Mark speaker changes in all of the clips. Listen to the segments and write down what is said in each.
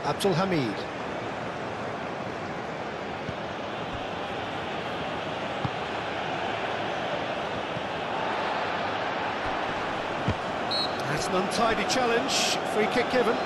Speaker 1: Abdul Hamid. That's an untidy challenge. Free kick given.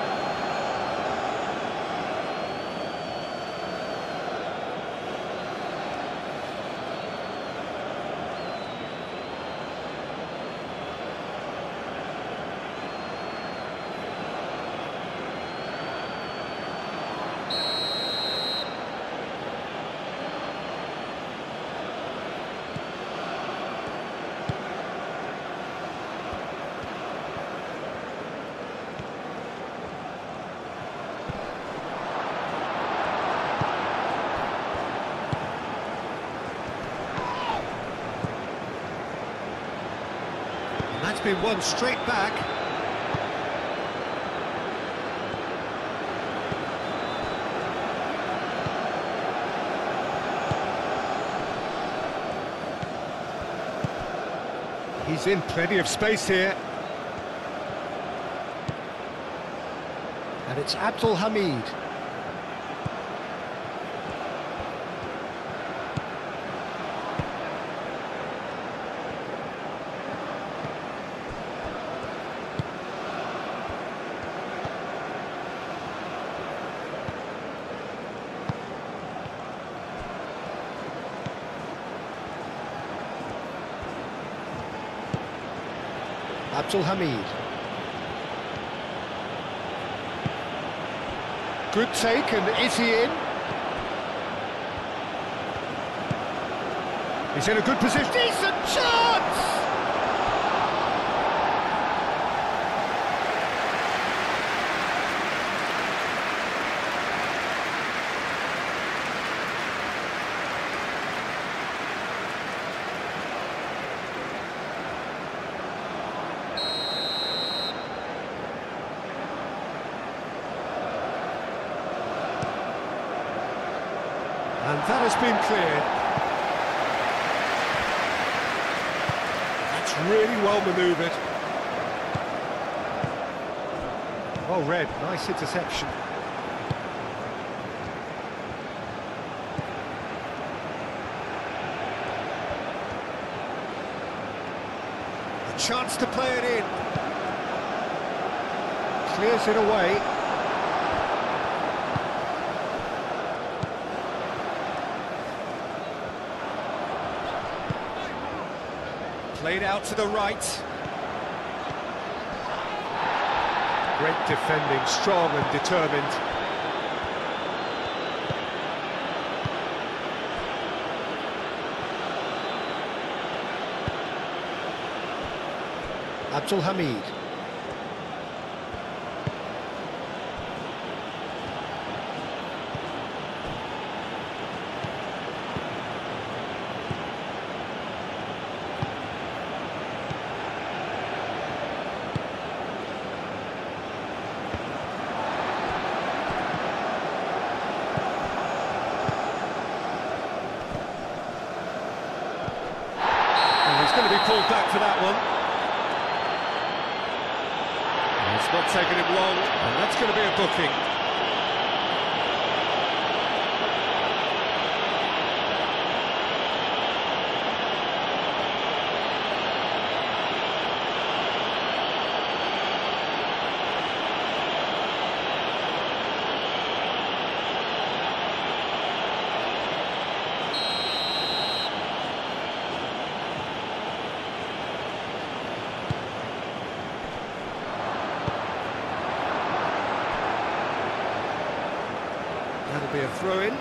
Speaker 1: That's been won straight back. He's in plenty of space here. And it's Abdul Hamid. Abdul Hamid. Good take, and is he in? He's in a good position. Decent chance! And that has been cleared. That's really well manoeuvred. Well read, nice interception. A chance to play it in. Clears it away. Played out to the right. Great defending, strong and determined. Abdul Hamid. Going to be pulled back for that one. And it's not taken him long, and that's going to be a booking. That'll be a throw-in.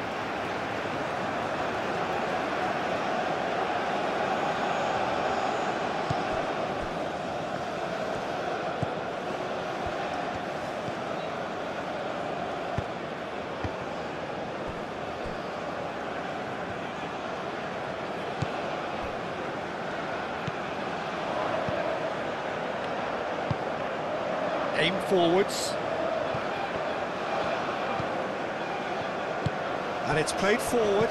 Speaker 1: Aim forwards. And it's played forward.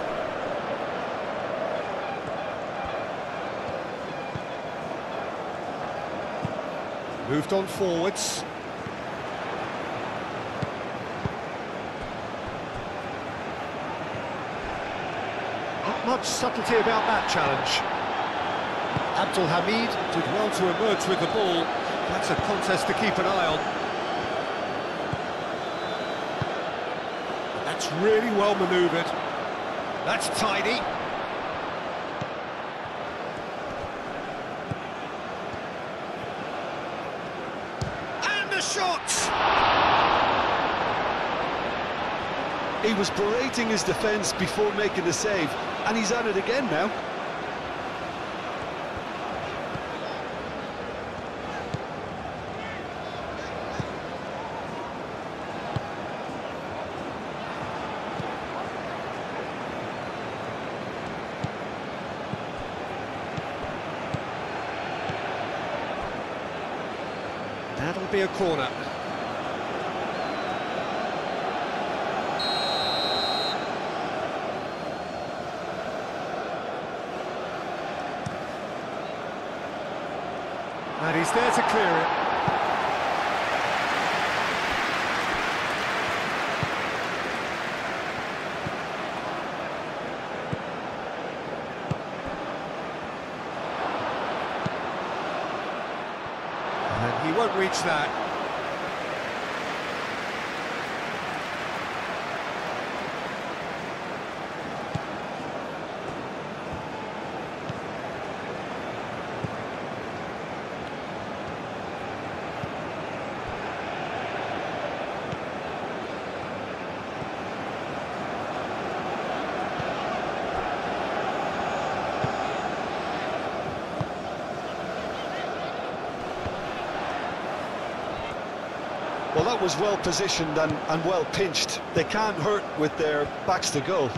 Speaker 1: Moved on forwards. Not much subtlety about that challenge. Abdul Hamid did well to emerge with the ball. That's a contest to keep an eye on. That's really well manoeuvred. That's tidy. And the shot!
Speaker 2: He was berating his defence before making the save, and he's at it again now.
Speaker 1: That'll be a corner. And he's there to clear it. And he won't reach that.
Speaker 2: Well, that was well positioned and well pinched. They can't hurt with their backs to goal.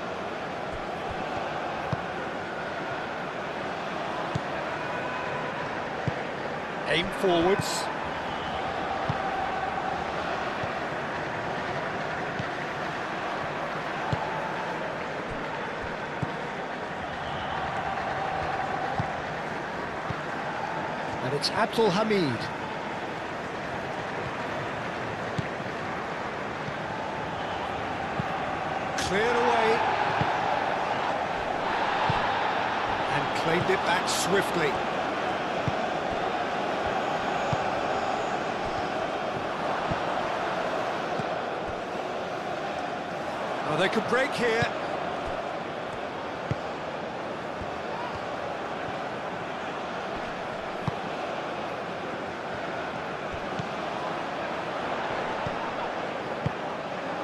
Speaker 1: Aim forwards. And it's Abdul Hamid. Cleared away. And claimed it back swiftly. Oh, they could break here.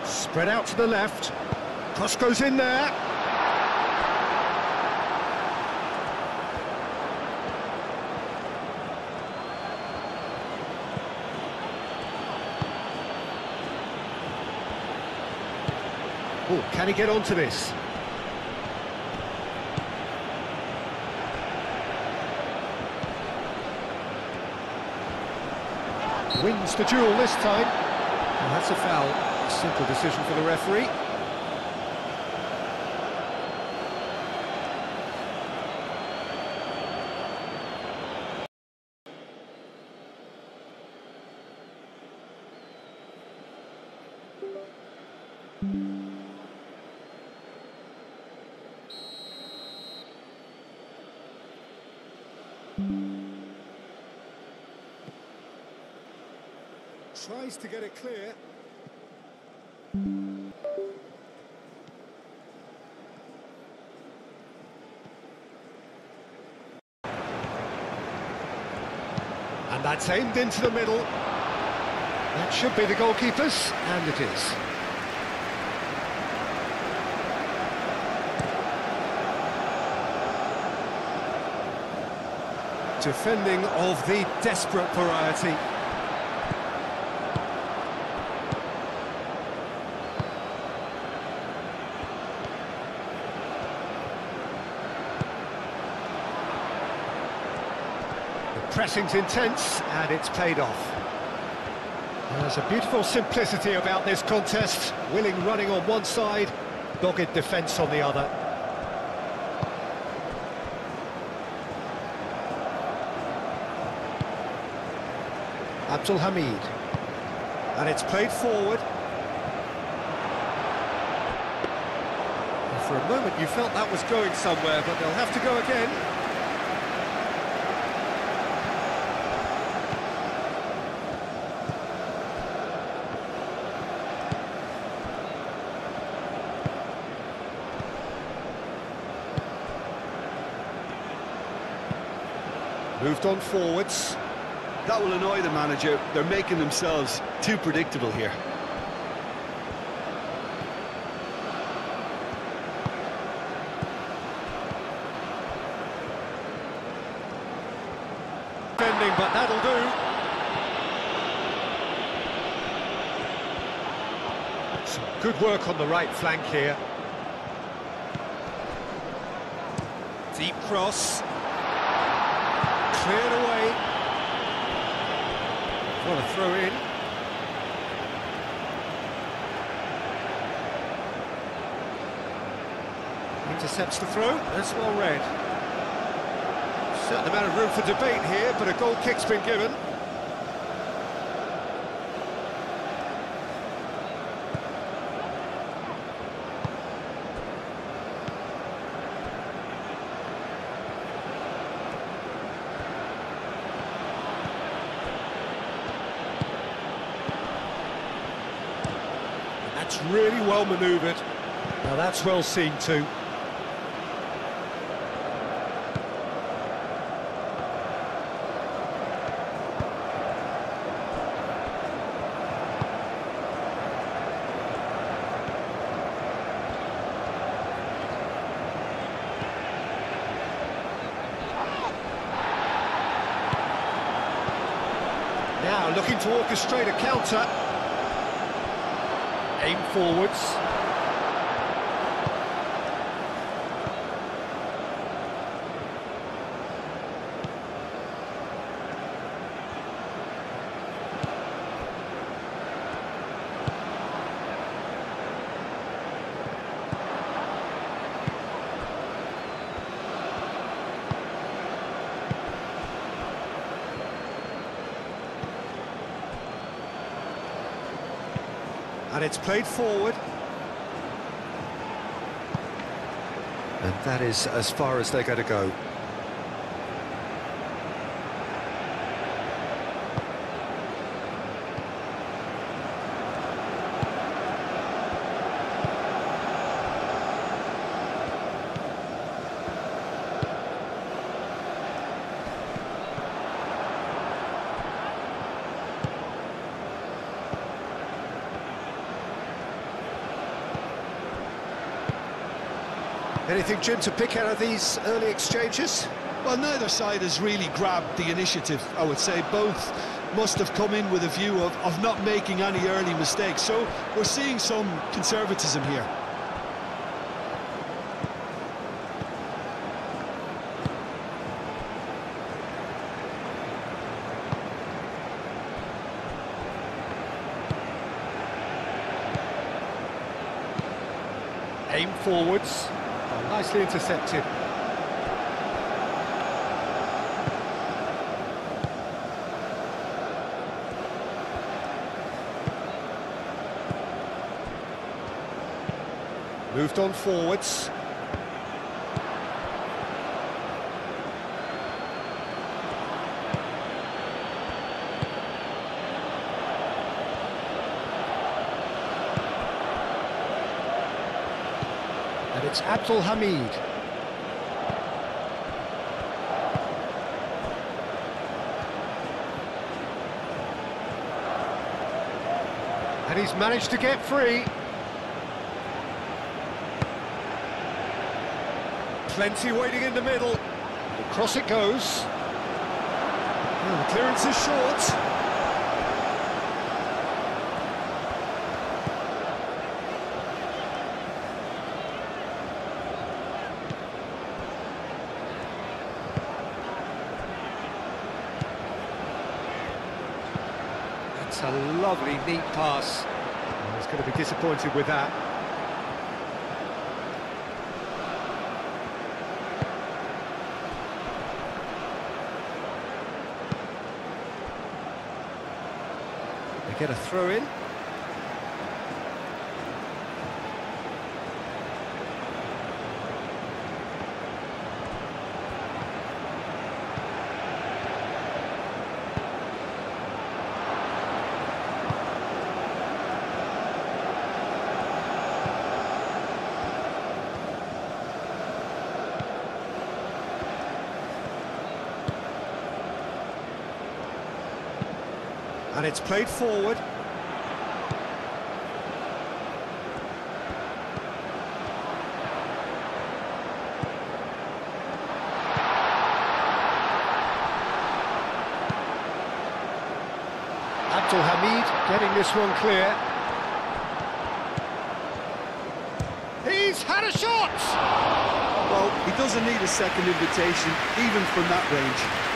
Speaker 1: Spread out to the left. Cross goes in there. Oh, can he get onto this? Wins the duel this time. Oh, that's a foul. Simple decision for the referee. Tries to get it clear. And that's aimed into the middle. That should be the goalkeeper's, and it is. Defending of the desperate variety. Pressing's intense, and it's paid off. There's a beautiful simplicity about this contest. Willing running on one side, dogged defence on the other. Abdul Hamid. And it's played forward. For a moment you felt that was going somewhere, but they'll have to go again. Moved on forwards.
Speaker 2: That will annoy the manager. They're making themselves too predictable here.
Speaker 1: Defending, but that'll do. Some good work on the right flank here. Deep cross. Cleared away. What a throw in. Intercepts the throw. That's well read. Certain amount of room for debate here, but a goal kick's been given. That's really well manoeuvred. Now that's well seen too. Now looking to orchestrate a counter. Aim forwards. And it's played forward. And that is as far as they're going to go. Anything, Jim, to pick out of these early exchanges?
Speaker 2: Well, neither side has really grabbed the initiative, I would say. Both must have come in with a view of not making any early mistakes. So we're seeing some conservatism here.
Speaker 1: Aim forwards. Nicely intercepted. Moved on forwards. And it's Abdul Hamid. And he's managed to get free. Plenty waiting in the middle. Across it goes. Oh, the clearance is short. That's a lovely, neat pass. Oh, he's going to be disappointed with that. They get a throw in. And it's played forward. Hamid getting this one clear. He's had a shot!
Speaker 2: Well, he doesn't need a second invitation, even from that range.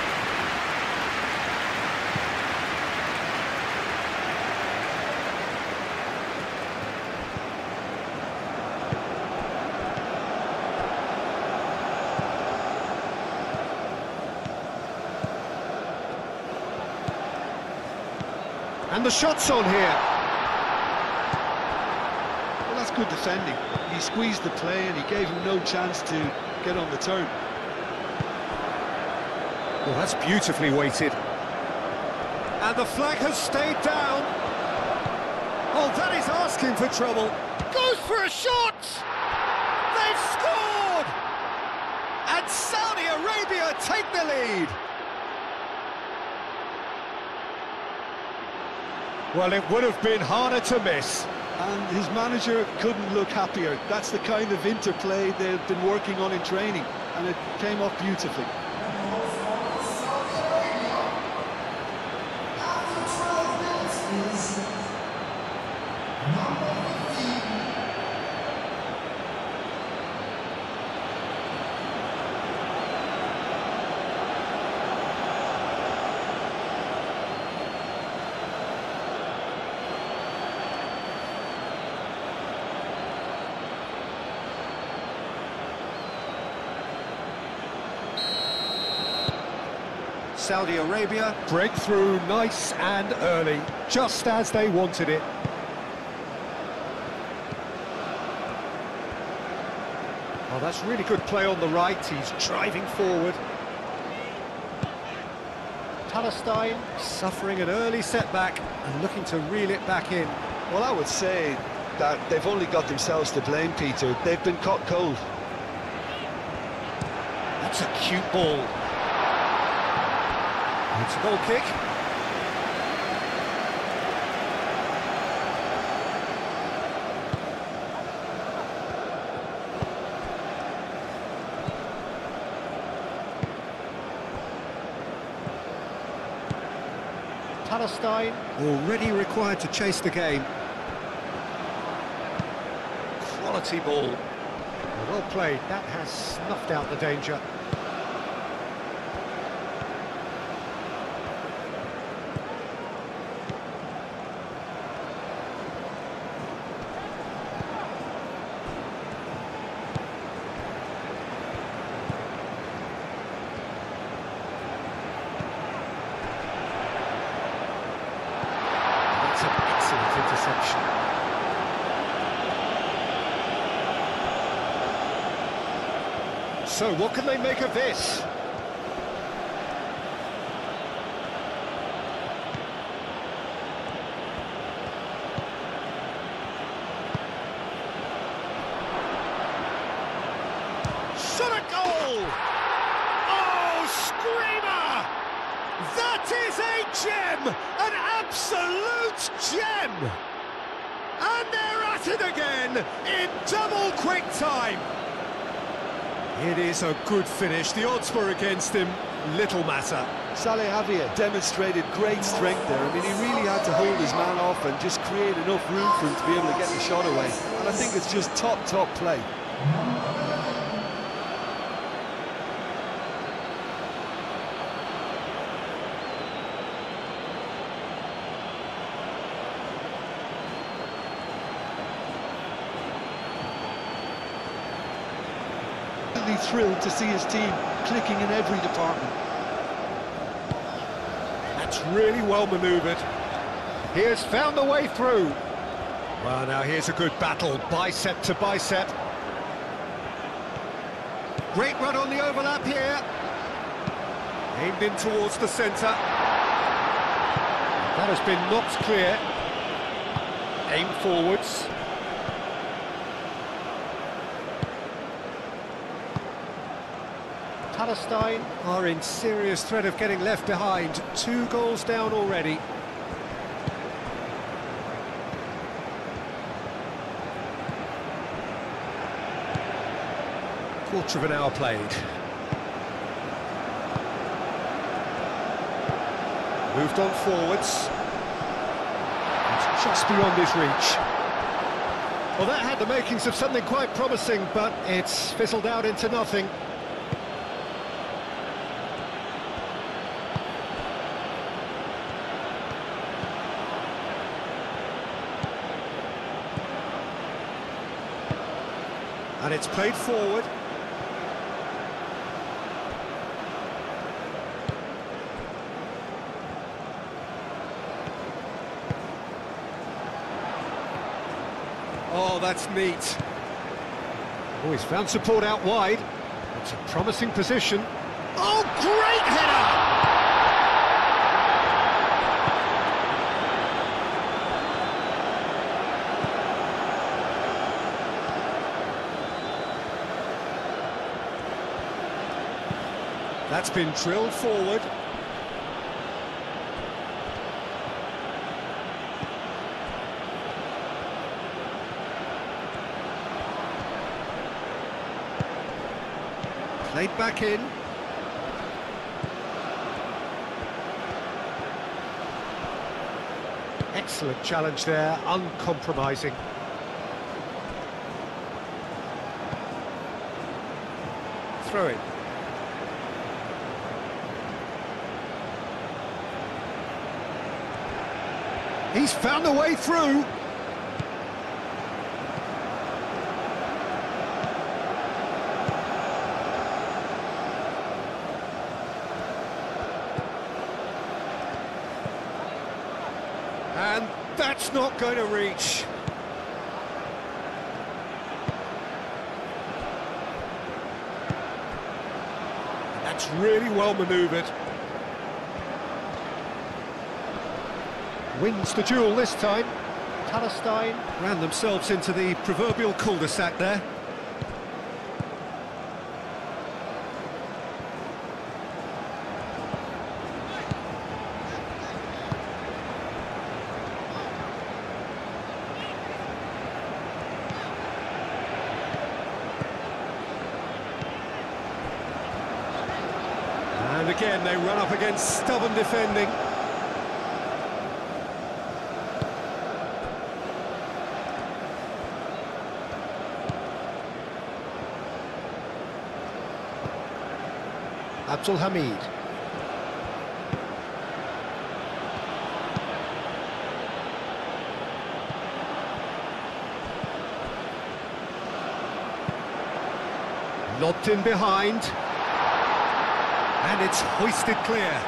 Speaker 1: And the shot's on here.
Speaker 2: Well, that's good defending. He squeezed the play and he gave him no chance to get on the turn.
Speaker 1: Well, that's beautifully weighted. And the flag has stayed down. Oh, that is asking for trouble. Goes for a shot! They've scored! And Saudi Arabia take the lead. Well, it would have been harder to miss.
Speaker 2: And his manager couldn't look happier. That's the kind of interplay they've been working on in training, and it came off beautifully.
Speaker 1: Saudi Arabia break through nice and early, just as they wanted it. Oh, that's really good play on the right. He's driving forward. Palestine suffering an early setback and looking to reel it back in.
Speaker 2: Well, I would say that they've only got themselves to blame, Peter. They've been caught cold.
Speaker 1: That's a cute ball. It's a goal kick. Palestine already required to chase the game. Quality ball. Well played. That has snuffed out the danger. Interception. So what can they make of this? Shot a goal! Oh, screamer! That is a gem! An absolute gem! And they're at it again in double quick time. It is a good finish. The odds were against him. Little matter.
Speaker 2: Saleh Javier demonstrated great strength there. I mean, he really had to hold his man off and just create enough room for him to be able to get the shot away. And I think it's just top play. Thrilled to see his team clicking in every department.
Speaker 1: That's really well manoeuvred. He has found the way through. Well, now here's a good battle, bicep to bicep. Great run on the overlap here. Aimed in towards the centre. That has been knocked clear. Aim forwards. Palestine are in serious threat of getting left behind. 2 goals down already.
Speaker 3: quarter of an hour played. Moved on forwards. It's just beyond his reach. Well, that had the makings of something quite promising, but it's fizzled out into nothing. And it's played forward. Oh, that's neat. Oh, he's found support out wide. It's a promising position. Oh, great header! That's been drilled forward. Played back in. Excellent challenge there, uncompromising. Throw it. He's found a way through. And that's not going to reach. That's really well manoeuvred. Wins the duel this time. Palestine ran themselves into the proverbial cul-de-sac there. And again, they run up against stubborn defending. Abdul Hamid. Lobbed in behind. And it's hoisted clear.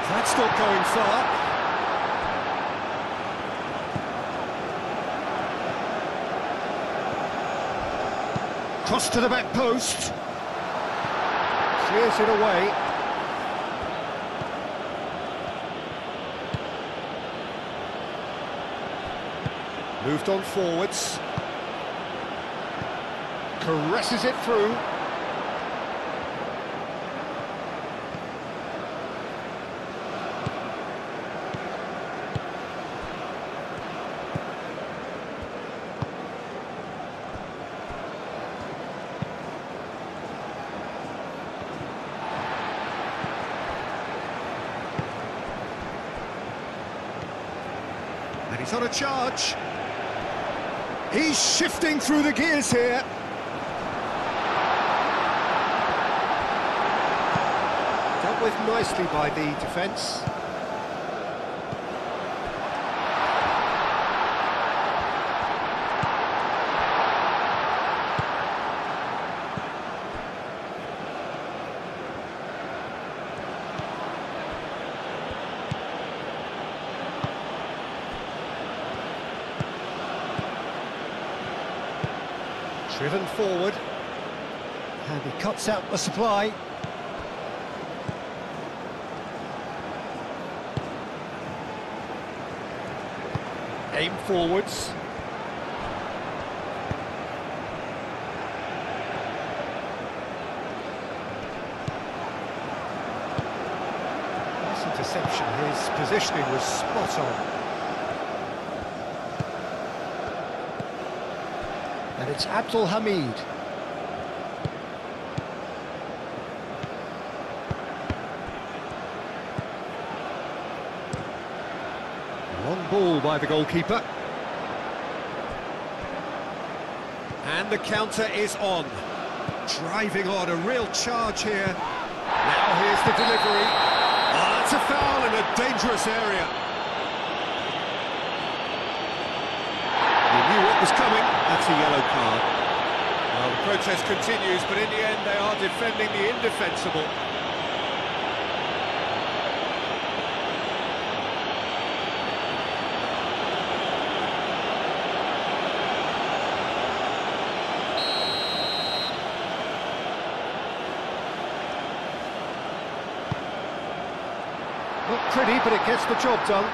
Speaker 3: That's not going far. Cross to the back post. Clears it away. Moved on forwards. Caresses it through. And he's on a charge. He's shifting through the gears here. Dealt with nicely by the defence. Driven forward, and he cuts out the supply. Aim forwards. His positioning was spot on. And it's Abdul Hamid. Long ball by the goalkeeper. And the counter is on. Driving on, a real charge here. Now here's the delivery. Oh, that's a foul in a dangerous area. He knew what was coming. That's a yellow card. Well, the protest continues, but in the end they are defending the indefensible. Not pretty, but it gets the job done.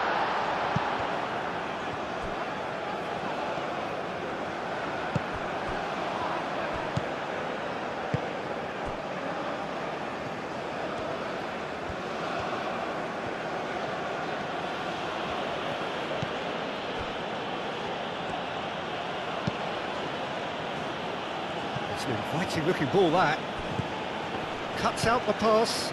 Speaker 3: It's an inviting looking ball, that. Cuts out the pass.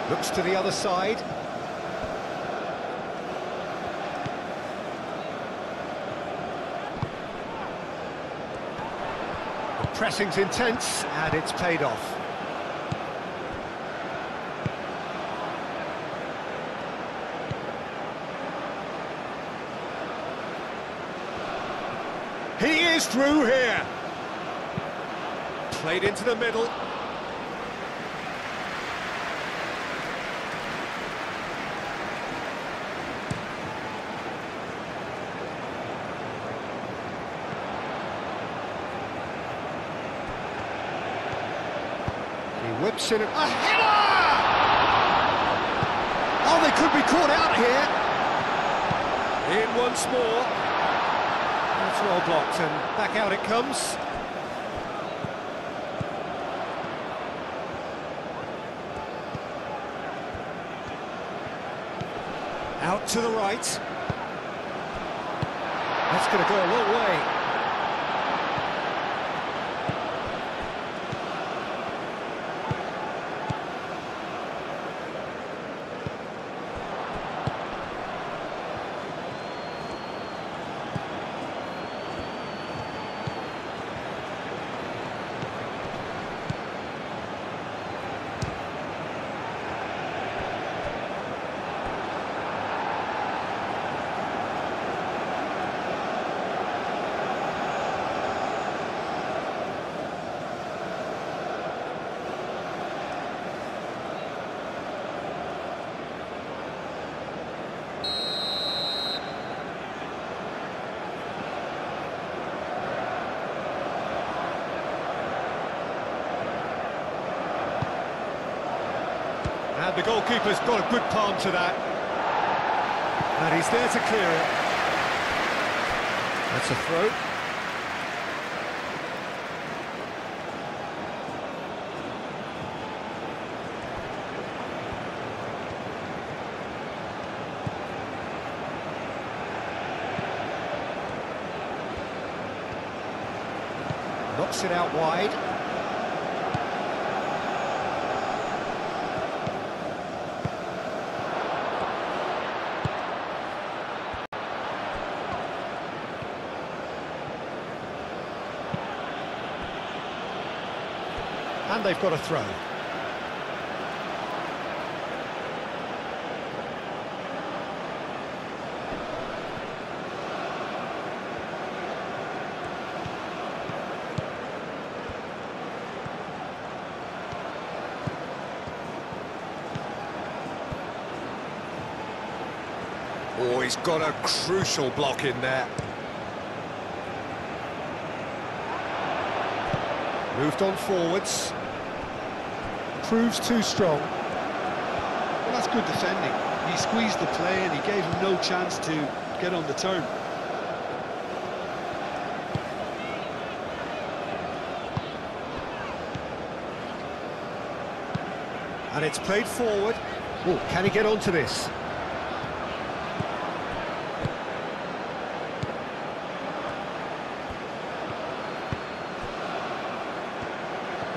Speaker 3: Looks to the other side. The pressing's intense, and it's paid off. He is through here. Played into the middle. Whips in a header! Oh, they could be caught out here. In once more. That's well blocked, and back out it comes. Out to the right. That's going to go a long way. And the goalkeeper's got a good palm to that. And he's there to clear it. That's a throw. Knocks it out wide. And they've got a throw. Oh, he's got a crucial block in there. Moved on forwards. Proves too strong.
Speaker 2: Well, that's good defending. He squeezed the play and he gave him no chance to get on the turn.
Speaker 3: And it's played forward. Oh, can he get onto this?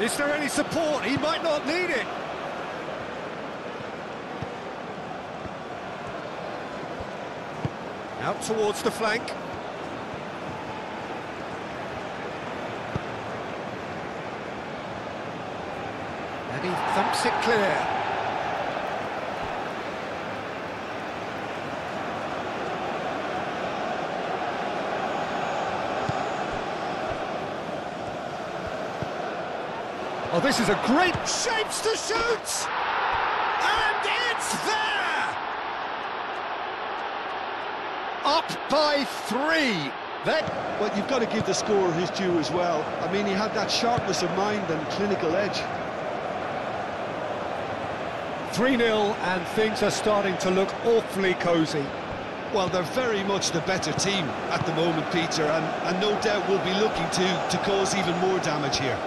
Speaker 3: Is there any support? He might not need it. Out towards the flank. And he thumps it clear. Oh, this is a great
Speaker 1: Shapes to shoot! And it's there!
Speaker 3: up by 3.
Speaker 2: Well, you've got to give the scorer his due as well. I mean, he had that sharpness of mind and clinical edge.
Speaker 3: 3-0, and things are starting to look awfully cosy.
Speaker 2: Well, they're very much the better team at the moment, Peter, and no doubt will be looking to cause even more damage here.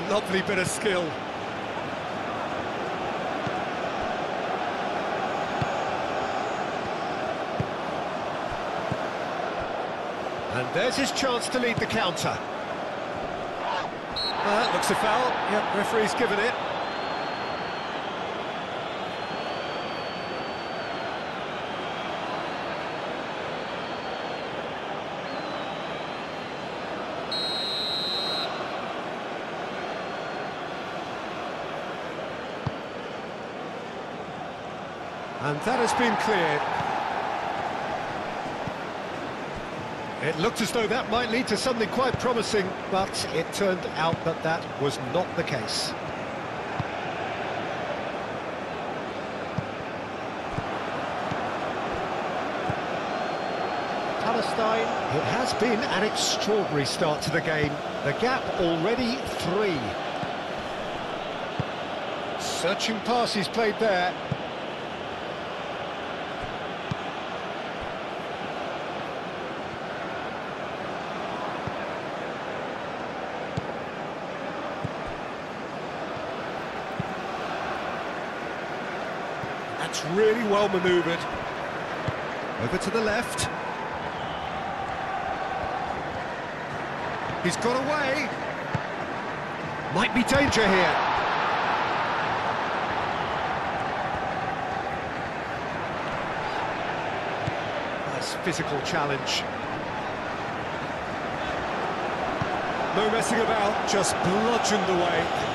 Speaker 3: Lovely bit of skill. And there's his chance to lead the counter. That looks a foul. Yep, referee's given it. And that has been cleared. It looked as though that might lead to something quite promising, but it turned out that that was not the case. Palestine, it has been an extraordinary start to the game. The gap already 3. Searching pass he's played there. That's really well manoeuvred. Over to the left. He's got away. Might be danger here. Nice physical challenge. No messing about, just bludgeoned away.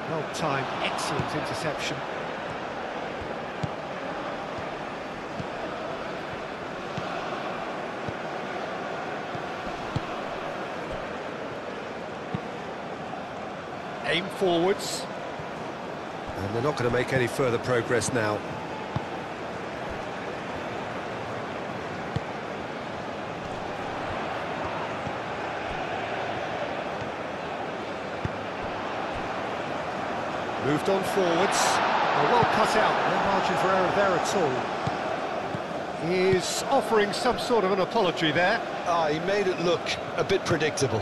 Speaker 3: Well-timed, excellent interception. Aim forwards. And they're not going to make any further progress now. Moved on forwards. Well cut out, no margin for error there at all. He's offering some sort of an apology there.
Speaker 2: He made it look a bit predictable.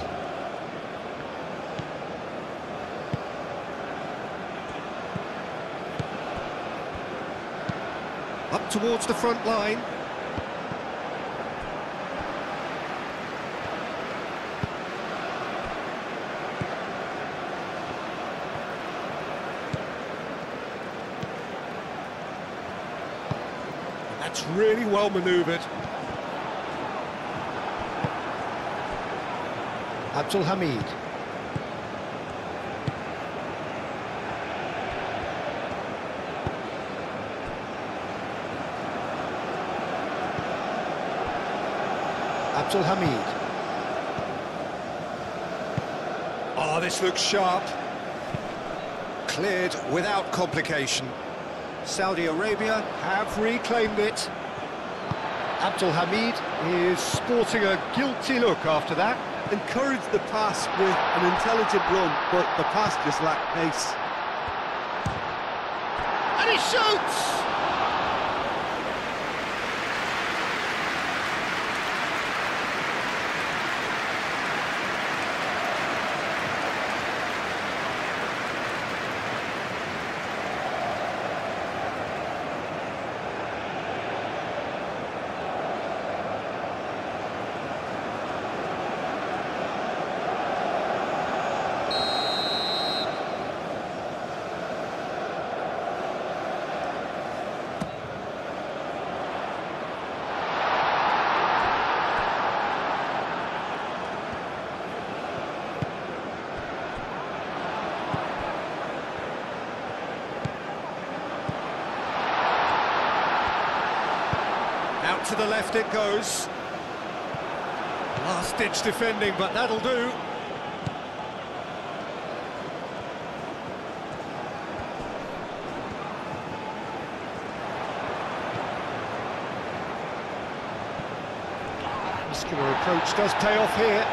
Speaker 3: Up towards the front line. That's really well manoeuvred. Abdul Hamid. Abdul Hamid. Oh, this looks sharp. Cleared without complication. Saudi Arabia have reclaimed it. Abdul Hamid is sporting a guilty look after that.
Speaker 2: Encouraged the pass with an intelligent run, but the pass just lacked pace.
Speaker 1: And he shoots!
Speaker 3: Out to the left it goes. Last-ditch defending, but that'll do. Muscular approach does pay off here.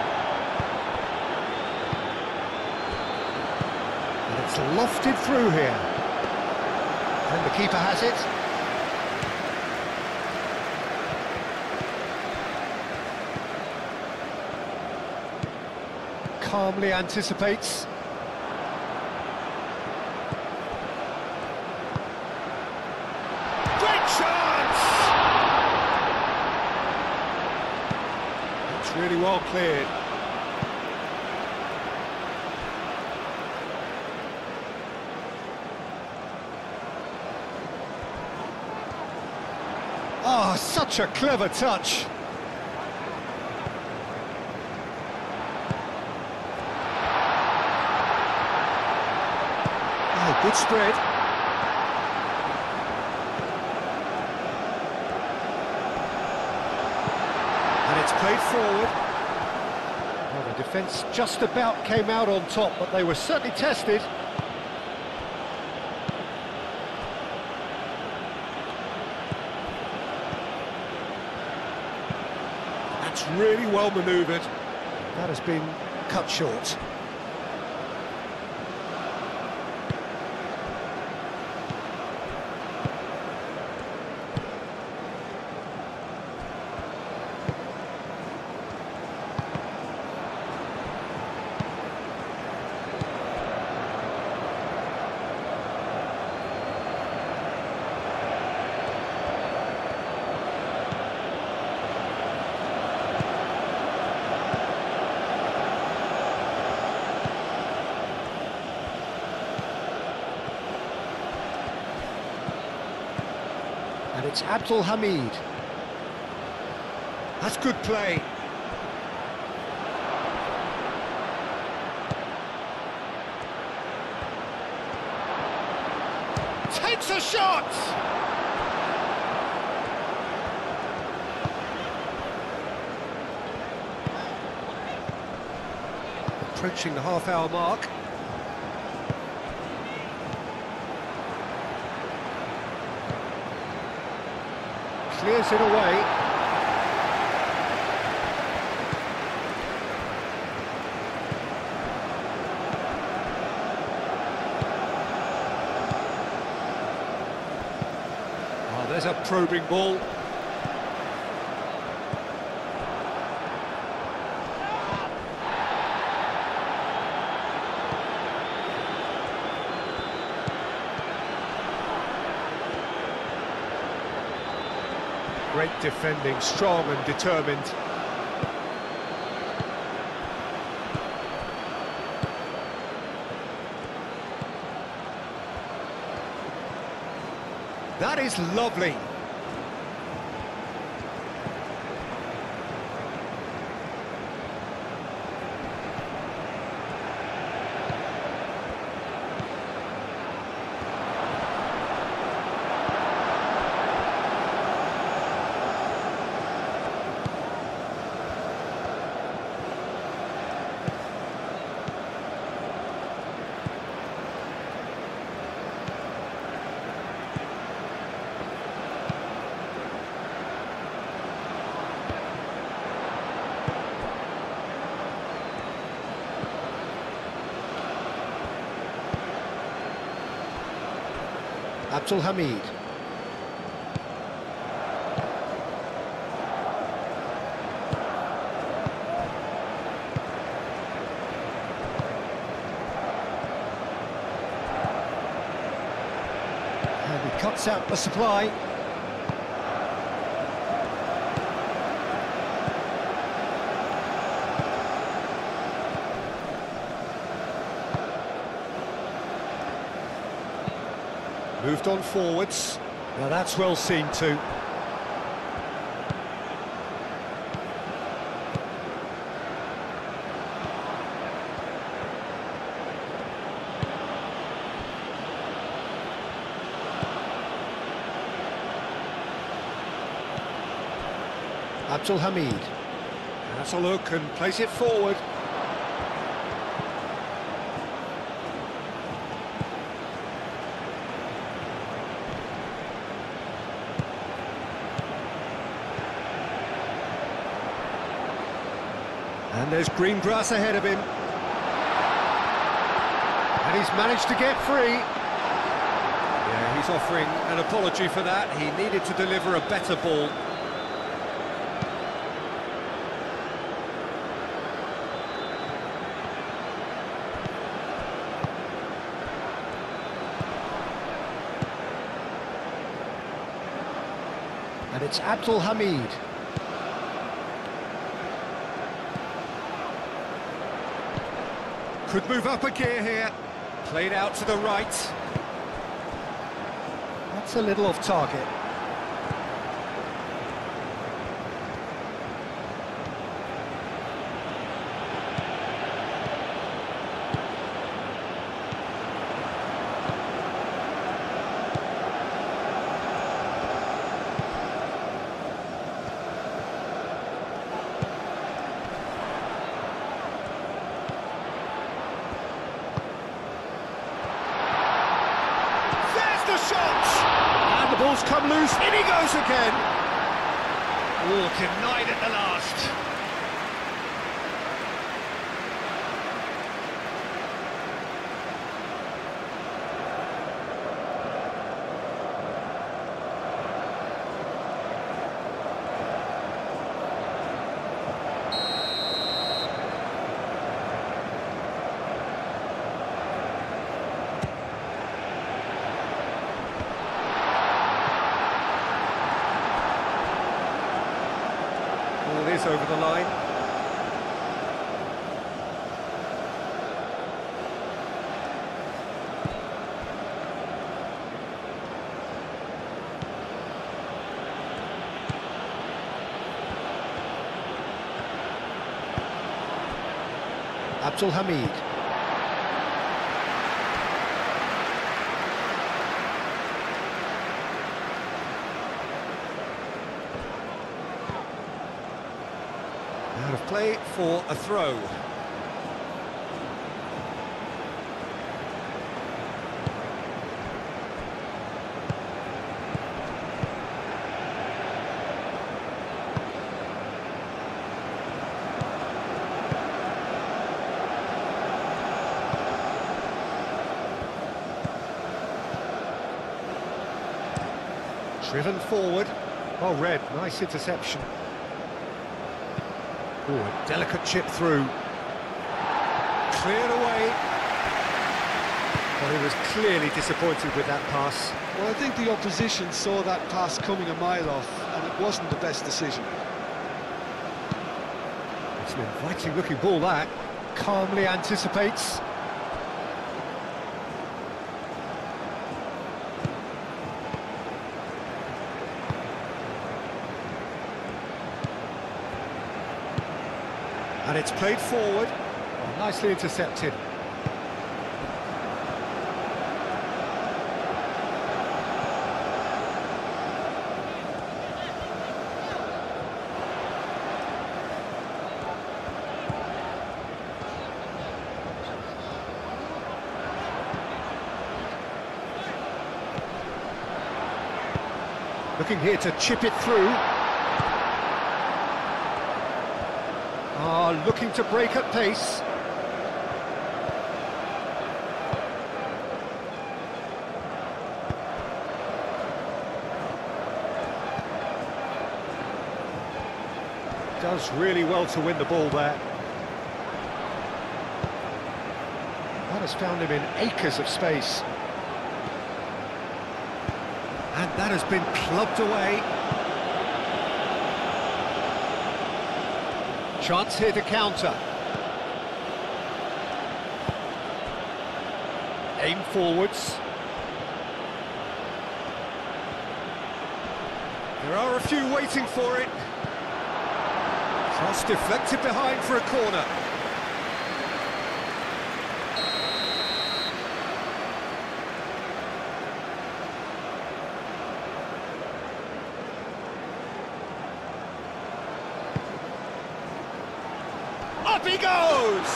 Speaker 3: And it's lofted through here. And the keeper has it. Calmly anticipates.
Speaker 1: Great chance!
Speaker 3: It's really well cleared. Ah, such a clever touch. Good spread. And it's played forward. Well, the defence just about came out on top, but they were certainly tested. That's really well manoeuvred. That has been cut short. And it's Abdul Hamid. That's good play.
Speaker 1: Takes a shot!
Speaker 3: Approaching the half-hour mark. Clears it away. Oh, there's a probing ball. Great defending, strong and determined. That is lovely. Abdul Hamid. And he cuts out the supply. Moved on forwards. Now that's well seen too. Abdul Hamid. Has a look and plays it forward. And there's green grass ahead of him. And he's managed to get free. Yeah, he's offering an apology for that. He needed to deliver a better ball. And it's Abdul Hamid. Could move up a gear here. Played out to the right. That's a little off target. And the ball's come loose, in he goes again. Oh, denied at the last. It is over the line. Abdul Hamid. Out of play for a throw. Driven forward. Oh, red, nice interception. Oh, a delicate chip through. Cleared away. Well, he was clearly disappointed with that pass.
Speaker 2: Well, I think the opposition saw that pass coming a mile off, and it wasn't the best decision.
Speaker 3: It's an inviting looking ball, that. Calmly anticipates. And it's played forward. Oh, nicely intercepted. Looking here to chip it through. Looking to break at pace. Does really well to win the ball there. That has found him in acres of space. And that has been clubbed away. Chance here to counter. Aim forwards. There are a few waiting for it. Cross deflected behind for a corner.
Speaker 1: Up he goes!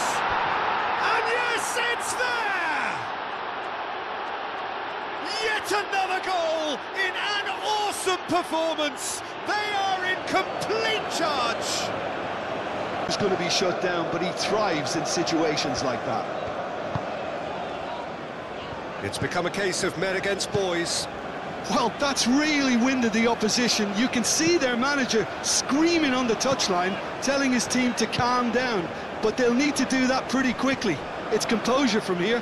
Speaker 1: And yes, it's there! Yet another goal in an awesome performance. They are in complete charge.
Speaker 2: He's going to be shut down, but he thrives in situations like that.
Speaker 3: It's become a case of men against boys.
Speaker 2: Well, that's really winded the opposition. You can see their manager screaming on the touchline, telling his team to calm down, but they'll need to do that pretty quickly. It's composure from here.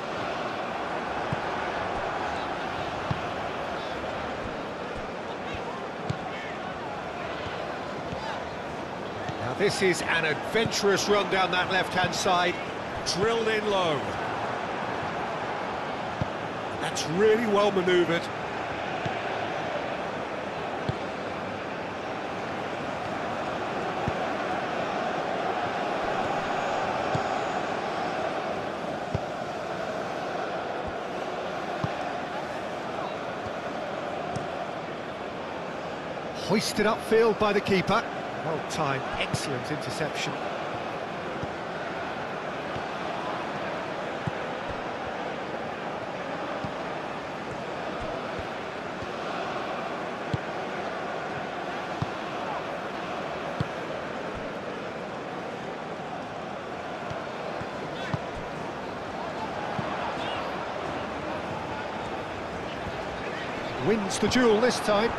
Speaker 3: Now this is an adventurous run down that left-hand side, drilled in low. That's really well manoeuvred. Hoisted upfield by the keeper. Well timed, excellent interception. Wins the duel this time.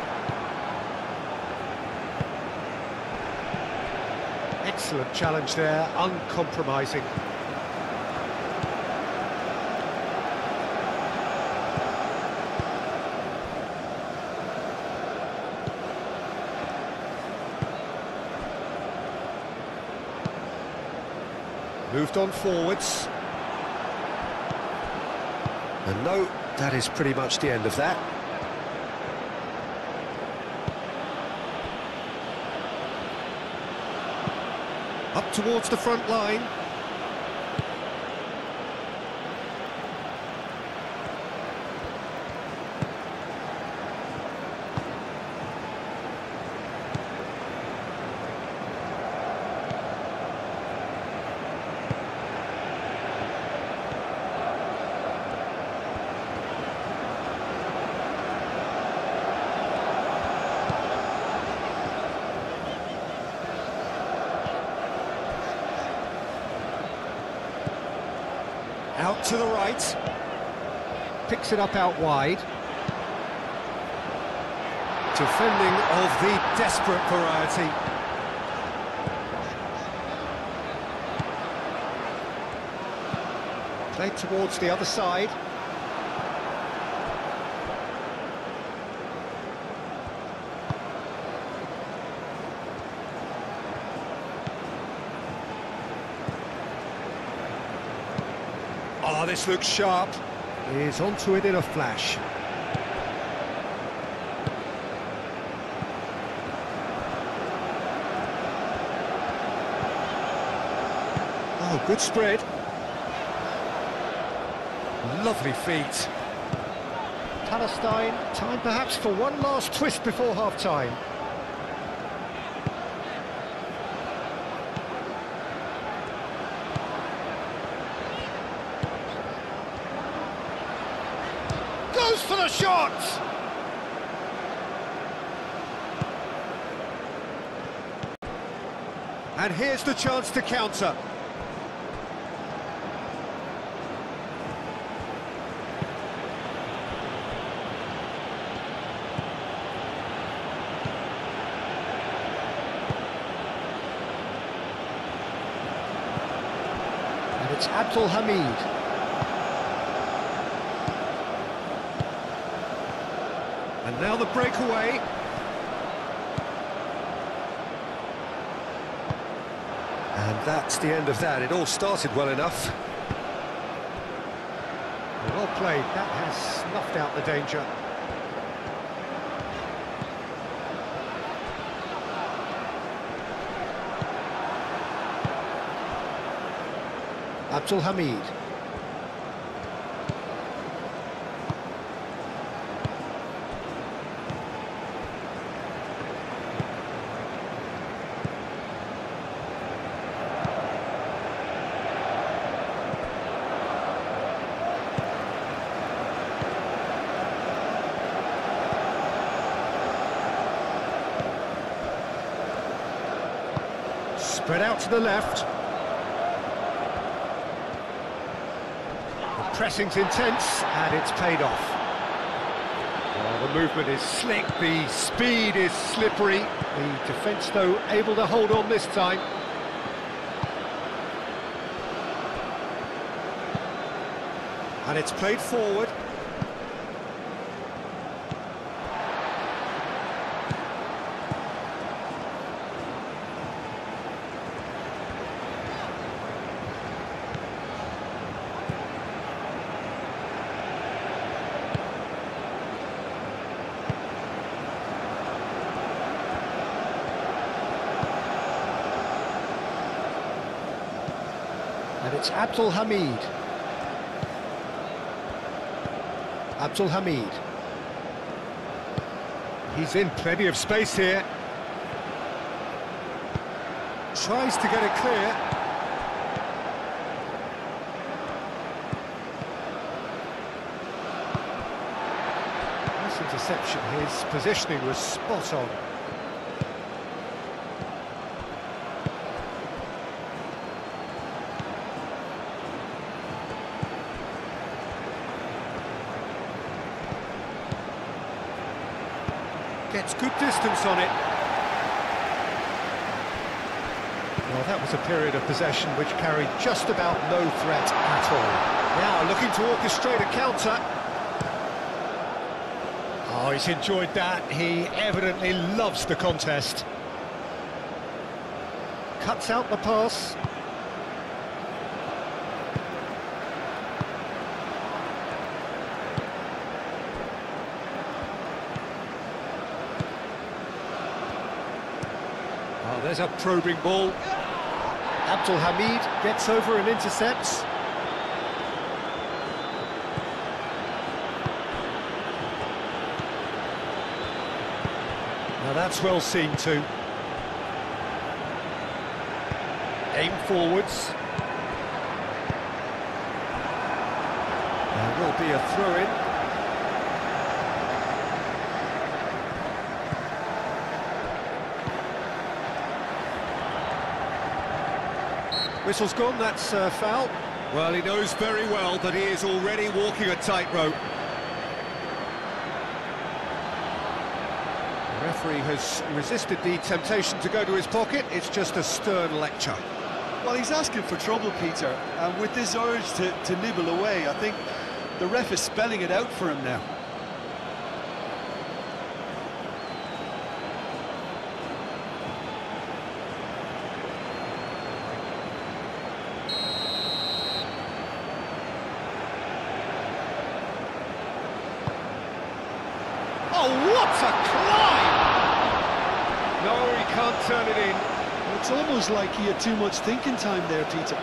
Speaker 3: Excellent challenge there, uncompromising. Moved on forwards. And no, that is pretty much the end of that. Up towards the front line. Out to the right. Picks it up out wide. Defending of the desperate variety. Played towards the other side. Oh, this looks sharp. He's onto it in a flash. Oh, good spread. Lovely feet. Palestine, time perhaps for one last twist before half-time.
Speaker 1: Goes for the shot!
Speaker 3: And here's the chance to counter. It's Abdul Hamid. And now the breakaway. And that's the end of that. It all started well enough. Well played. That has snuffed out the danger. Abdul Hamid. Spread out to the left. The pressing's intense, and it's paid off. Well, the movement is slick, the speed is slippery. The defence, though, able to hold on this time. And it's played forward. And it's Abdul Hamid. Abdul Hamid. He's in plenty of space here. Tries to get it clear. Nice interception. His positioning was spot on. Gets good distance on it. Well, that was a period of possession which carried just about no threat at all. Now looking to orchestrate a counter. Oh, he's enjoyed that. He evidently loves the contest. Cuts out the pass. Oh, there's a probing ball. Abdul Hamid gets over and intercepts. Now that's well seen too. Aim forwards. There will be a throw-in. Whistle's gone, that's foul. Well, he knows very well that he is already walking a tightrope. The referee has resisted the temptation to go to his pocket. It's just a stern lecture.
Speaker 2: Well, he's asking for trouble, Peter, and with this urge to nibble away, I think the ref is spelling it out for him now.
Speaker 3: Oh, what a climb! No, he can't turn it in.
Speaker 2: It's almost like he had too much thinking time there, Peter.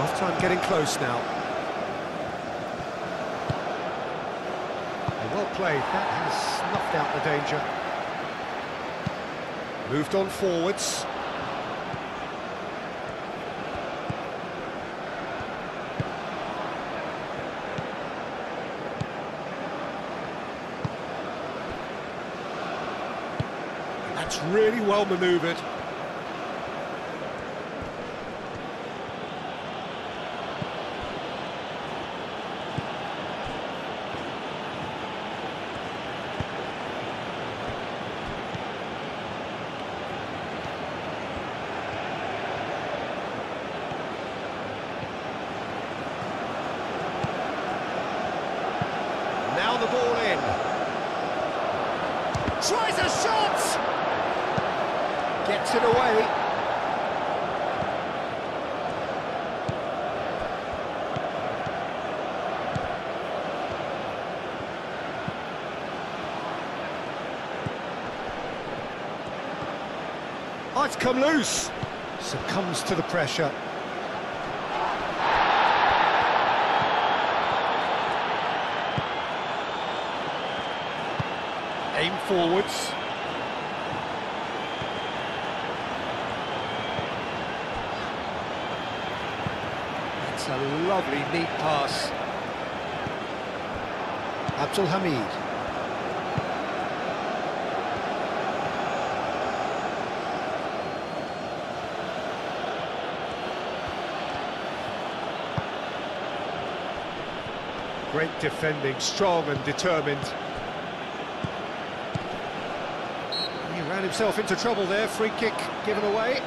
Speaker 3: Half-time getting close now. Well played, that has snuffed out the danger. Moved on forwards. That's really well manoeuvred. Now the ball in. Tries a shot! Gets it away. Oh, it's come loose. Succumbs to the pressure. Aim forwards. It's a lovely, neat pass. Abdul Hamid. Great defending, strong and determined. He ran himself into trouble there, free kick given away.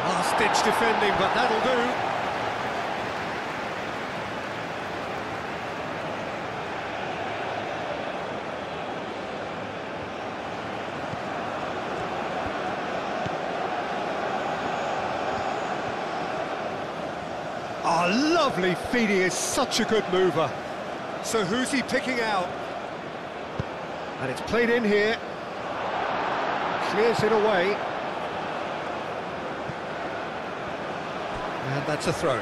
Speaker 3: Last-ditch defending, but that'll do. Oh, lovely feed, he is such a good mover. So who's he picking out? And it's played in here. Clears it away. And that's a throw.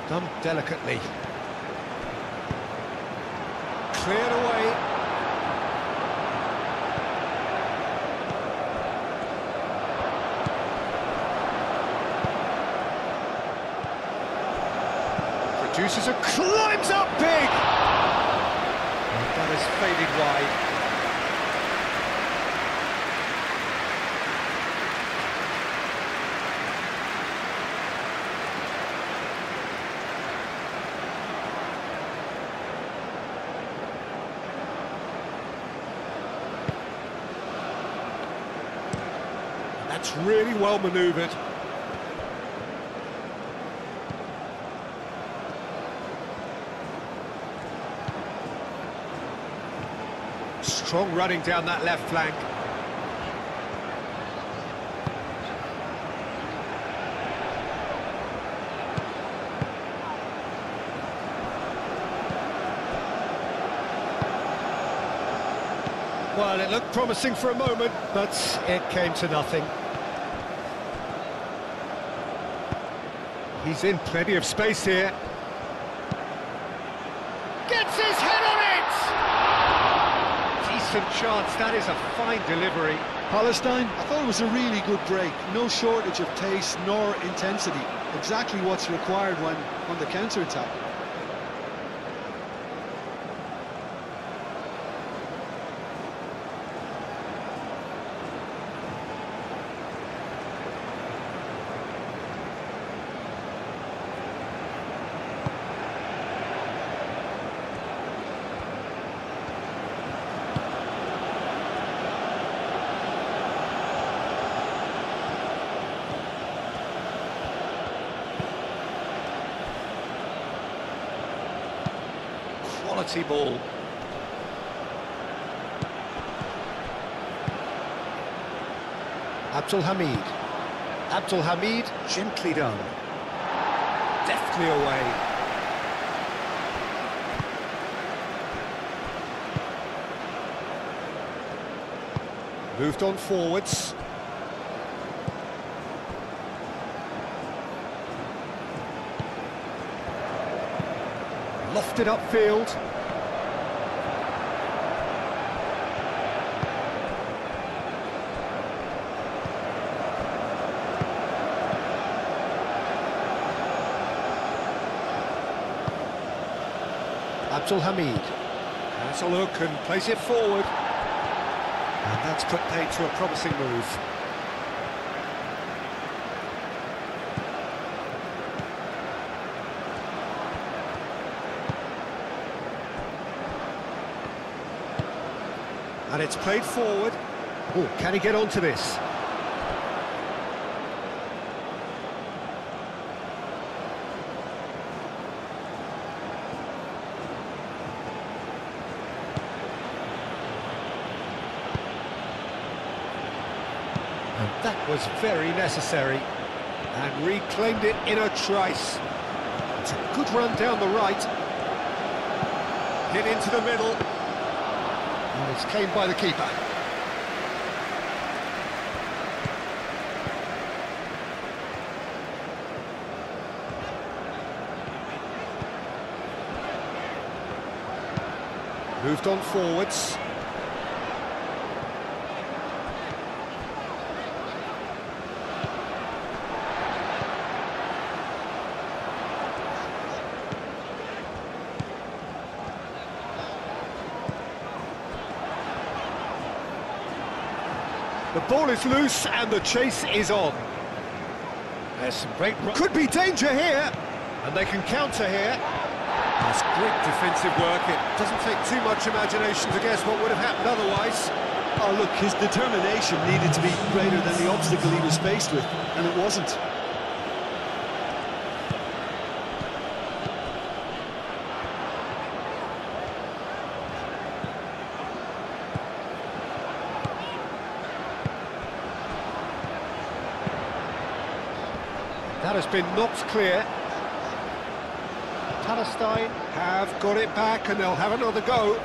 Speaker 3: Done delicately. Cleared away. Produces a climbs up big. And that is faded wide. That's really well manoeuvred. Strong running down that left flank. Well, it looked promising for a moment, but it came to nothing. He's in plenty of space here. Gets his head on it! Decent chance, that is a fine delivery.
Speaker 2: Palestine, I thought it was a really good break. No shortage of pace nor intensity. Exactly what's required when on the counter-attack.
Speaker 3: quality ball. Abdul Hamid, gently done. Deftly away. Moved on forwards. Lofted upfield. Abdul Hamid has a look and plays it forward. And that's put paid to a promising move. And it's played forward. Oh, can he get onto this? And that was very necessary. And reclaimed it in a trice. It's a good run down the right. Hit into the middle. And it's claimed by the keeper. Moved on forwards. The ball is loose and the chase is on. There's some great... Could be danger here! And they can counter here. That's great defensive work. It doesn't take too much imagination to guess what would have happened otherwise.
Speaker 2: Oh, look, his determination needed to be greater than the obstacle he was faced with, and it wasn't.
Speaker 3: That has been knocked clear. Palestine have got it back and they'll have another go.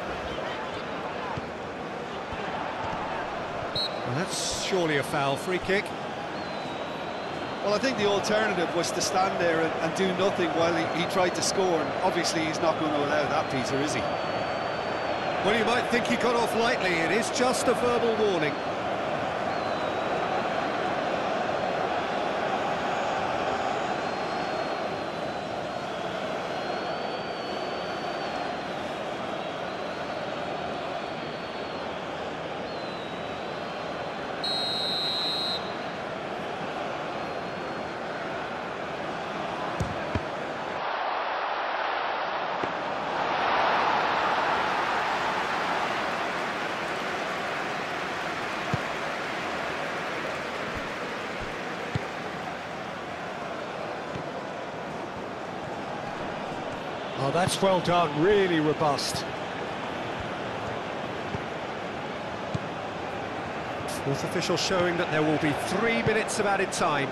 Speaker 3: Well, that's surely a foul. Free kick.
Speaker 2: Well, I think the alternative was to stand there and do nothing while he tried to score, and obviously he's not going to allow that, Peter, is he?
Speaker 3: Well, you might think he got off lightly. It is just a verbal warning. Oh, that's well done, really robust. Fourth official showing that there will be 3 minutes of added time.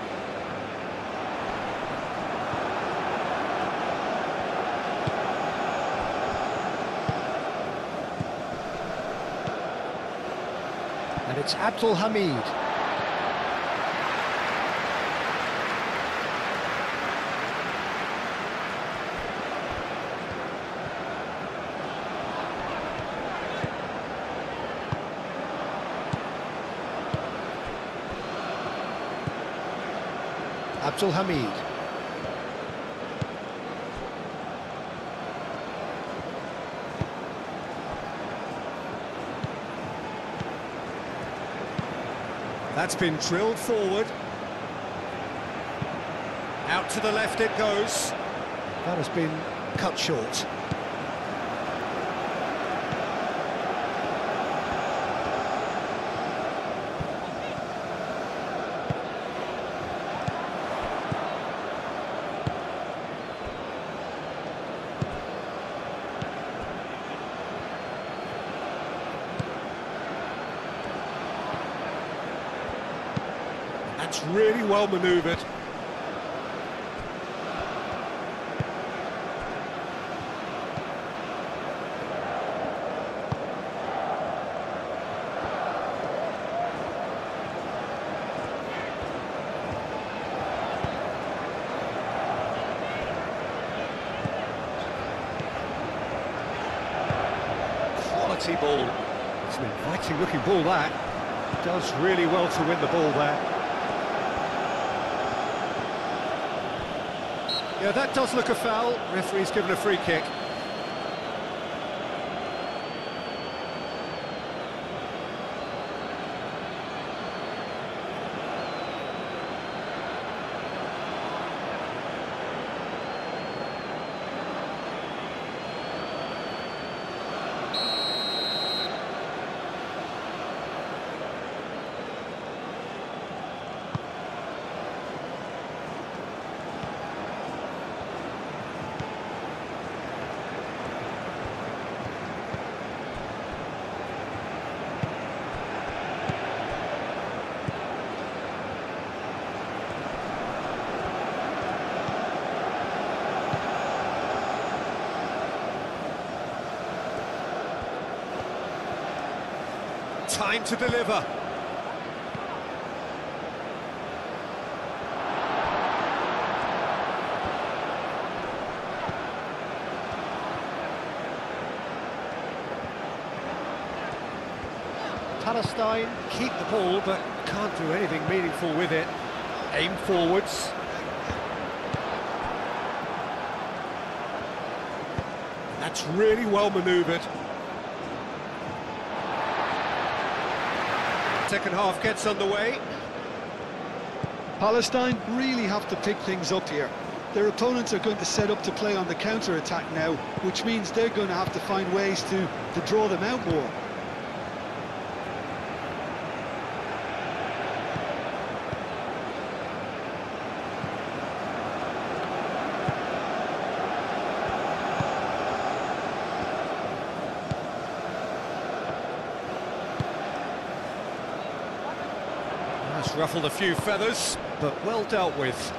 Speaker 3: And it's Abdul Hamid. Abdul Hamid. That's been drilled forward. Out to the left it goes. That has been cut short. That's really well manoeuvred. Quality ball. It's an inviting looking ball that. Does really well to win the ball there. Yeah, that does look a foul. Referee's given a free kick. Time to deliver. Palestine keep the ball, but can't do anything meaningful with it. Aim forwards. That's really well manoeuvred. Second half gets underway.
Speaker 2: Palestine really have to pick things up here. Their opponents are going to set up to play on the counter-attack now, which means they're going to have to find ways to draw them out more.
Speaker 3: That's ruffled a few feathers, but well dealt with.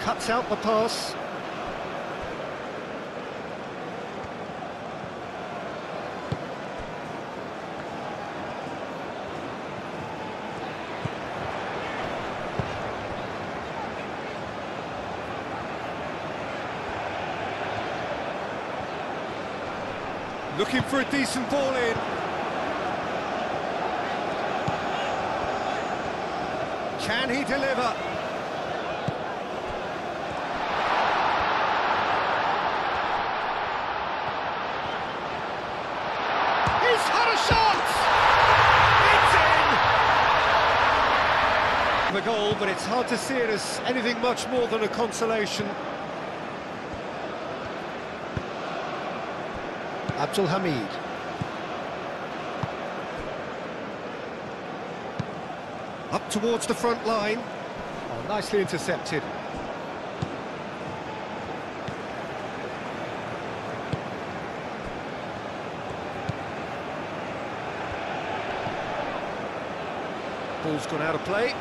Speaker 3: Cuts out the pass. Looking for a decent ball in. Can he deliver? He's had a shot! It's in! The goal, but it's hard to see it as anything much more than a consolation. Abdul Hamid. Up towards the front line. Oh, nicely intercepted. Ball's gone out of play.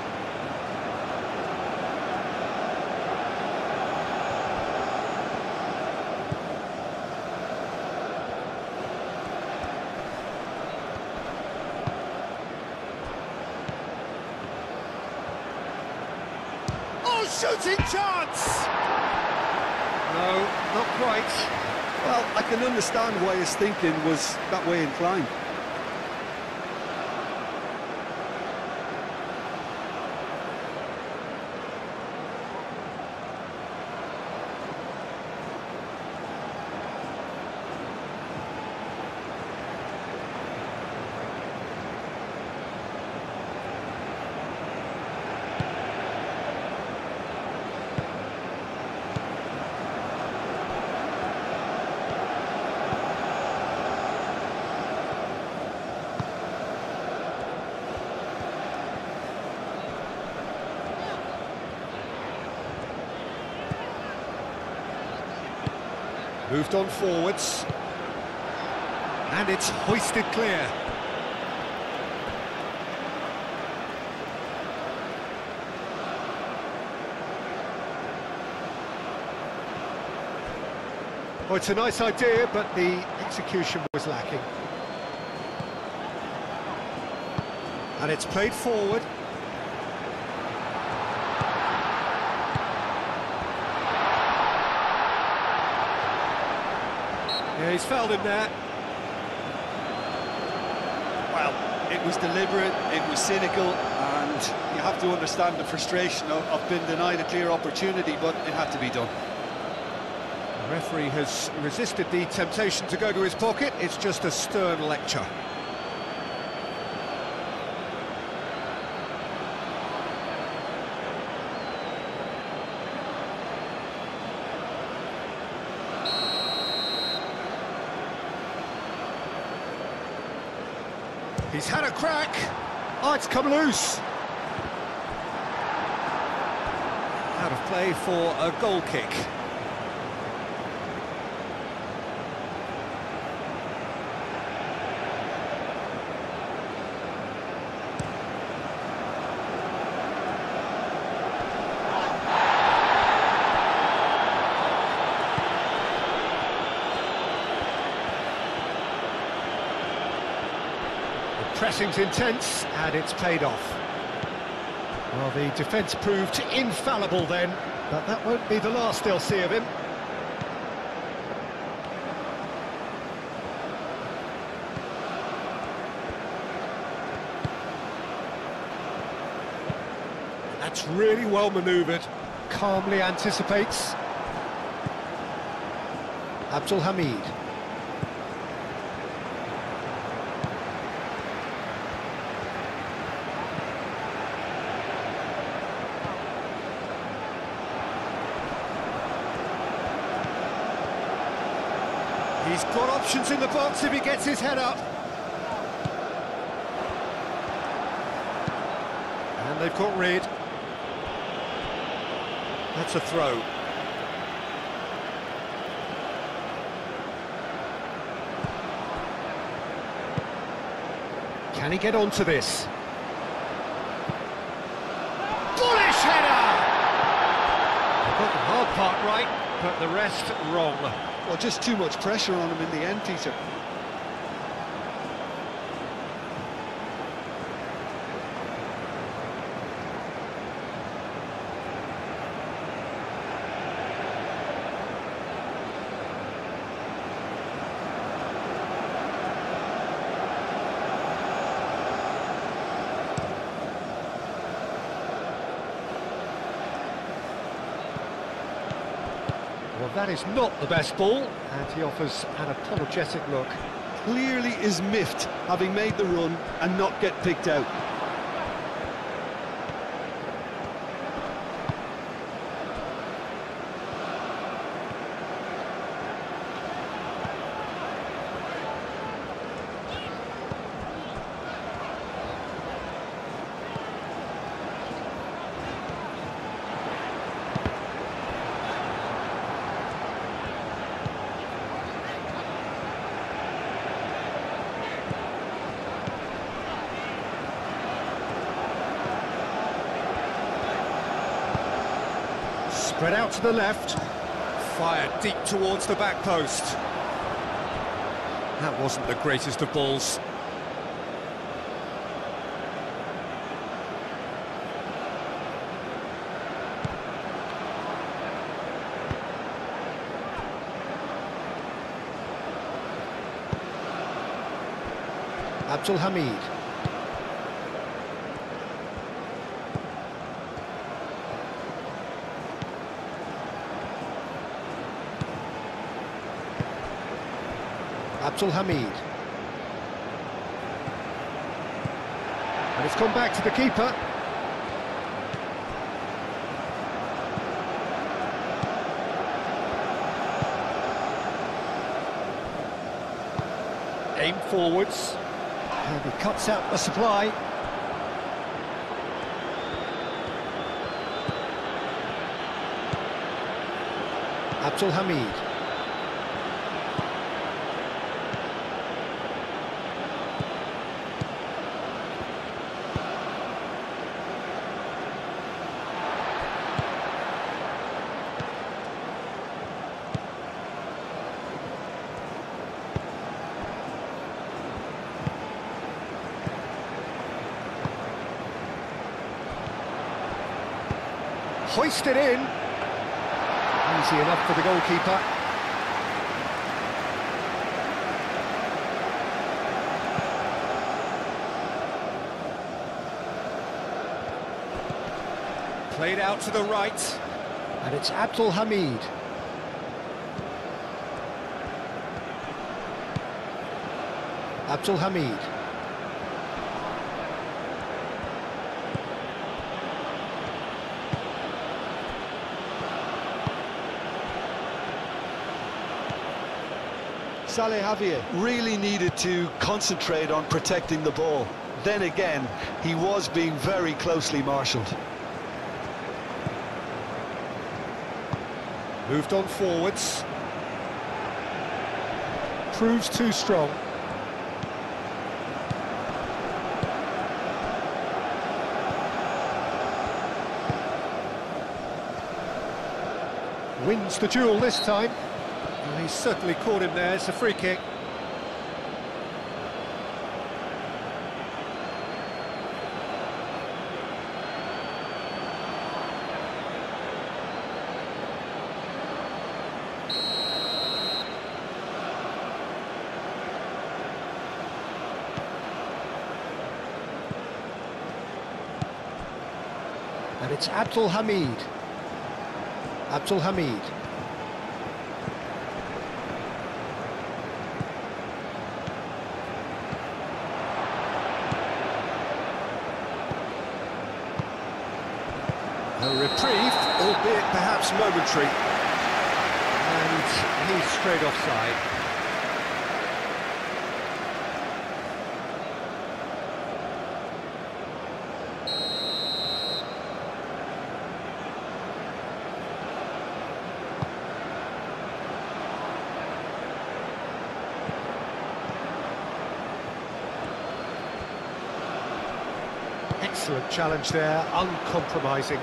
Speaker 1: Shooting chance!
Speaker 3: No, not quite.
Speaker 2: Well, I can understand why his thinking was that way inclined.
Speaker 3: Moved on forwards. And it's hoisted clear. Well, it's a nice idea, but the execution was lacking. And it's played forward. Yeah, he's fouled him there.
Speaker 2: Well, it was deliberate, it was cynical, and you have to understand the frustration of being denied a clear opportunity, but it had to be done.
Speaker 3: The referee has resisted the temptation to go to his pocket. It's just a stern lecture. He's had a crack. Oh, it's come loose. Out of play for a goal kick. Pressing's intense, and it's paid off. Well, the defence proved infallible then, but that won't be the last they'll see of him. That's really well manoeuvred. Calmly anticipates. Abdul Hamid. He's got options in the box if he gets his head up. And they've got rid. That's a throw. Can he get onto this? Bullish header! They've got the hard part right, but the rest wrong.
Speaker 2: Well, just too much pressure on him in the end, Peter.
Speaker 3: Well, that is not the best ball, and he offers an apologetic look.
Speaker 2: Clearly is miffed, having made the run and not get picked out.
Speaker 3: Spread out to the left, fired deep towards the back post. That wasn't the greatest of balls. Abdul Hamid. Abdul Hamid. And it's come back to the keeper. Aim forwards. And he cuts out the supply. Abdul Hamid. hoisted in. Easy enough for the goalkeeper. Played out to the right. And it's Abdul Hamid. Abdul Hamid.
Speaker 2: Saleh Javier really needed to concentrate on protecting the ball. Then again, he was being very closely marshalled.
Speaker 3: Moved on forwards. Proves too strong. Wins the duel this time. Well, he's certainly caught him there. It's a free kick. And it's Abdul Hamid. Abdul Hamid. A reprieve, albeit perhaps momentary. And he's straight offside. Excellent challenge there, uncompromising.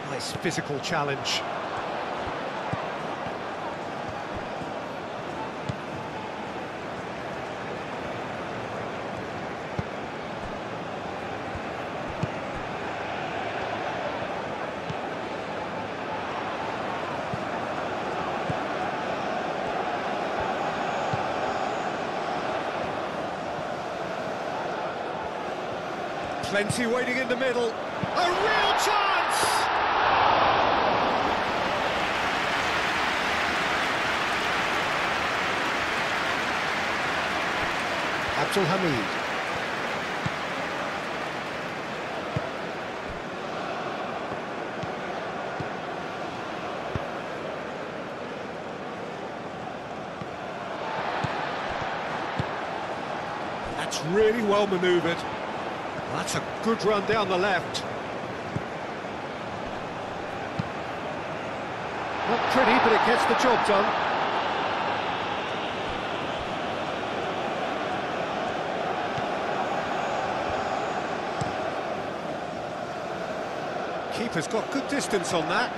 Speaker 3: Nice physical challenge. Plenty waiting in the middle. A real chance! Abdul Hamid. That's really well manoeuvred. That's a good run down the left. Not pretty, but it gets the job done. Keeper's got good distance on that.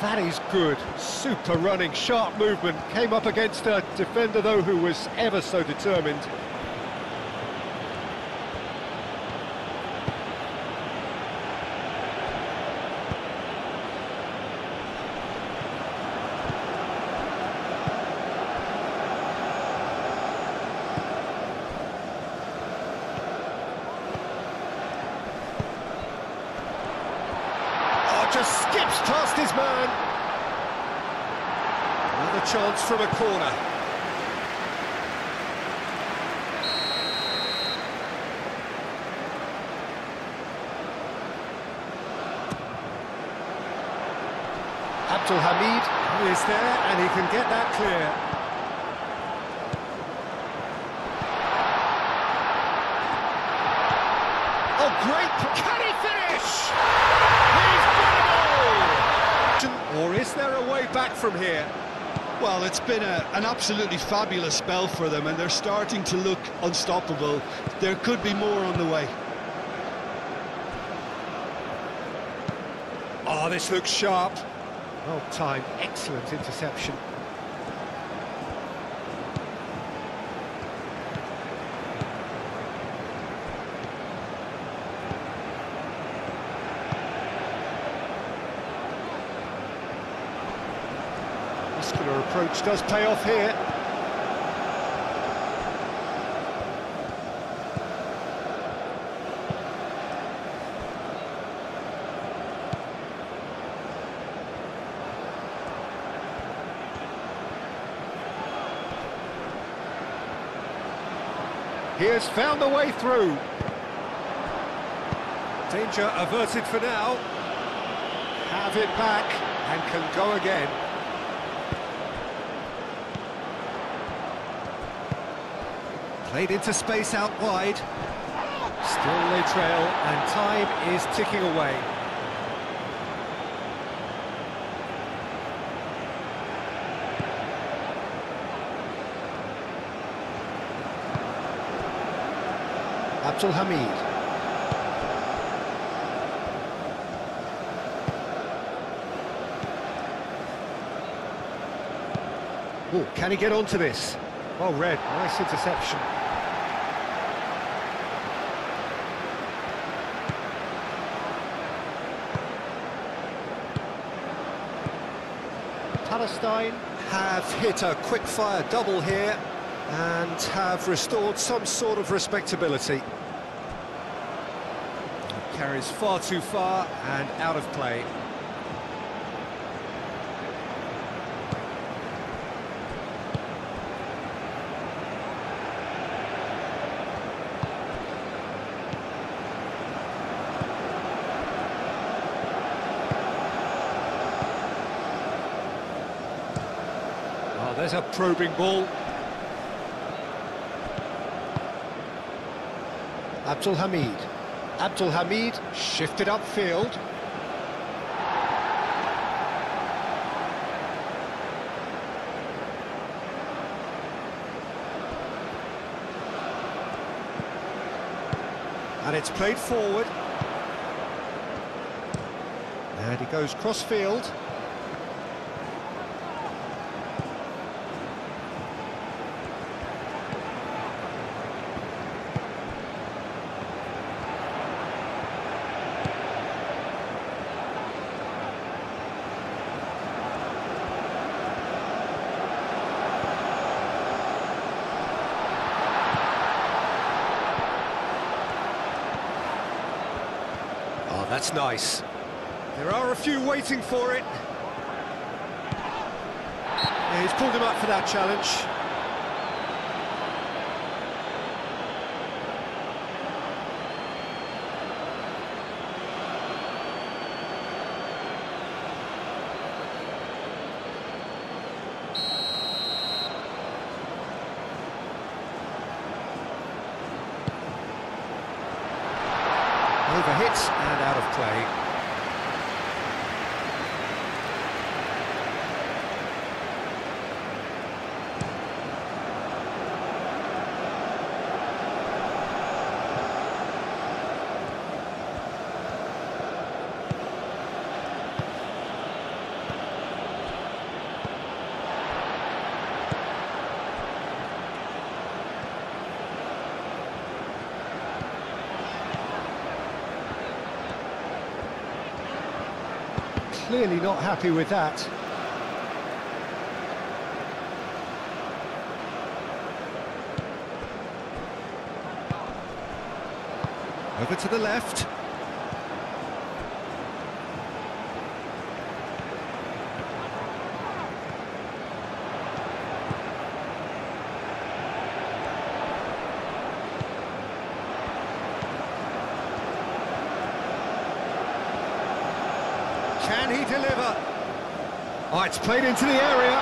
Speaker 3: That is good. Super running, sharp movement. Came up against a defender, though, who was ever so determined. just skips past his man. Another chance from a corner. Abdul Hamid is there, and he can get that clear. Oh, great! Can he finish? He's got it all! Or is there a way back from here?
Speaker 2: Well, it's been an absolutely fabulous spell for them, and they're starting to look unstoppable. There could be more on the way.
Speaker 3: Oh, this looks sharp. Well timed, excellent interception. Muscular approach does pay off here. He has found the way through. Danger averted for now. Have it back and can go again. Played into space out wide. Still they trail and time is ticking away. Abdul Hamid. Oh, can he get onto this? Well read, nice interception. Palestine have hit a quick-fire double here and have restored some sort of respectability. Carries far too far and out of play. Oh, there's a probing ball. Abdul Hamid. Abdul Hamid shifted upfield. And it's played forward. And he goes cross-field. Oh, that's nice. There are a few waiting for it. Yeah, he's pulled him up for that challenge. Overhit and out of play. Clearly not happy with that. Over to the left. Can he deliver? Oh, it's played into the area.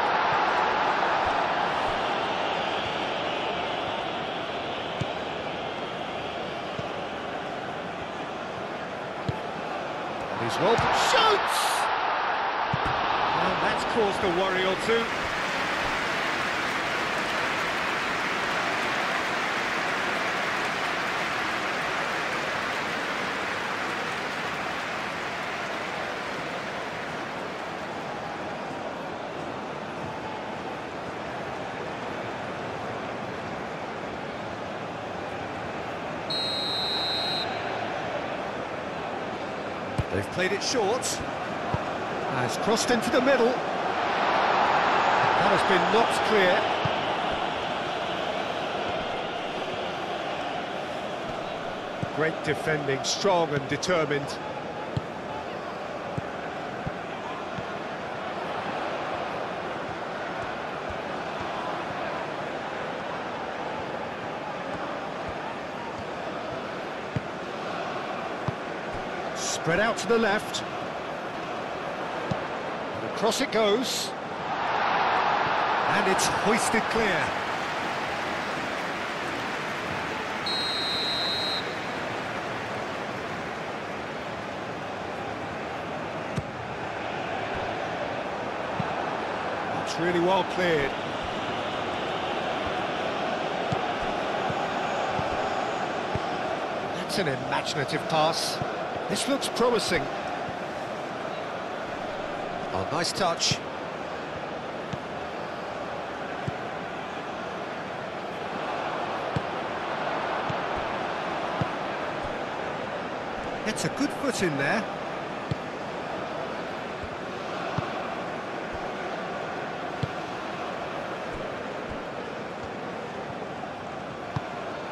Speaker 3: And he's well... Shoots! And that's caused a worry or two. They've played it short. Has crossed into the middle. That has been knocked clear. Great defending, strong and determined. Spread out to the left. And across it goes. And it's hoisted clear. It's really well cleared. That's an imaginative pass. This looks promising. Oh, nice touch. Gets a good foot in there.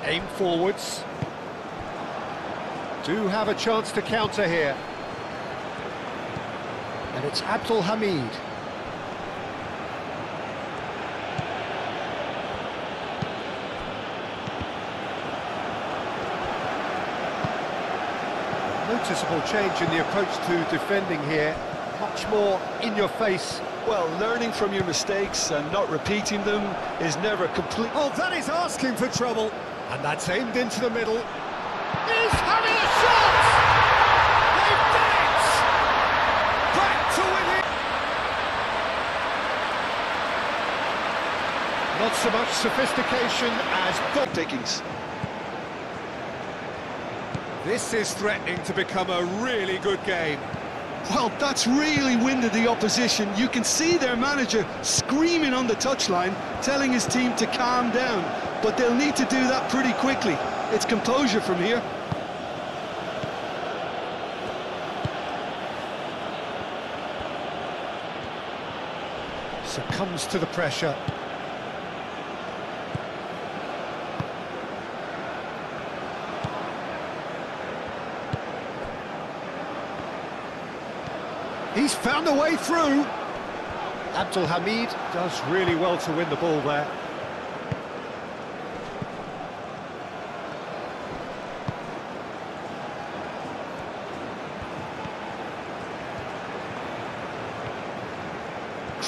Speaker 3: Aim forwards. Do have a chance to counter here. And it's Abdul Hamid. Noticeable change in the approach to defending here. Much more in your face.
Speaker 2: Well, learning from your mistakes and not repeating them is never complete.
Speaker 3: Oh, that is asking for trouble. And that's aimed into the middle. He's having a shot! They've done it! Back to win it! Not so much sophistication as goal
Speaker 2: Pickings.
Speaker 3: This is threatening to become a really good game.
Speaker 2: Well, that's really winded the opposition. You can see their manager screaming on the touchline, telling his team to calm down. But they'll need to do that pretty quickly. It's composure from here.
Speaker 3: Succumbs to the pressure. He's found a way through. Abdul Hamid does really well to win the ball there.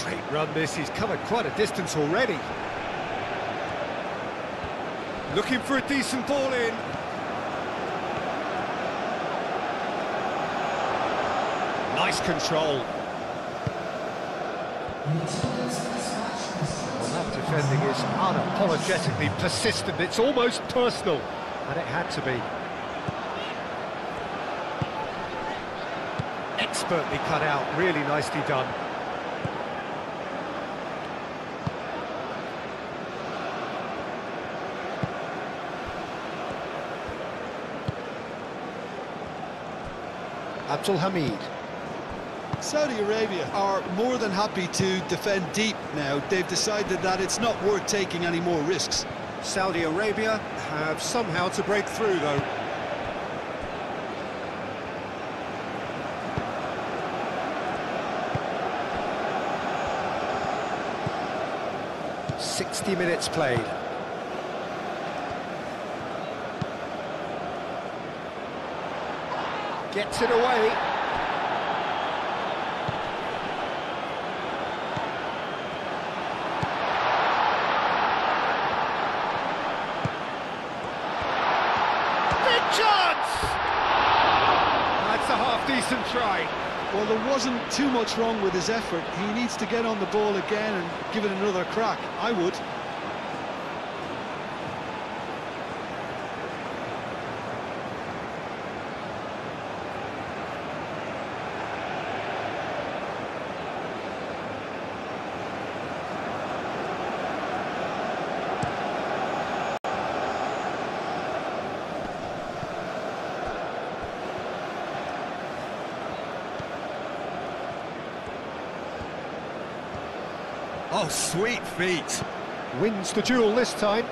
Speaker 3: Great run this, he's covered quite a distance already. Looking for a decent ball in. Nice control. Well, that defending is unapologetically persistent, it's almost personal, and it had to be. Expertly cut out, really nicely done. Abdul Hamid.
Speaker 2: Saudi Arabia are more than happy to defend deep now. They've decided that it's not worth taking any more risks.
Speaker 3: Saudi Arabia have somehow to break through, though. "60 minutes played. Gets it away. decent try.
Speaker 2: Well, there wasn't too much wrong with his effort. He needs to get on the ball again and give it another crack. I would.
Speaker 1: Oh, sweet feet.
Speaker 3: Wins the duel this time.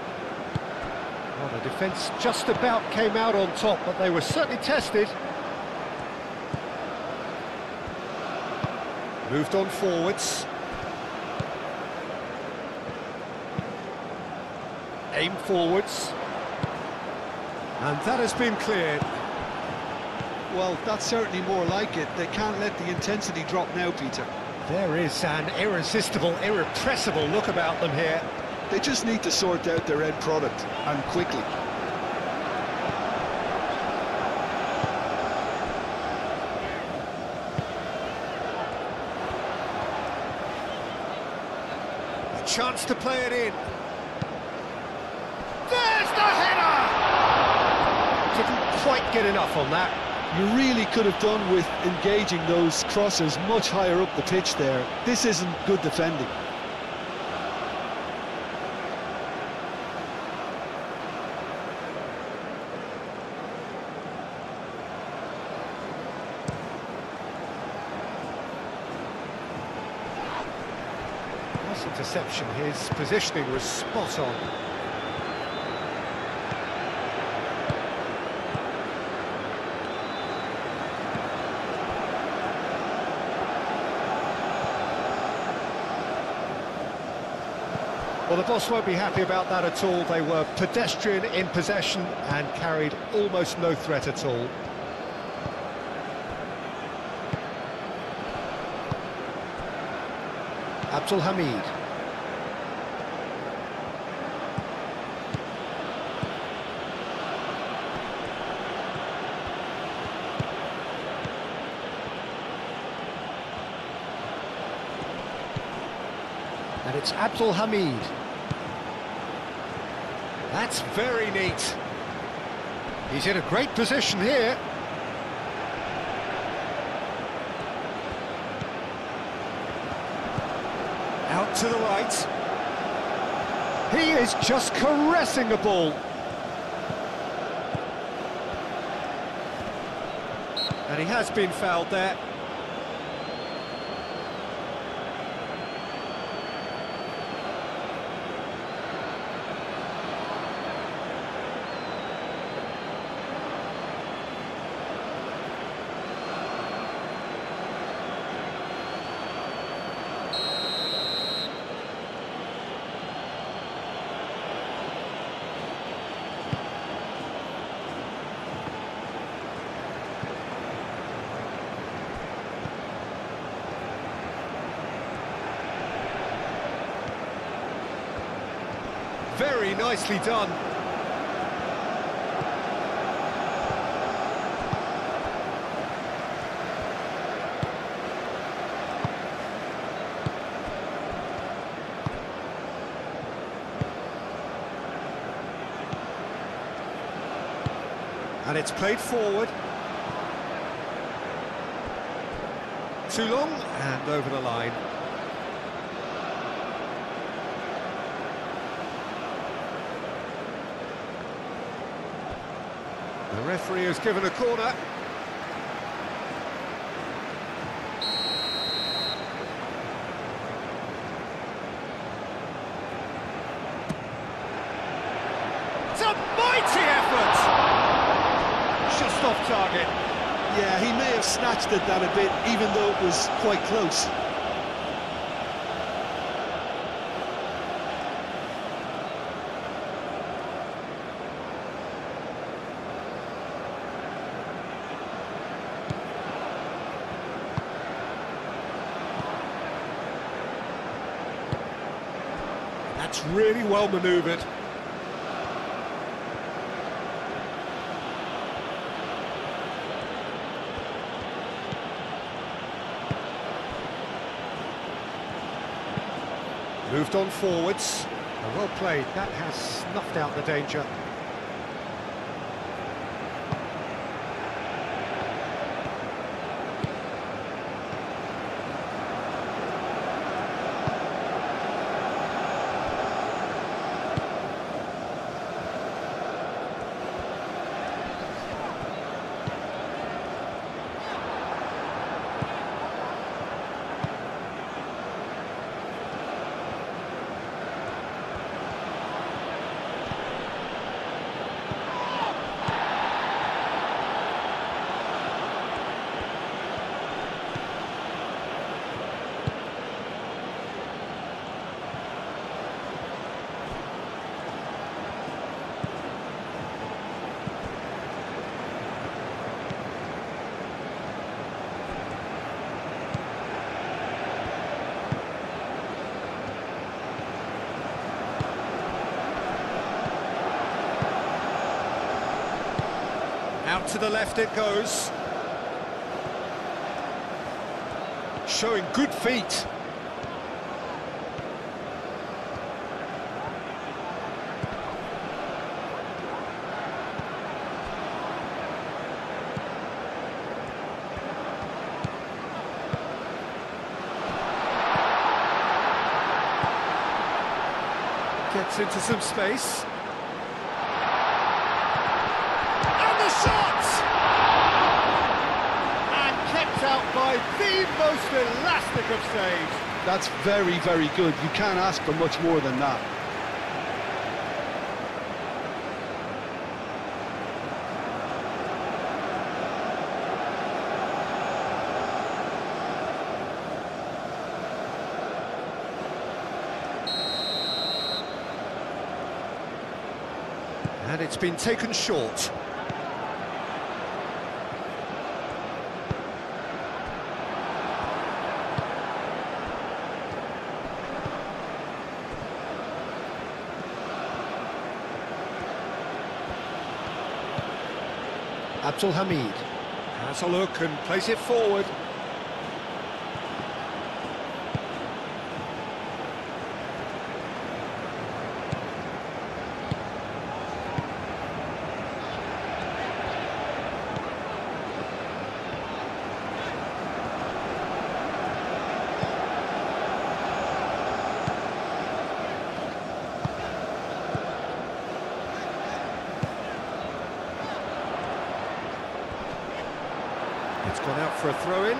Speaker 3: Well, the defence just about came out on top, but they were certainly tested. Moved on forwards. Aim forwards. And that has been cleared.
Speaker 2: Well, that's certainly more like it. They can't let the intensity drop now, Peter.
Speaker 3: There is an irresistible, irrepressible look about them here.
Speaker 2: They just need to sort out their end product, and quickly.
Speaker 3: A chance to play it in.
Speaker 1: There's the header!
Speaker 3: Didn't quite get enough on that.
Speaker 2: You really could have done with engaging those crosses much higher up the pitch there. This isn't good defending.
Speaker 3: Nice interception. His positioning was spot on. Well, the boss won't be happy about that at all. They were pedestrian in possession and carried almost no threat at all. Abdul Hamid. And it's Abdul Hamid. That's very neat. He's in a great position here. Out to the right. He is just caressing the ball. And he has been fouled there. Very nicely done. And it's played forward. Too long and over the line. The referee has given a corner.
Speaker 1: It's a mighty effort!
Speaker 3: Just off target.
Speaker 2: Yeah, he may have snatched at that a bit, even though it was quite close.
Speaker 3: That's really well manoeuvred. Moved on forwards. Well played, that has snuffed out the danger. Out to the left it goes. Showing good feet. Gets into some space. Out by the most elastic of saves.
Speaker 2: That's very, very good. You can't ask for much more than that.
Speaker 3: And it's been taken short. Abdul Hamid has a look and plays it forward. It's gone out for a throw-in.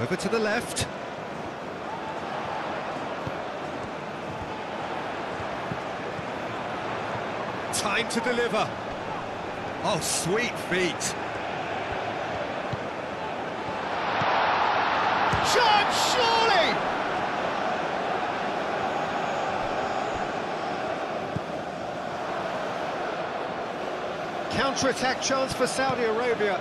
Speaker 3: Over to the left. Time to deliver. Oh, sweet feet.
Speaker 1: Chance, surely!
Speaker 3: Counter-attack chance for Saudi Arabia.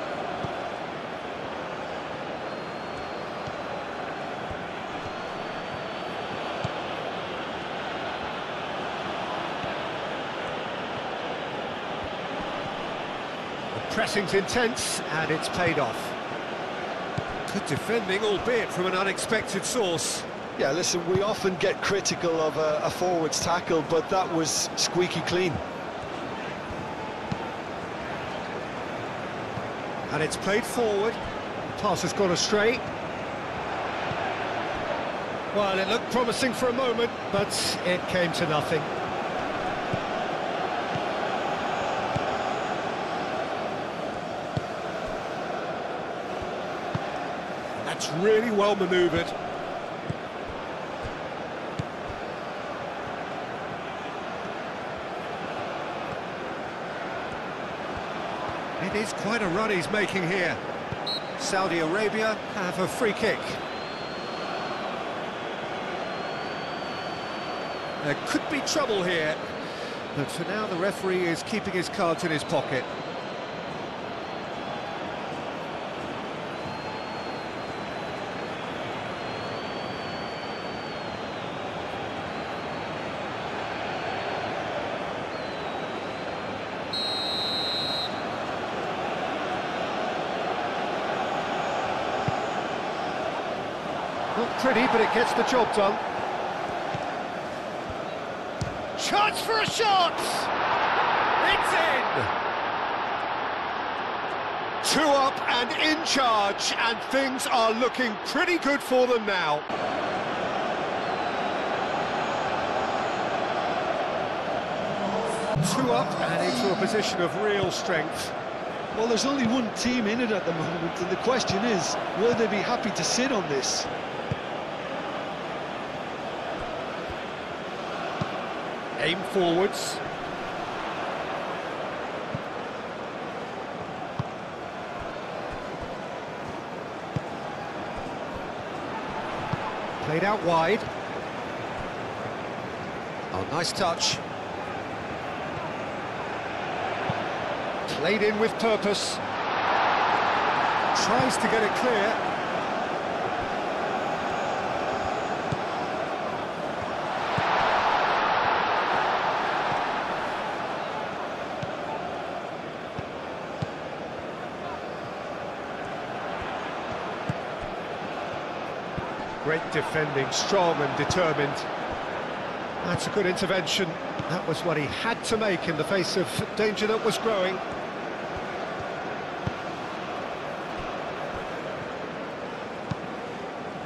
Speaker 3: Pressing's intense, and it's paid off. Good defending, albeit from an unexpected source.
Speaker 2: Yeah, listen, we often get critical of a forward's tackle, but that was squeaky clean.
Speaker 3: And it's played forward. Pass has gone astray. Well, it looked promising for a moment, but it came to nothing. That's really well manoeuvred. It is quite a run he's making here. Saudi Arabia have a free kick. There could be trouble here, but for now the referee is keeping his cards in his pocket. Not pretty, but it gets the job done.
Speaker 1: Chance for a shot! It's in!
Speaker 3: 2 up and in charge, and things are looking pretty good for them now. Two up and into a position of real strength.
Speaker 2: Well, there's only one team in it at the moment, and the question is, will they be happy to sit on this?
Speaker 3: Aim forwards. Played out wide. Oh, nice touch. Played in with purpose. Tries to get it clear. Great defending, strong and determined. That's a good intervention. That was what he had to make in the face of danger that was growing.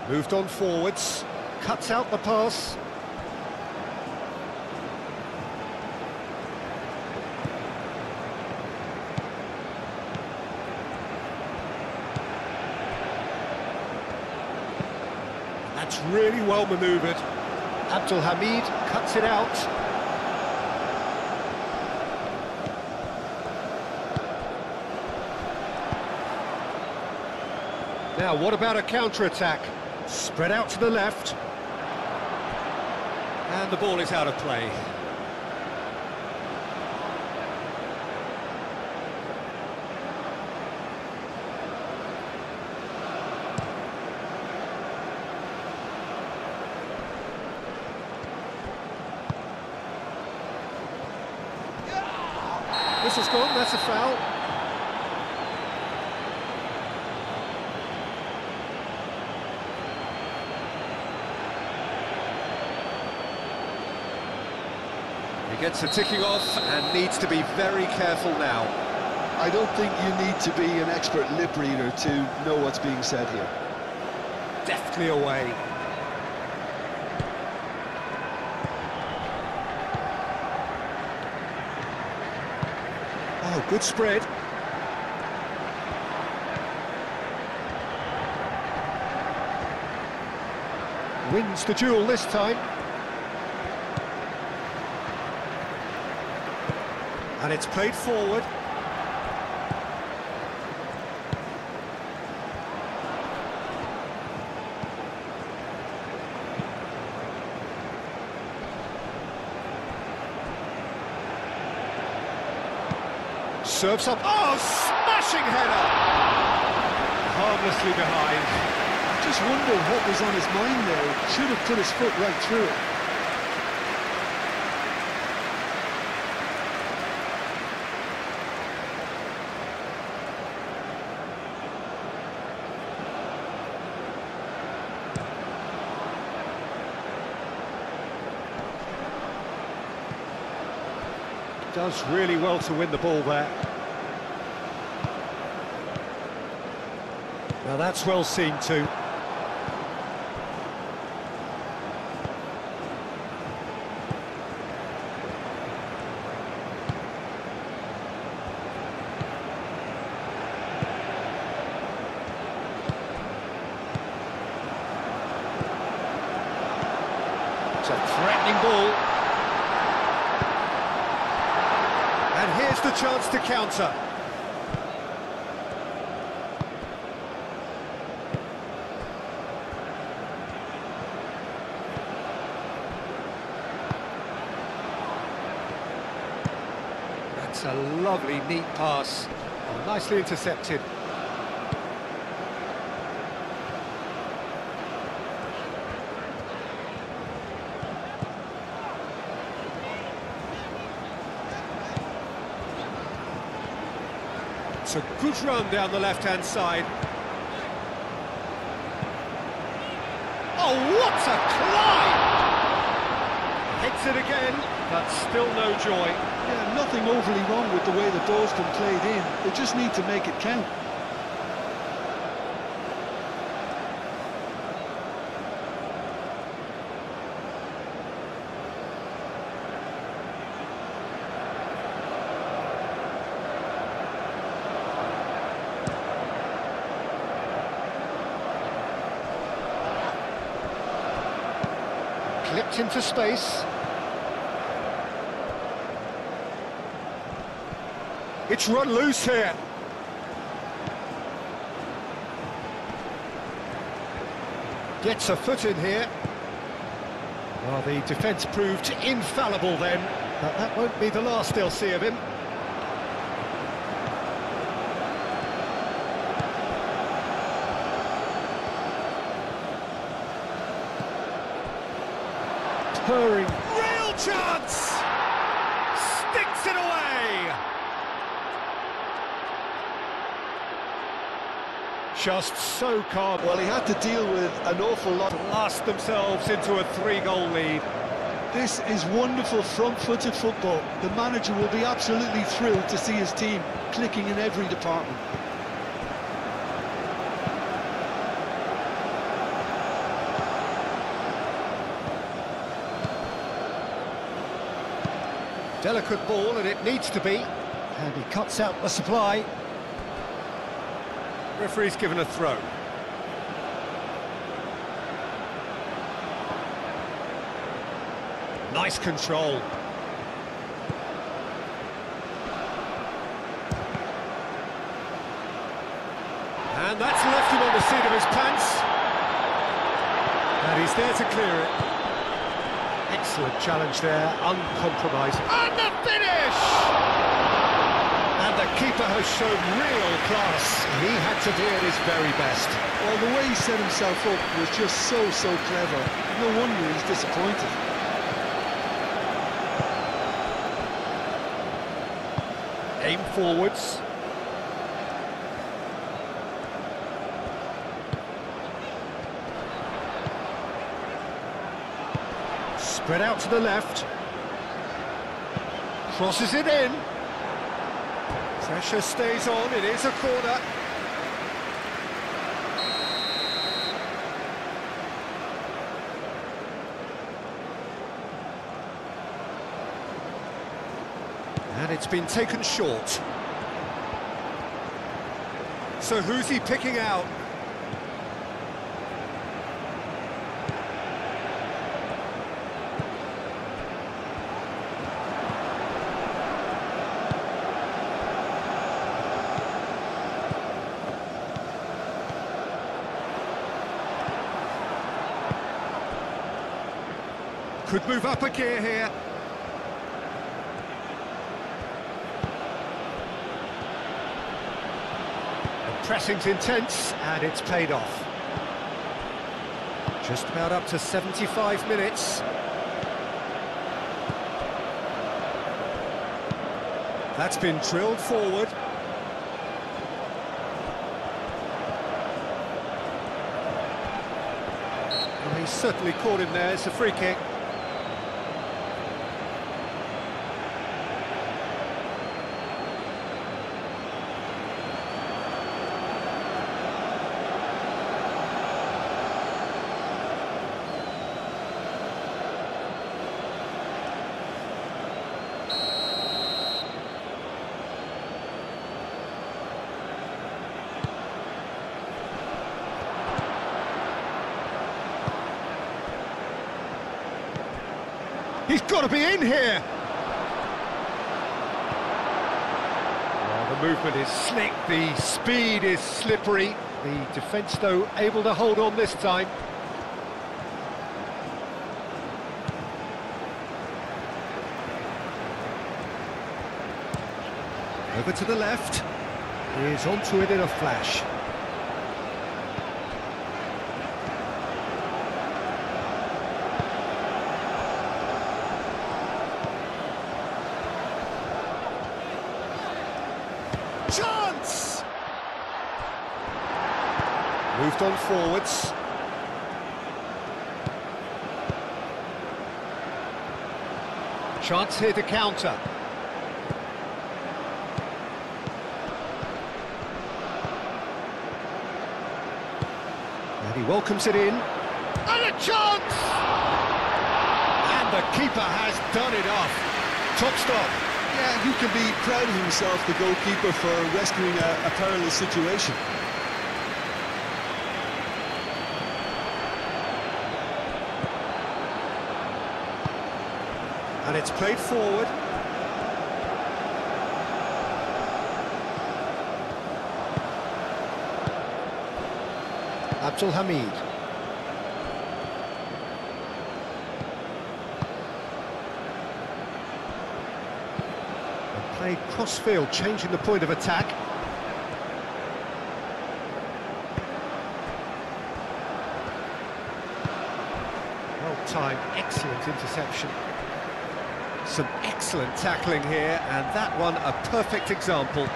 Speaker 3: Moved on forwards, cuts out the pass. That's really well manoeuvred. Abdul Hamid cuts it out. Now, what about a counter-attack? Spread out to the left. And the ball is out of play. This is gone, that's a foul. He gets the ticking off and needs to be very careful now.
Speaker 2: I don't think you need to be an expert lip reader to know what's being said here.
Speaker 3: Deftly away. Oh, good spread. Wins the duel this time. And it's played forward. Serves up. Oh, smashing header! Harmlessly behind.
Speaker 2: Just wonder what was on his mind there. Should have put his foot right through it.
Speaker 3: Does really well to win the ball there. Now that's well seen too. It's a threatening ball. And here's the chance to counter. That's a lovely, neat pass. Oh, nicely intercepted. It's a good run down the left-hand side. Oh, what a climb! Hits it again, but still no joy.
Speaker 2: Yeah, nothing overly wrong with the way the ball's been played in. They just need to make it count.
Speaker 3: Clipped into space. It's run loose here. Gets a foot in here. Well, the defence proved infallible then, but that won't be the last they'll see of him.
Speaker 2: Purring.
Speaker 1: Real chance! Sticks it away!
Speaker 3: Just so calm.
Speaker 2: Well, he had to deal with an awful lot.
Speaker 3: Blast themselves into a 3-goal lead.
Speaker 2: This is wonderful front-footed football. The manager will be absolutely thrilled to see his team clicking in every department.
Speaker 3: Delicate ball, and it needs to be. And he cuts out the supply. Referee's given a throw. Nice control. And that's left him on the seat of his pants. And he's there to clear it. Excellent challenge there, uncompromising.
Speaker 1: And the finish!
Speaker 3: And the keeper has shown real class. He had to be at his very best.
Speaker 2: Well, the way he set himself up was just so clever. No wonder he's disappointed.
Speaker 3: Aim forwards. Spread out to the left. Crosses it in. Pressure stays on, it is a corner. And it's been taken short. So who's he picking out? Could move up a gear here. The pressing's intense, and it's paid off. Just about up to 75 minutes. That's been drilled forward. Well, he's certainly caught him there. It's a free kick. He's got to be in here! Oh, the movement is slick, the speed is slippery. The defence, though, able to hold on this time. Over to the left. He's onto it in a flash.
Speaker 1: Chance!
Speaker 3: Moved on forwards. Chance here to counter. And he welcomes it in. And a chance! And the keeper has done it off. Top stop.
Speaker 2: Yeah, you can be proud of himself, the goalkeeper, for rescuing a perilous situation.
Speaker 3: And it's played forward. Abdul Hamid. And played cross-field, changing the point of attack. Well-timed, excellent interception. Some excellent tackling here, and that one a perfect example.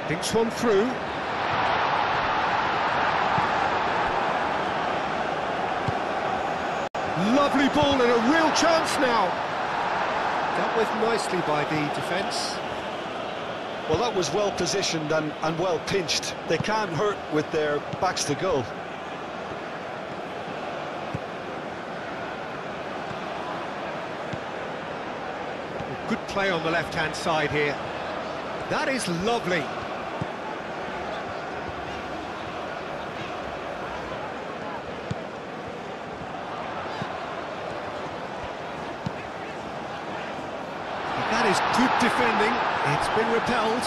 Speaker 3: Thinks one through. Lovely ball and a real chance now. Dealt with nicely by the defence.
Speaker 2: Well, that was well positioned and well pinched. They can't hurt with their backs to goal.
Speaker 3: Good play on the left-hand side here. That is lovely. That is good defending. It's been repelled.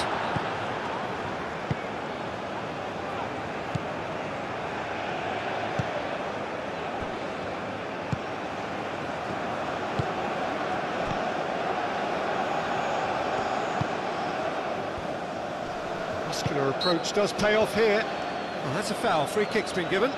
Speaker 3: Muscular approach does pay off here. Well, that's a foul. Free kick's been given.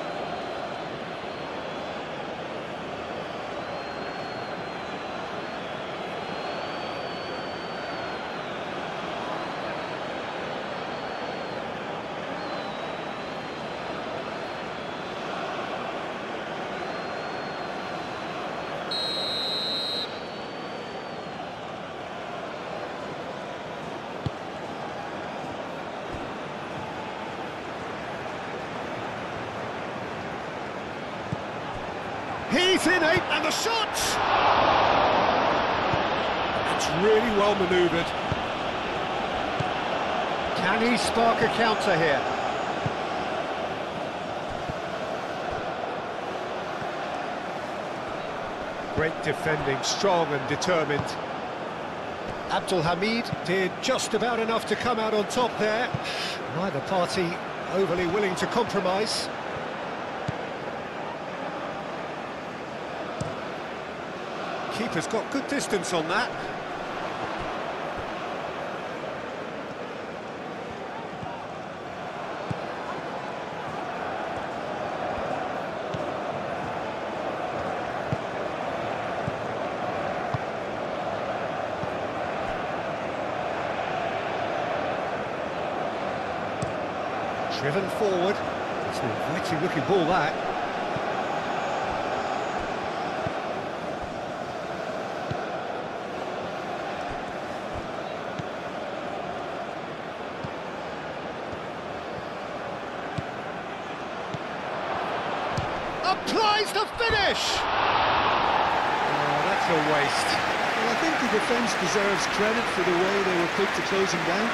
Speaker 3: He's in it, and the shot! It's really well manoeuvred. Can he spark a counter here? Great defending, strong and determined. Abdul Hamid did just about enough to come out on top there. Neither party overly willing to compromise. Keeper's got good distance on that. Driven forward. It's an inviting looking ball, that. Applies the finish! Oh, that's a waste.
Speaker 2: Well, I think the defence deserves credit for the way they were quick to close him down.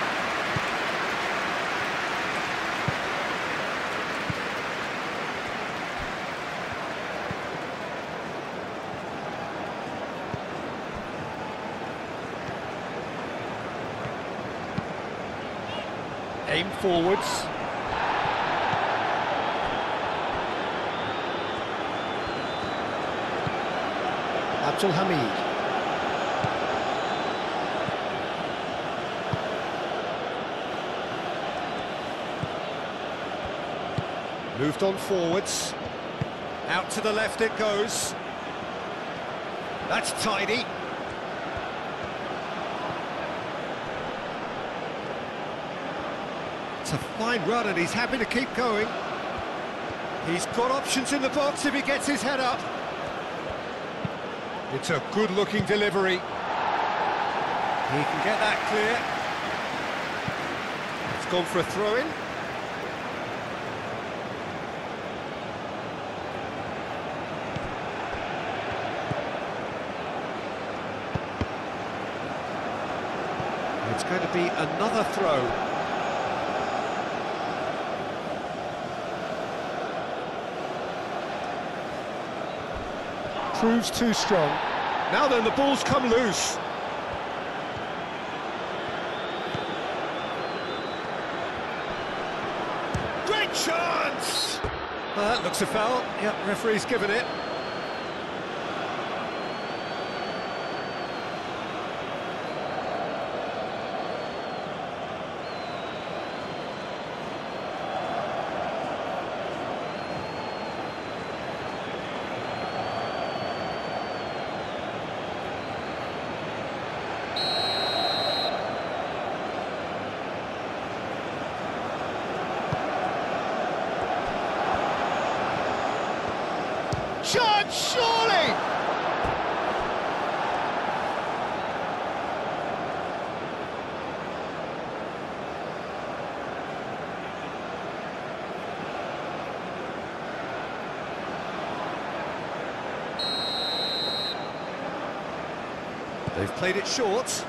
Speaker 3: Aim forwards. Abdul Hamid. Moved on forwards. Out to the left it goes. That's tidy. a fine run and he's happy to keep going. He's got options in the box if he gets his head up. It's a good-looking delivery. He can get that clear. It's gone for a throw-in. It's going to be another throw. Proves too strong. Now then, the ball's come loose.
Speaker 1: Great chance!
Speaker 3: That looks a foul. Yep, referee's given it.
Speaker 1: Chance, surely!
Speaker 3: They've played it short.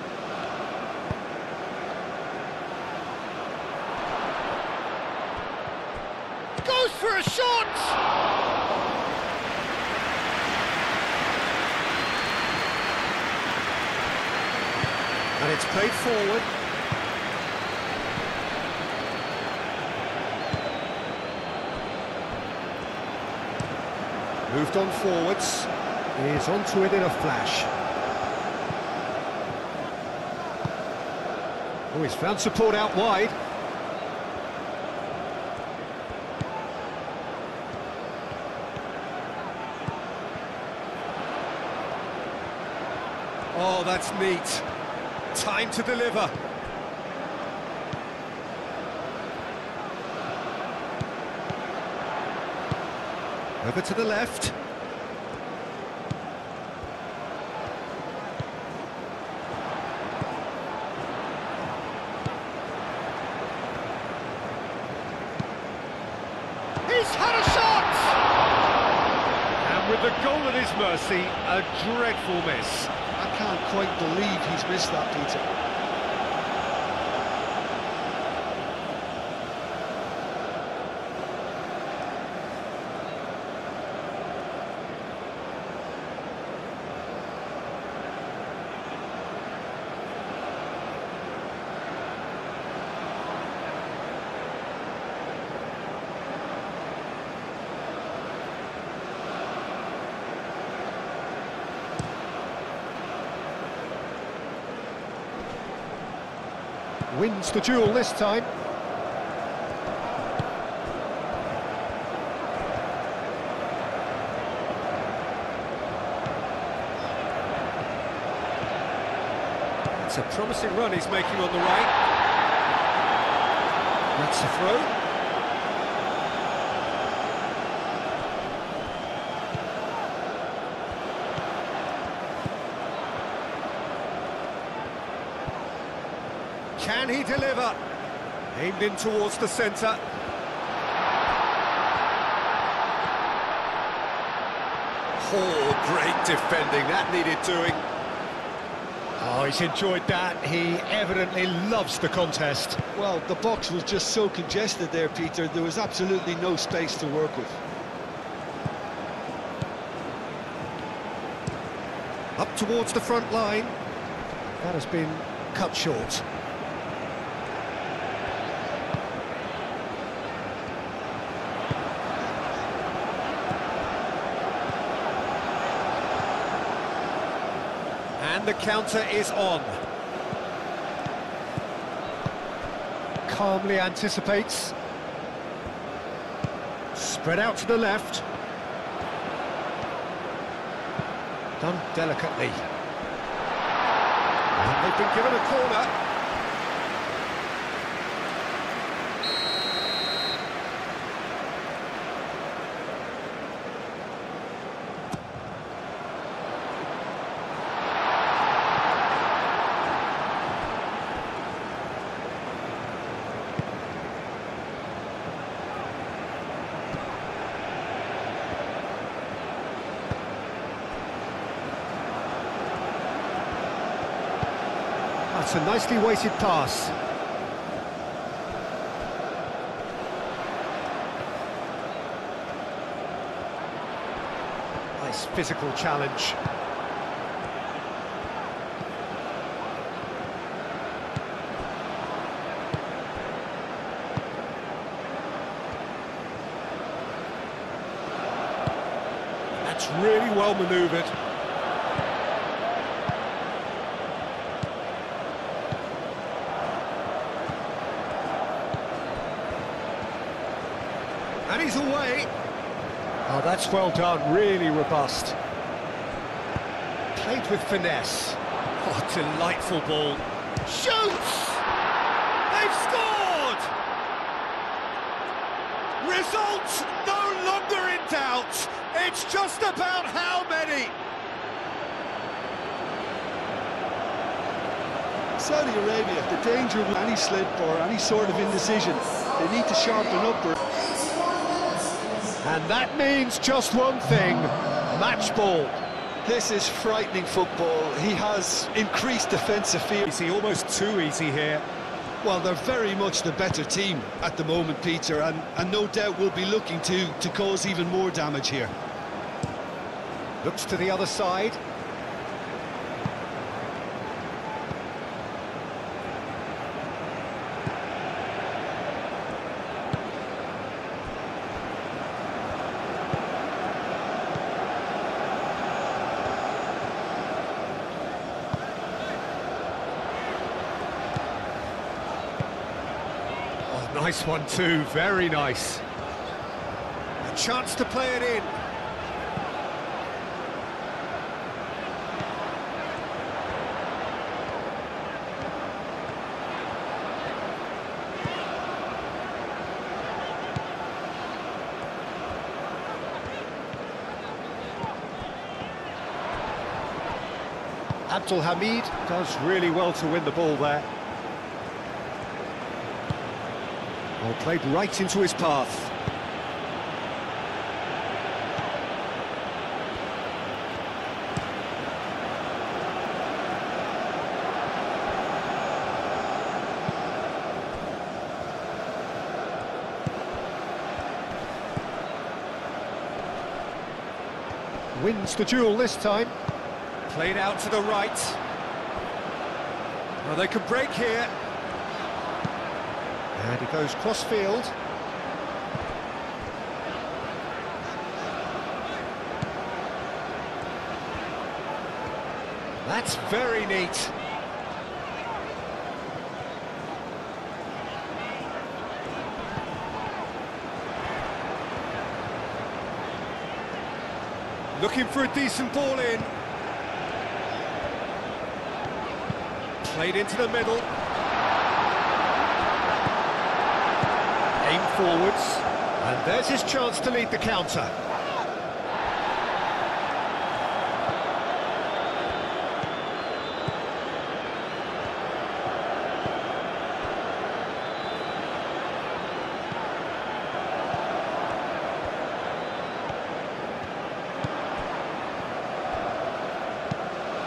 Speaker 1: Goes for a shot!
Speaker 3: And it's played forward. Moved on forwards. He's onto it in a flash. Oh, he's found support out wide. Oh, that's neat. Time to deliver. Over to the left.
Speaker 1: He's had a shot!
Speaker 3: And with the goal at his mercy, a dreadful miss.
Speaker 2: I can't quite believe he's missed that, Peter.
Speaker 3: Wins the duel this time. It's a promising run he's making on the right. That's a throw. Can he deliver? Aimed in towards the centre. Oh, great defending, that needed doing. Oh, he's enjoyed that. He evidently loves the contest.
Speaker 2: Well, the box was just so congested there, Peter. There was absolutely no space to work with.
Speaker 3: Up towards the front line. That has been cut short. And the counter is on. Calmly anticipates. Spread out to the left. Done delicately. And they've been given a corner. That's a nicely weighted pass. Nice physical challenge. That's really well manoeuvred. And he's away. Oh, that's well done, really robust. Played with finesse. Oh, delightful ball.
Speaker 1: Shoots! They've scored! Results no longer in doubt. It's just about how many.
Speaker 2: Saudi Arabia, the danger of any slip or any sort of indecision, they need to sharpen up.
Speaker 3: And that means just one thing, match ball.
Speaker 2: This is frightening football. He has increased defensive fear.
Speaker 3: Is he almost too easy here?
Speaker 2: Well, they're very much the better team at the moment, Peter, and no doubt will be looking to cause even more damage here.
Speaker 3: Looks to the other side. Nice one too, very nice. A chance to play it in. Abdul Hamid does really well to win the ball there. Well, played right into his path. Wins the duel this time. Played out to the right. Well, they could break here. And he goes cross-field. That's very neat. Looking for a decent ball in. Played into the middle. Aim forwards, and there's his chance to lead the counter.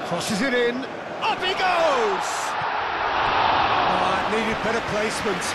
Speaker 3: Crosses it in.
Speaker 1: Up he goes!
Speaker 3: Oh, it needed better placement.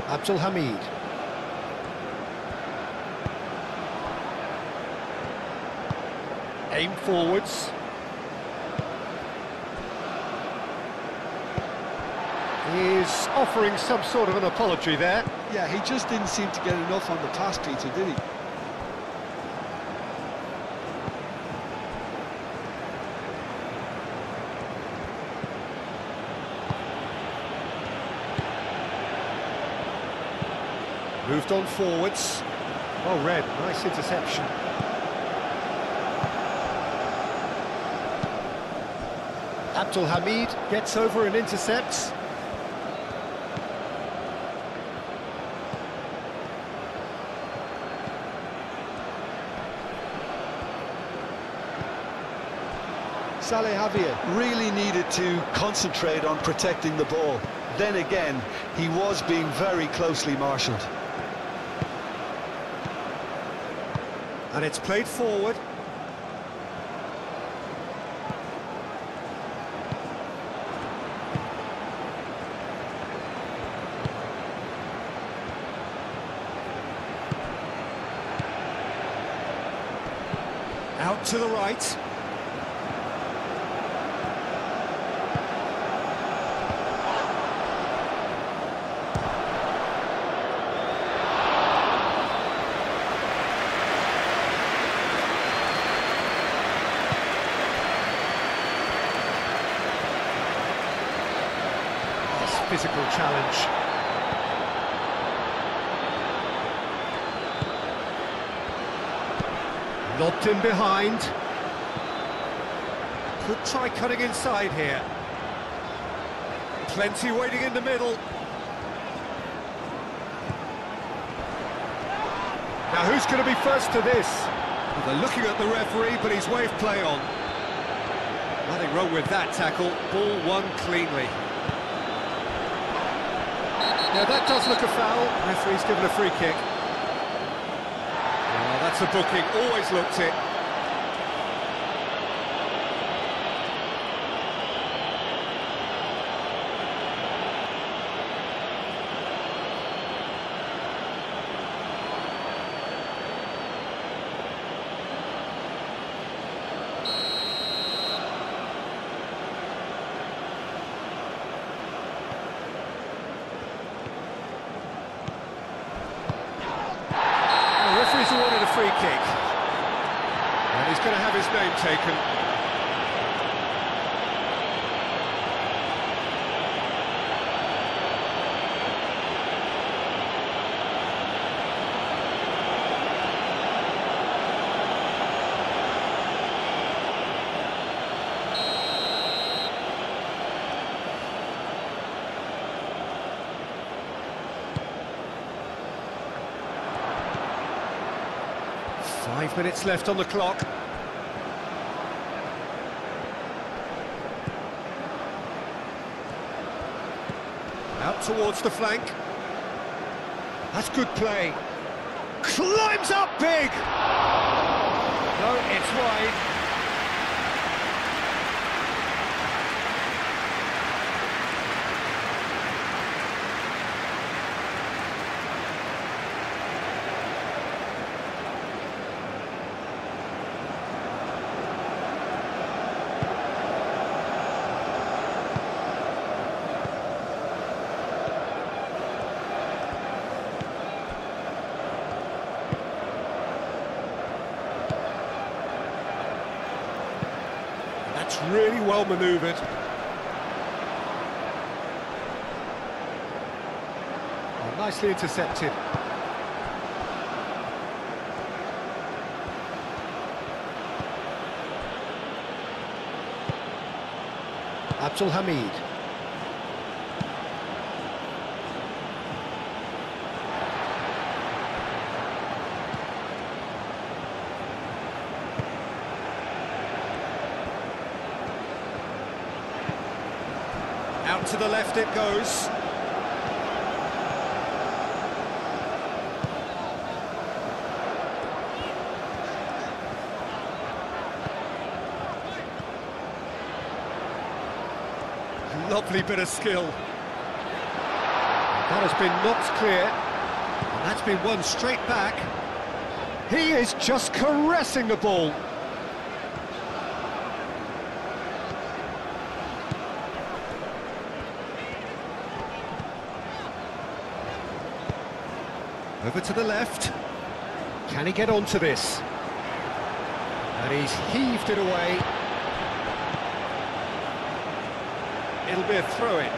Speaker 3: Abdul Hamid. Aim forwards. He's offering some sort of an apology there.
Speaker 2: Yeah, he just didn't seem to get enough on the pass, Peter, did he?
Speaker 3: Moved on forwards. Well read, nice interception. Abdul Hamid gets over and intercepts.
Speaker 2: Saleh Javier really needed to concentrate on protecting the ball. Then again, he was being very closely marshalled.
Speaker 3: And it's played forward. Out to the right. Physical challenge. Lobbed in behind. Could try cutting inside here. Plenty waiting in the middle. Now who's going to be first to this? Well, they're looking at the referee, but he's waved play on. Nothing wrong with that tackle. Ball won cleanly. Now that does look a foul. Referee's given a free kick. Oh, that's a booking. Always looked it. He's awarded a free kick, and he's going to have his name taken. Five minutes left on the clock. Out towards the flank. That's good play. Climbs up big! No, it's wide. That's really well manoeuvred. Oh, nicely intercepted. Abdul Hamid. Out to the left it goes. Lovely bit of skill. That has been knocked clear, and that's been won straight back. He is just caressing the ball. Over to the left. Can he get onto this? And he's heaved it away. It'll be a throw-in.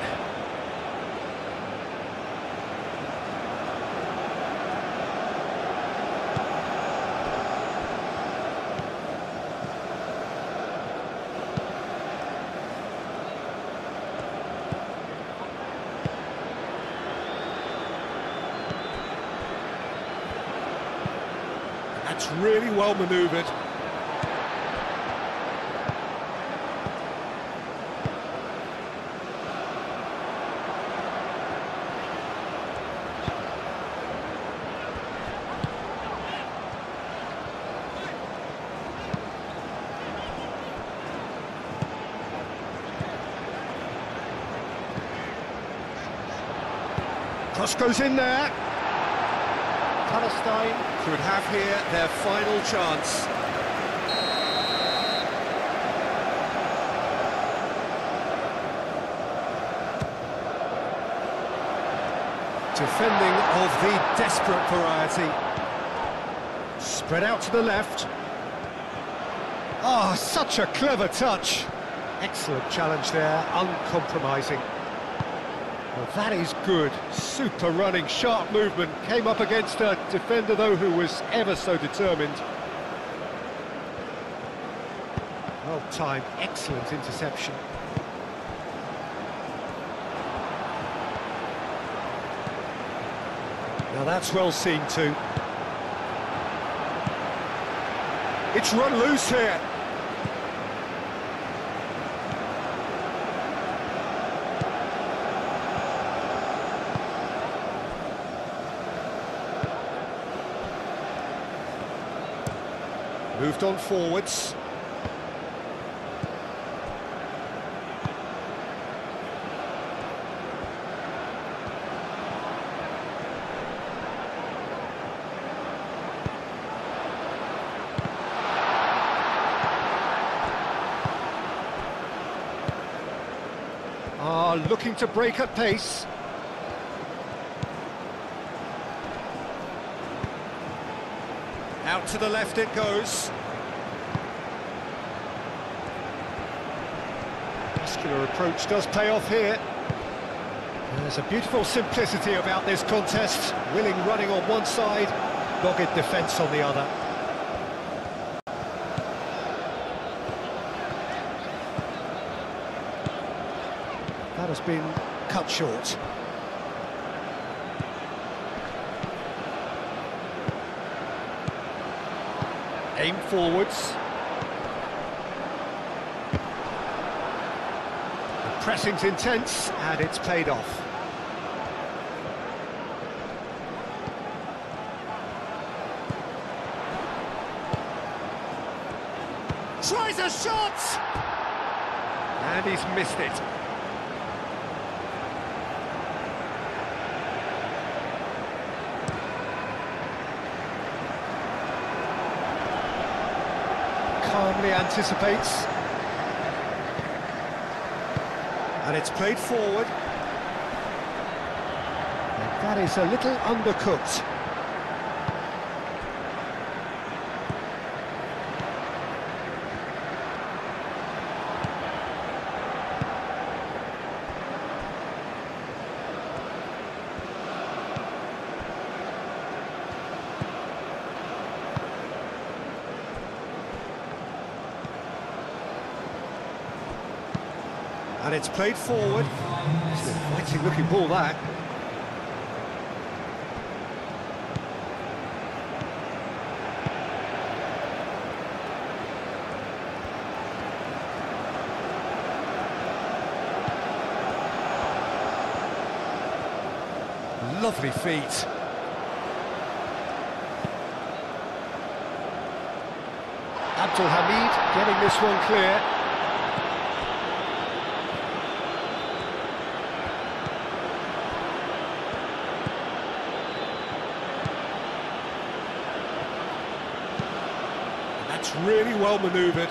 Speaker 3: That's really well manoeuvred. Cross goes in there. Palestine could have here their final chance. Defending of the desperate variety. Spread out to the left. Oh, such a clever touch. Excellent challenge there, uncompromising. Well, that is good. Super running, sharp movement. Came up against a defender, though, who was ever so determined. Well timed, excellent interception. Now that's well seen too. It's run loose here. Moved on forwards. Looking to break at pace. Out to the left it goes. Muscular approach does pay off here. There's a beautiful simplicity about this contest. Willing running on one side, dogged defence on the other. That has been cut short. Aim forwards. The pressing's intense, and it's paid off.
Speaker 1: Tries a shot!
Speaker 3: And he's missed it. Calmly anticipates. And it's played forward. And that is a little undercooked. And it's played forward. It's an inviting looking ball, that. Lovely feet. Abdul Hamid getting this one clear. That's really well manoeuvred.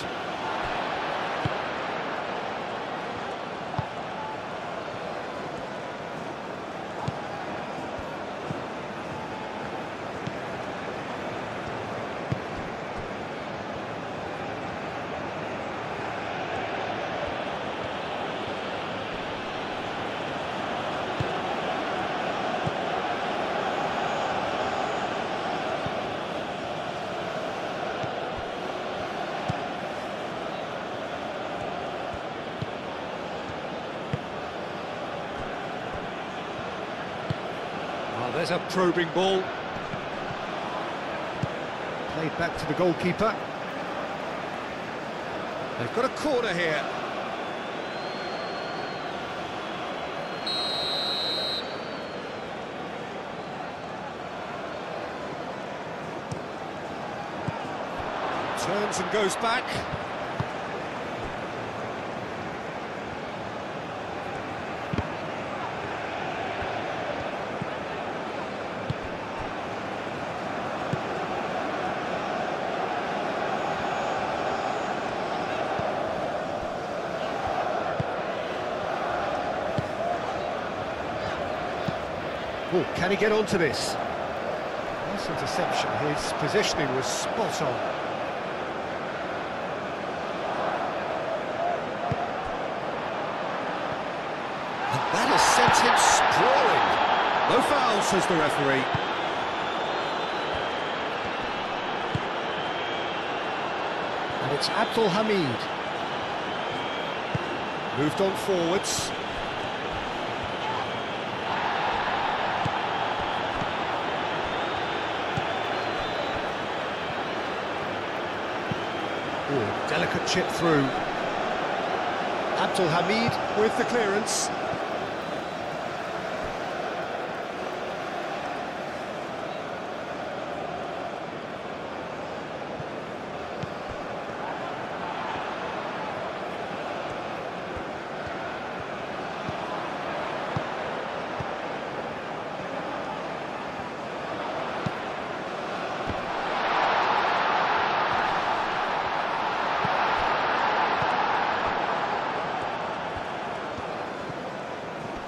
Speaker 3: There's a probing ball. Played back to the goalkeeper. They've got a corner here. Turns and goes back. Oh, can he get onto this? Nice interception. His positioning was spot on. And that has sent him sprawling. No foul, says the referee. And it's Abdul Hamid. Moved on forwards. Ooh, delicate chip through. Abdul Hamid with the clearance.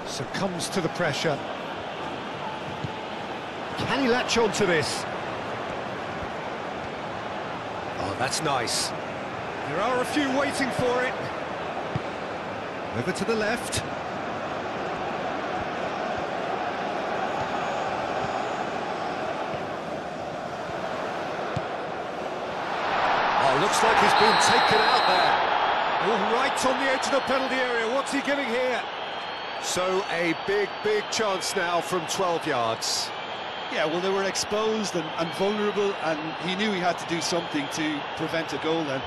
Speaker 3: Succumbs to the pressure. Can he latch on to this? Oh, that's nice. There are a few waiting for it. Over to the left. Oh, looks like he's been taken out there. Oh, right on the edge of the penalty area. What's he giving here? So a big chance now from 12 yards.
Speaker 2: Yeah, well, they were exposed and vulnerable, and he knew he had to do something to prevent a goal then.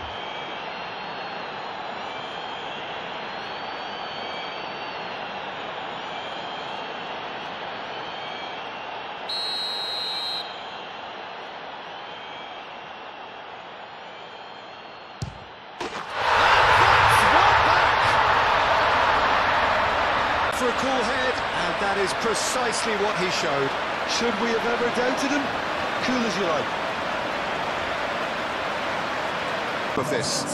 Speaker 3: For a cool head, and that is precisely what he showed.
Speaker 2: Should we have ever doubted him? Cool as you like.
Speaker 3: Of this.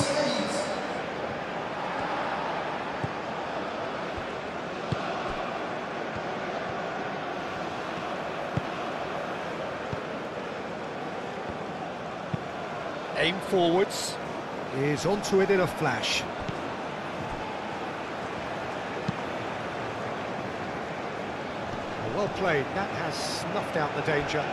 Speaker 3: Aim forwards. Is onto it in a flash. Well played, that has snuffed out the danger.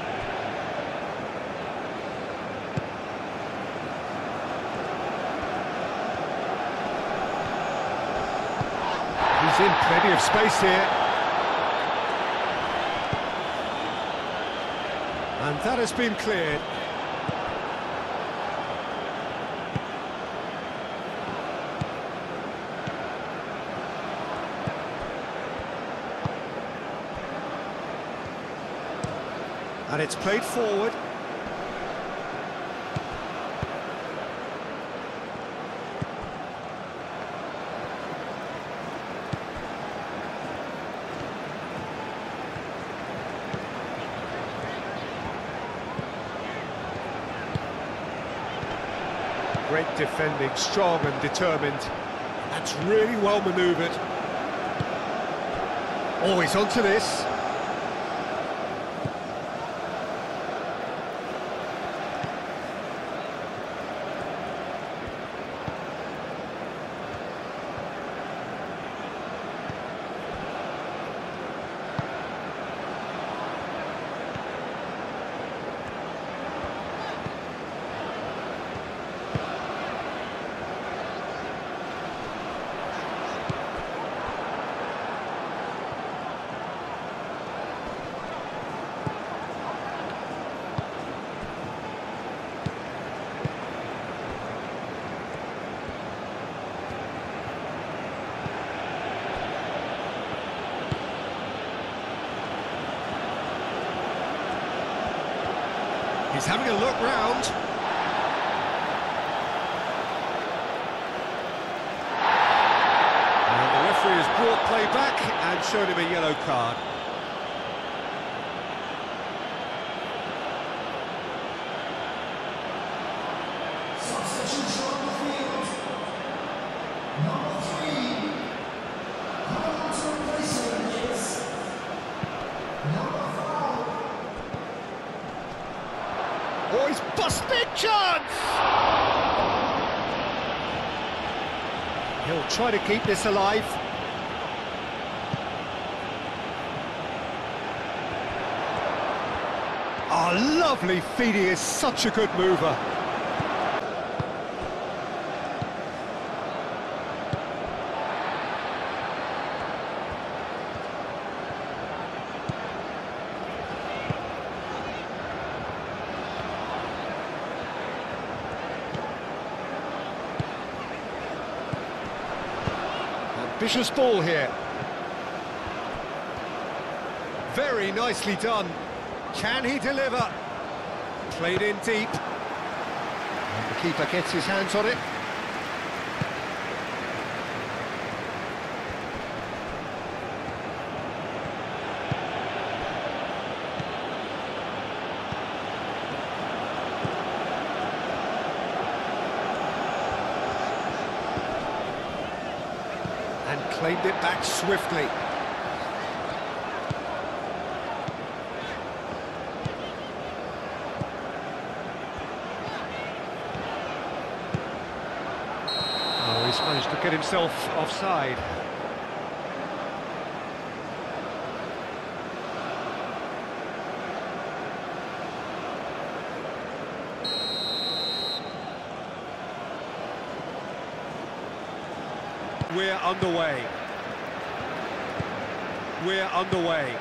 Speaker 3: He's in plenty of space here. And that has been cleared. And it's played forward. Great defending, strong and determined. That's really well manoeuvred. Oh, he's onto this. He's having a look round. And the referee has brought play back and shown him a yellow card. Oh, he's busted! Chance! He'll try to keep this alive. Oh, lovely feed. He is such a good mover. Ambitious ball here. Very nicely done. Can he deliver? Played in deep. And the keeper gets his hands on it. And claimed it back swiftly. Oh, he's managed to get himself offside. We're underway. We're underway.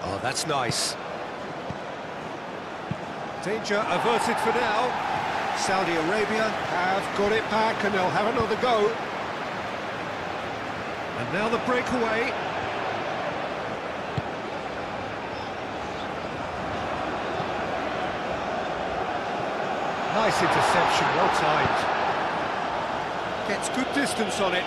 Speaker 3: Oh, that's nice. Danger averted for now. Saudi Arabia have got it back and they'll have another go. And now the breakaway. Nice interception, well timed. Gets good distance on it.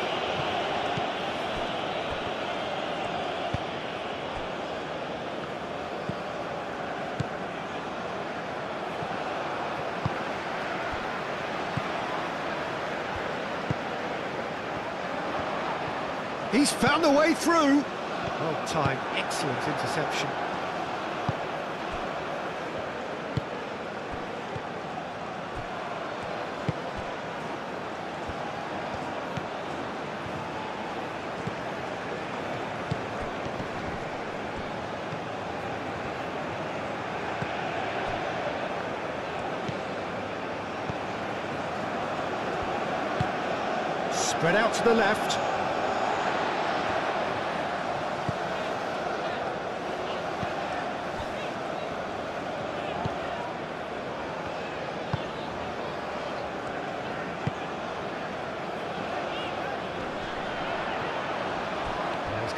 Speaker 3: He's found a way through. Well timed, excellent interception. Spread out to the left.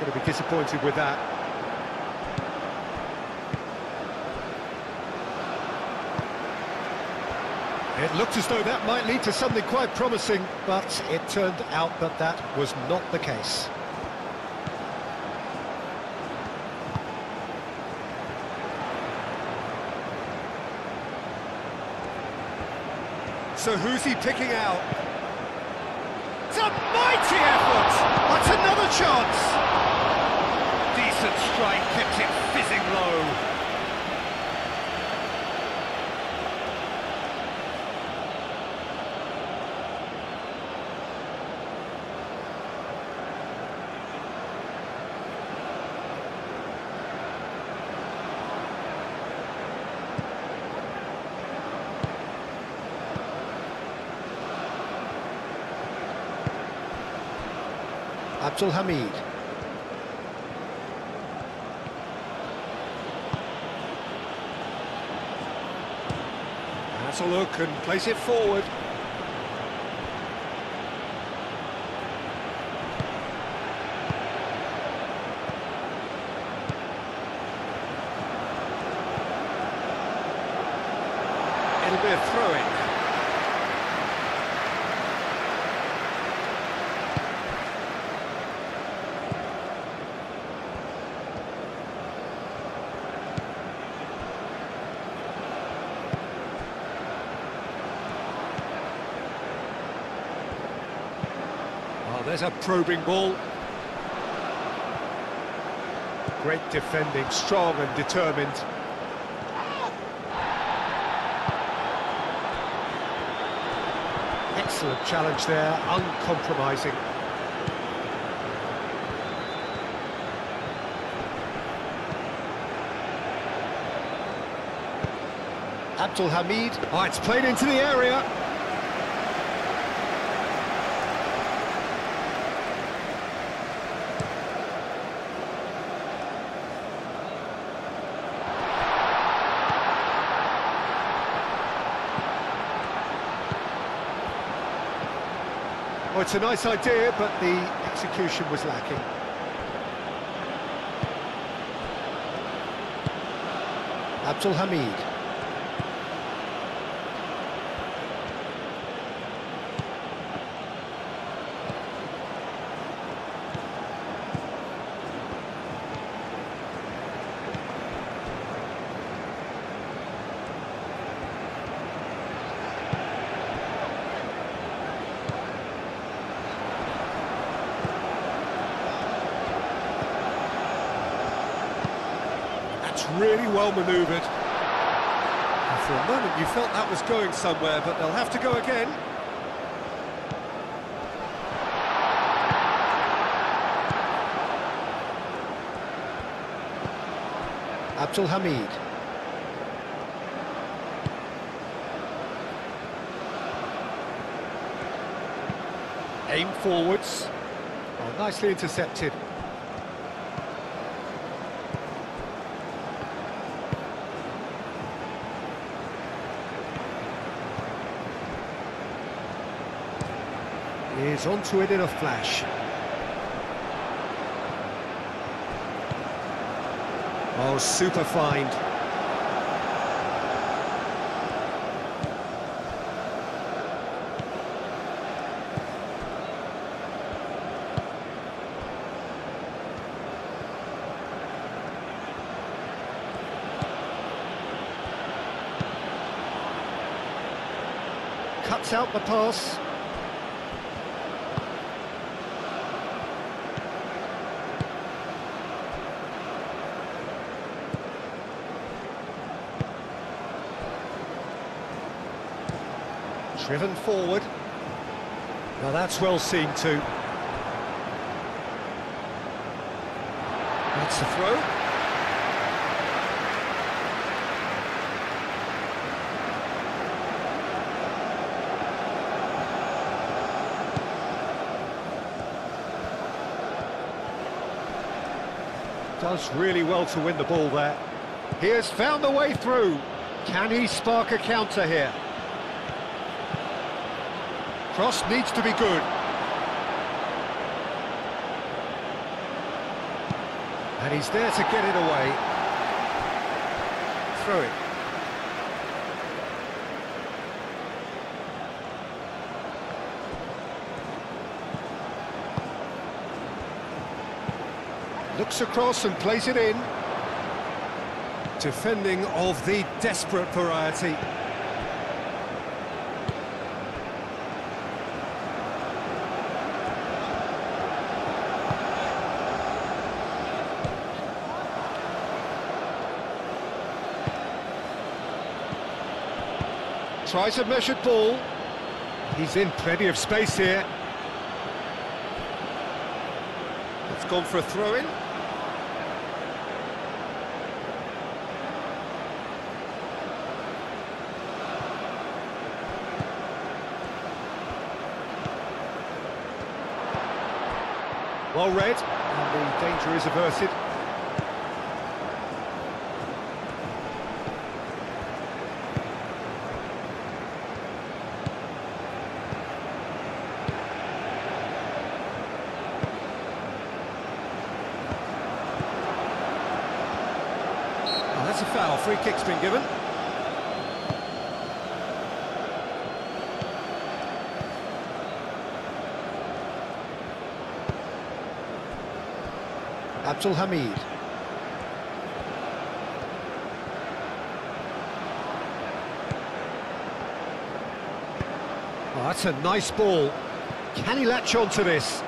Speaker 3: Going to be disappointed with that. It looked as though that might lead to something quite promising, but it turned out that that was not the case. So who's he picking out? It's a mighty effort! That's another chance! Decent strike, kept it fizzing low. Abdul Hamid. Has a look and plays it forward. It'll be a throw-in. Oh, there's a probing ball. Great defending, strong and determined. Excellent challenge there, uncompromising. Abdul Hamid. Oh, it's played into the area. Well, it's a nice idea, but the execution was lacking. Abdul Hamid. Really well manoeuvred. For a moment you felt that was going somewhere, but they'll have to go again. Abdul Hamid. Aim forwards. Oh, nicely intercepted. Is onto it in a flash. Oh, super find. Cuts out the pass. Driven forward. Now that's well seen too. It's a throw. Does really well to win the ball there. He has found the way through. Can he spark a counter here? Cross needs to be good. And he's there to get it away. Throw it. Looks across and plays it in. Defending of the desperate variety. Tries a measured ball. He's in plenty of space here. It's gone for a throw-in. Well read, and the danger is averted. Oh, that's a foul. Free kick's been given. Abdul Hamid. Oh, that's a nice ball. Can he latch on to this?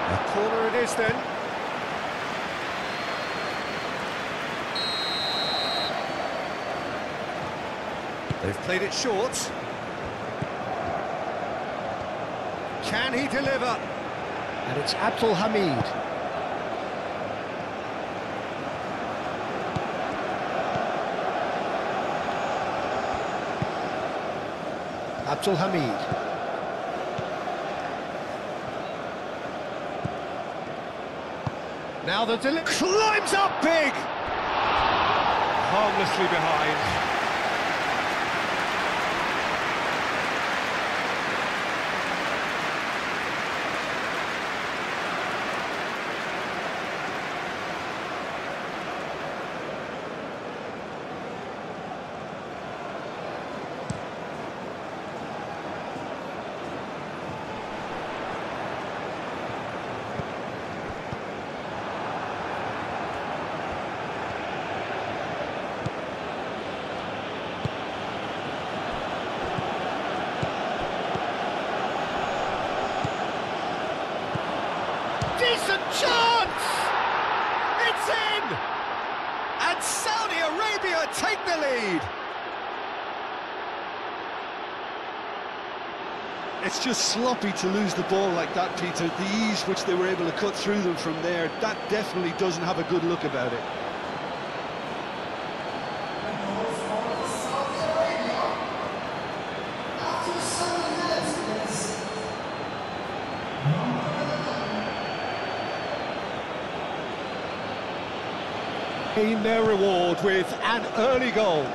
Speaker 3: A corner it is then. They've played it short. Can he deliver? And it's Abdul Hamid. Abdul Hamid. Now the delivery climbs up big! Harmlessly behind. Decent chance! It's in! And Saudi Arabia take the lead!
Speaker 2: It's just sloppy to lose the ball like that, Peter. The ease which they were able to cut through them from there, that definitely doesn't have a good look about it.
Speaker 3: In their reward with an early goal.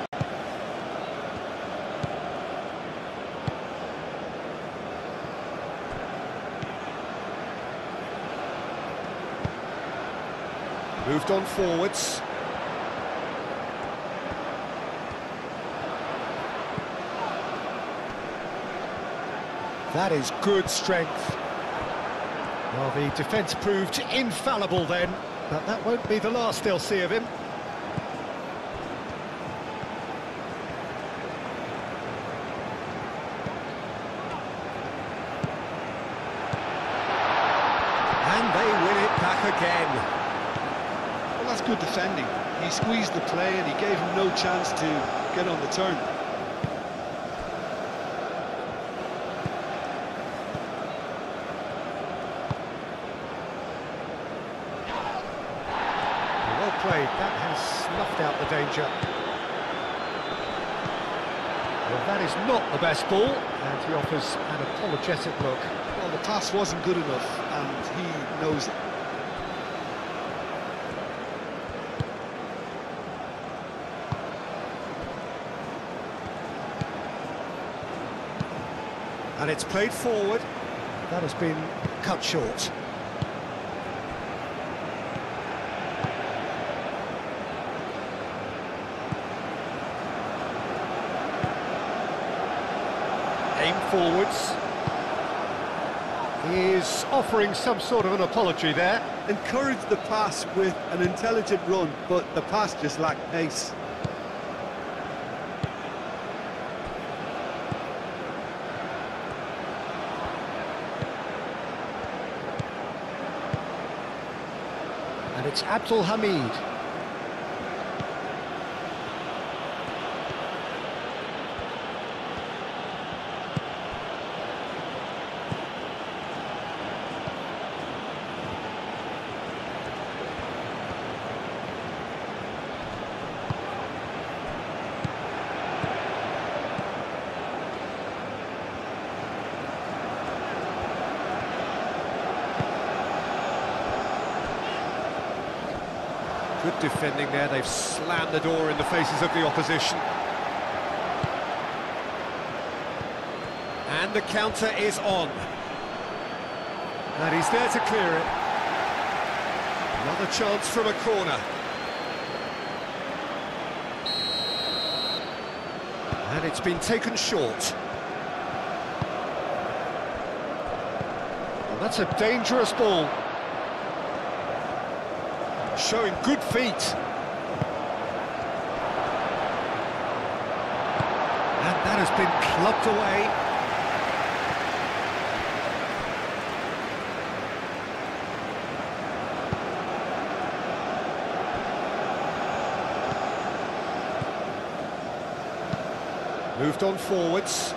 Speaker 3: Moved on forwards. That is good strength. Well, the defence proved infallible then, but that won't be the last they'll see of him. And they win it back again.
Speaker 2: Well, that's good defending. He squeezed the play and he gave him no chance to get on the turn.
Speaker 3: Well played. That has snuffed out the danger. Well, that is not the best ball, and he offers an apologetic look.
Speaker 2: Well, the pass wasn't good enough, and he knows it.
Speaker 3: And it's played forward. That has been cut short. Aim forwards. He is offering some sort of an apology there.
Speaker 2: Encouraged the pass with an intelligent run, but the pass just lacked pace.
Speaker 3: And it's Abdul Hamid. Good defending there, they've slammed the door in the faces of the opposition. And the counter is on. And he's there to clear it. Another chance from a corner. And it's been taken short. Well, that's a dangerous ball. Showing good feet. And that has been clubbed away. Moved on forwards.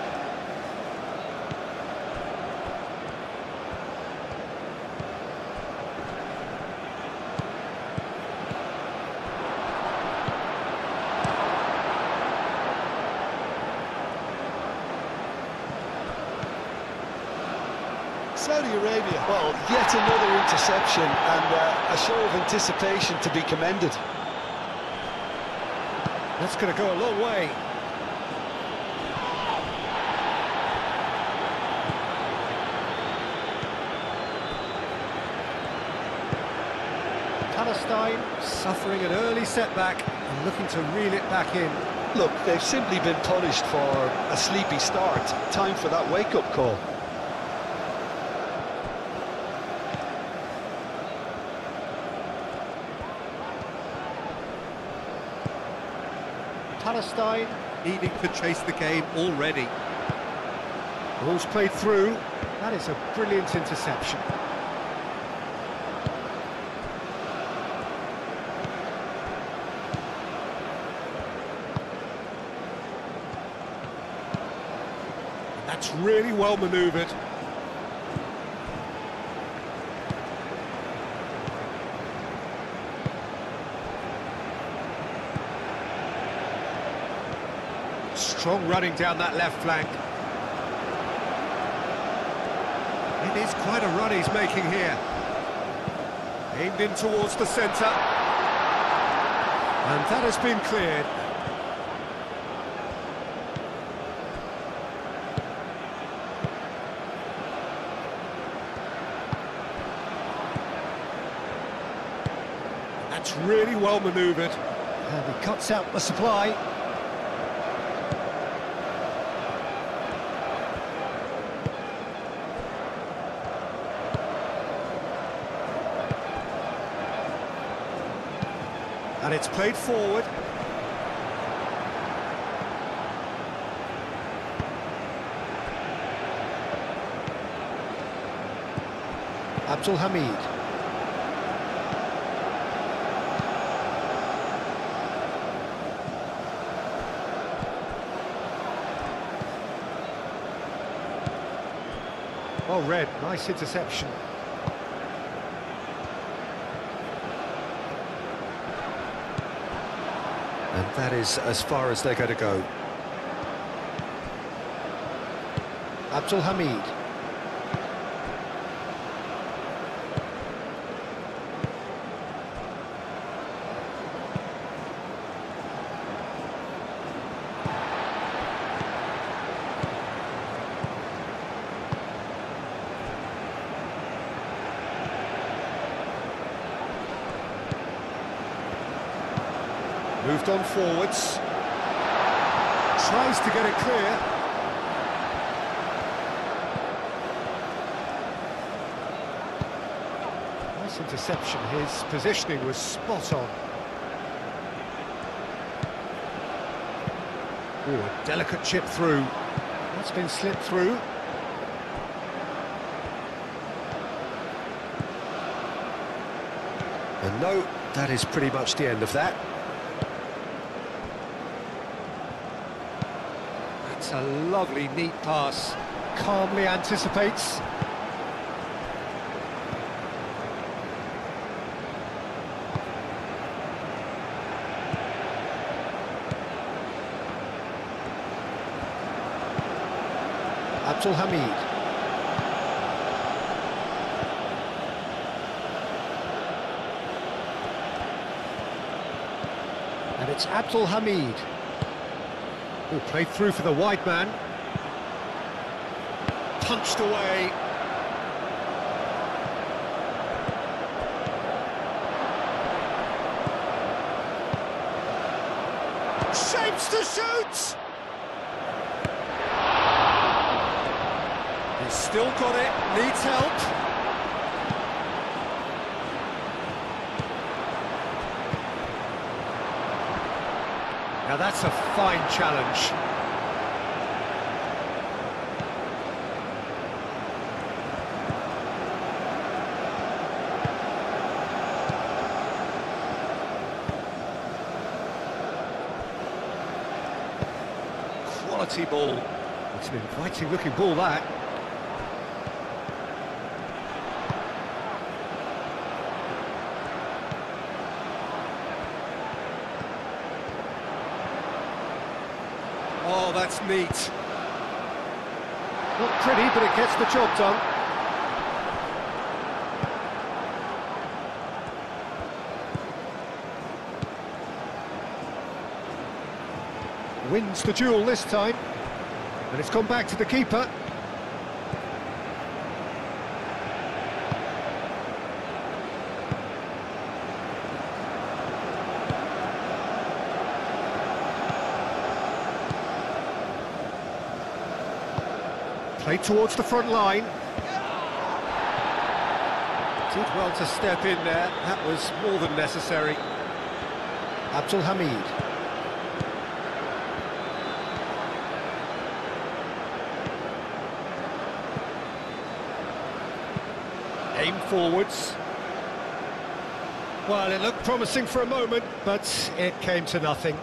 Speaker 2: Saudi Arabia, well, yet another interception and a show of anticipation to be commended.
Speaker 3: That's going to go a long way. Palestine suffering an early setback and looking to reel it back in.
Speaker 2: Look, they've simply been punished for a sleepy start. Time for that wake-up call.
Speaker 3: Palestine needing to chase the game already. Ball's played through. That is a brilliant interception. That's really well manoeuvred. Strong running down that left flank. It is quite a run he's making here. Aimed in towards the centre. And that has been cleared. That's really well manoeuvred. And he cuts out the supply. And it's played forward. Abdul Hamid. Well read, nice interception. And that is as far as they're going to go. Abdul Hamid. Moved on forwards. Tries to get it clear. Nice interception. His positioning was spot on. Ooh, a delicate chip through. That's been slipped through. And no, that is pretty much the end of that. It's a lovely, neat pass. Calmly anticipates. Abdul Hamid. it's Abdul Hamid. Who played through for the wide man. Punched away.
Speaker 1: Shapes to shoot!
Speaker 3: He's still got it, needs help. Now that's a fine challenge. Quality ball. It's an inviting looking ball, that. Oh, that's neat. Not pretty, but it gets the job done. Wins the duel this time. And it's gone back to the keeper. Played towards the front line. Did well to step in there. That was more than necessary. Abdul Hamid. Aim forwards. Well, it looked promising for a moment, but it came to nothing.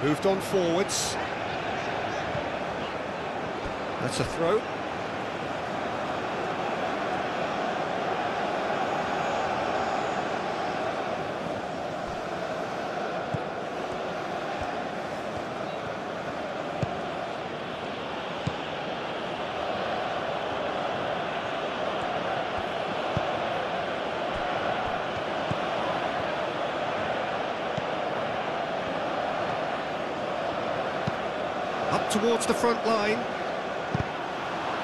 Speaker 3: Moved on forwards. That's a throw. Up towards the front line.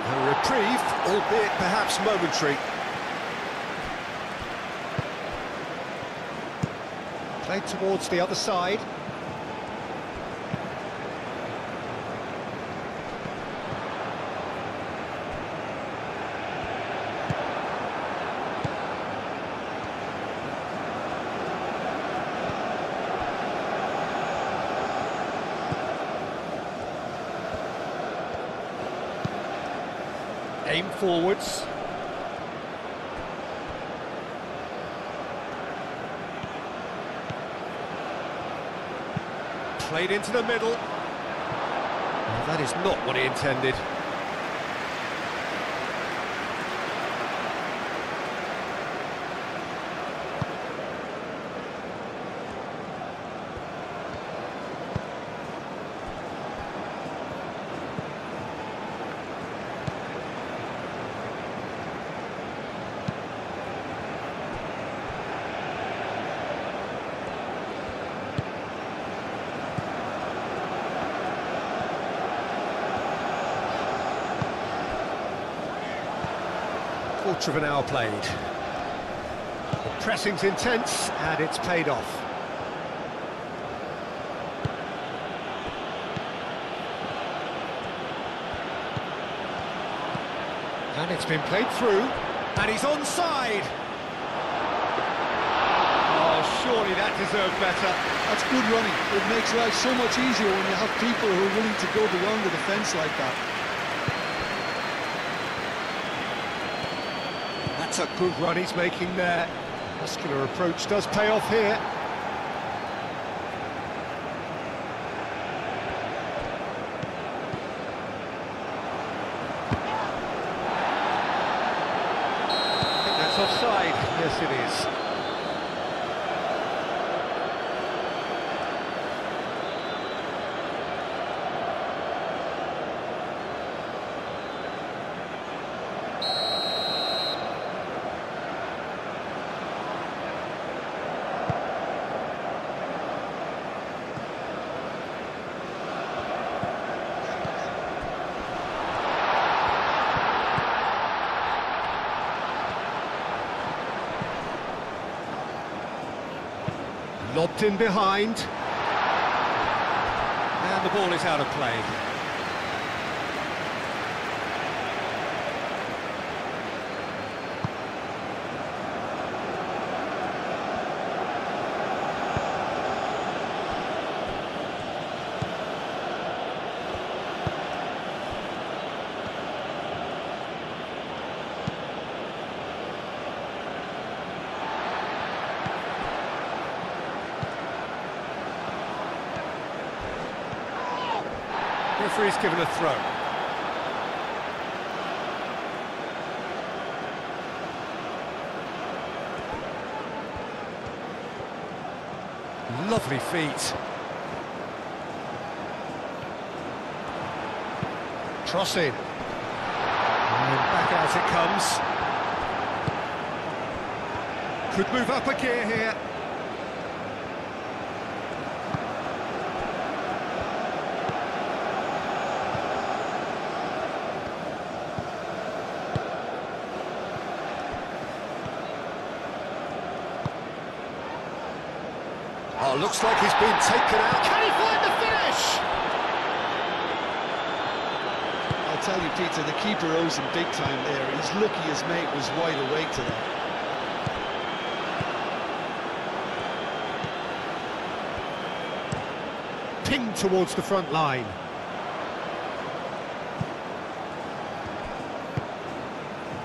Speaker 3: A reprieve, albeit perhaps momentary. Played towards the other side. Aim forwards. Played into the middle. Well, that is not what he intended. Quarter of an hour played. The pressing's intense and it's paid off. And it's been played through, and he's onside. Oh, surely that deserved better.
Speaker 2: That's good running. It makes life so much easier when you have people who are willing to go beyond the defence like that.
Speaker 3: That's a good run he's making there. Muscular approach does pay off here. I think that's offside. Yes, it is. Lobbed in behind. And the ball is out of play. Referee's given a throw. Lovely feet. Crossing. And back out it comes. Could move up a gear here. Oh, looks like he's been taken out.
Speaker 1: Can he find the finish?
Speaker 2: I'll tell you, Peter, the keeper owes him big time there. He's lucky his mate was wide awake to that.
Speaker 3: Pinged towards the front line.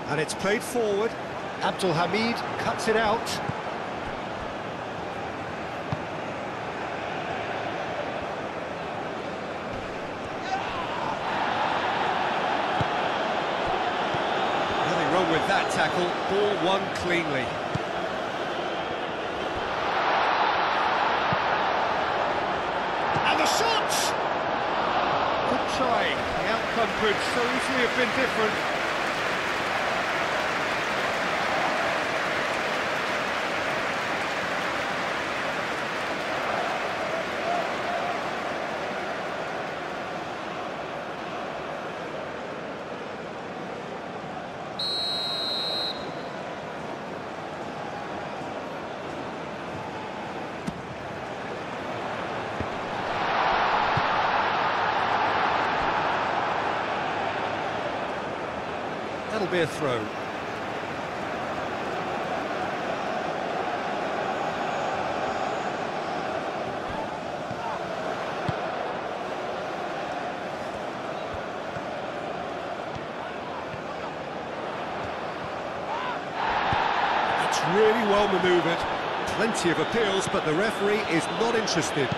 Speaker 3: And it's played forward. Abdul Hamid cuts it out. With that tackle, ball won cleanly.
Speaker 1: And the shot!
Speaker 3: Good try. The outcome could so easily have been different. That'll be a throw. That's really well manoeuvred. Plenty of appeals, but the referee is not interested.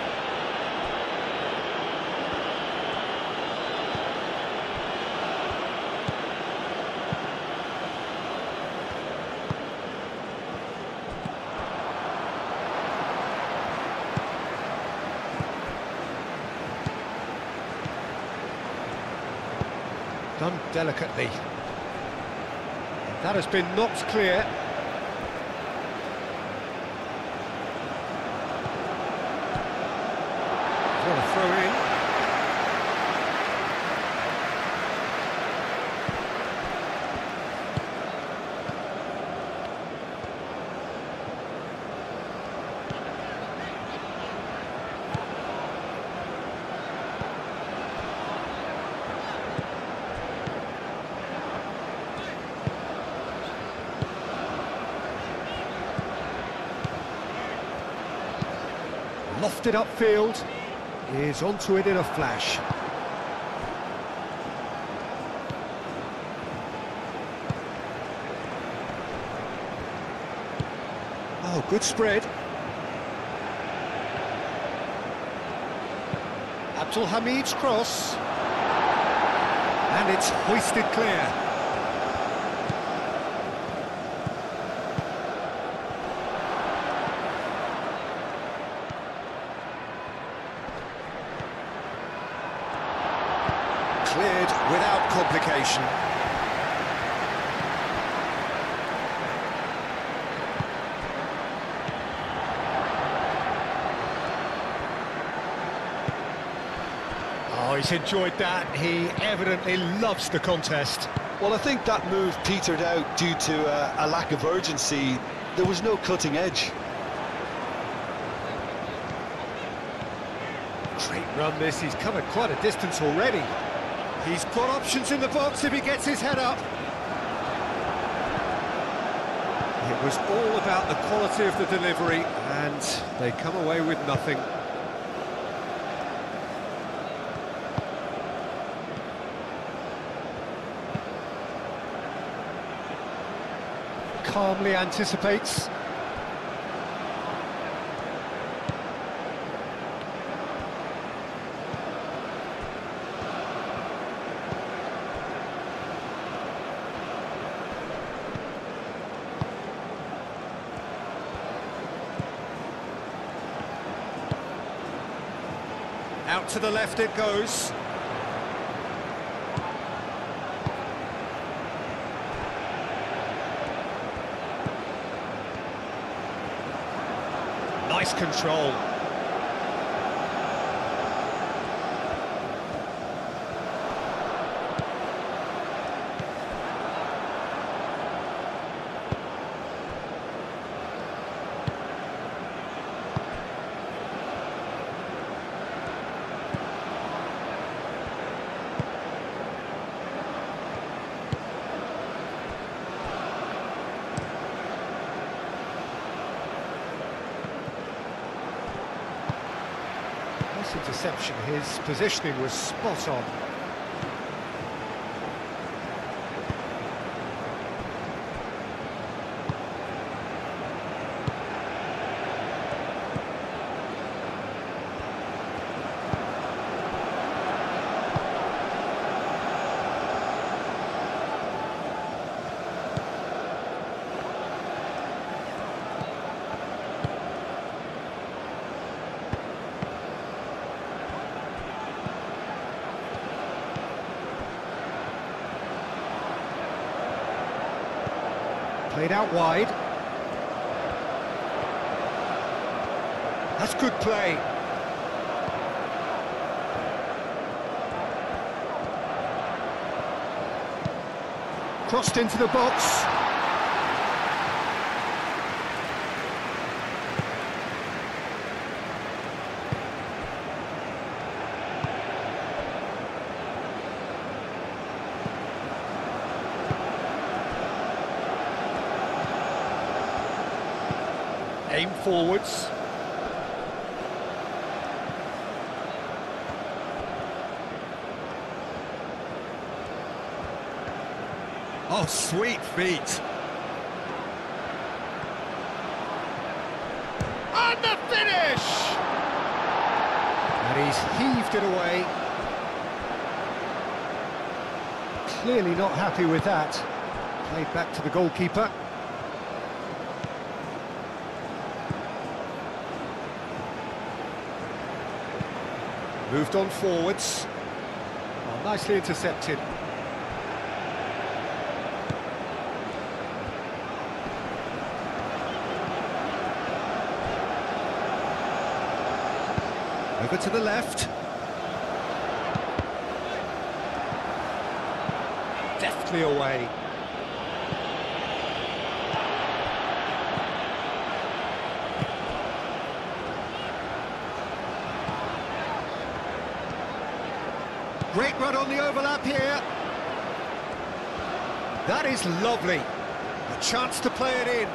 Speaker 3: Done delicately. That has been knocked clear. What a throw in. Lofted upfield, is onto it in a flash. Oh, good spread. Abdul Hamid's cross. And it's hoisted clear. Cleared without complication. Oh, he's enjoyed that. He evidently loves the contest.
Speaker 2: Well, I think that move petered out due to a lack of urgency. There was no cutting edge.
Speaker 3: Great run this, he's covered quite a distance already. He's got options in the box if he gets his head up. It was all about the quality of the delivery, and they come away with nothing. Calmly anticipates. Out to the left it goes. Nice control. Interception, his positioning was spot on. Played out wide. That's good play. Crossed into the box. Aim forwards. Oh, sweet feet.
Speaker 1: And the finish!
Speaker 3: And he's heaved it away. Clearly not happy with that. Played back to the goalkeeper. Moved on forwards. Oh, nicely intercepted. Over to the left. Deftly away. Great run on the overlap here. That is lovely. A chance to play it in.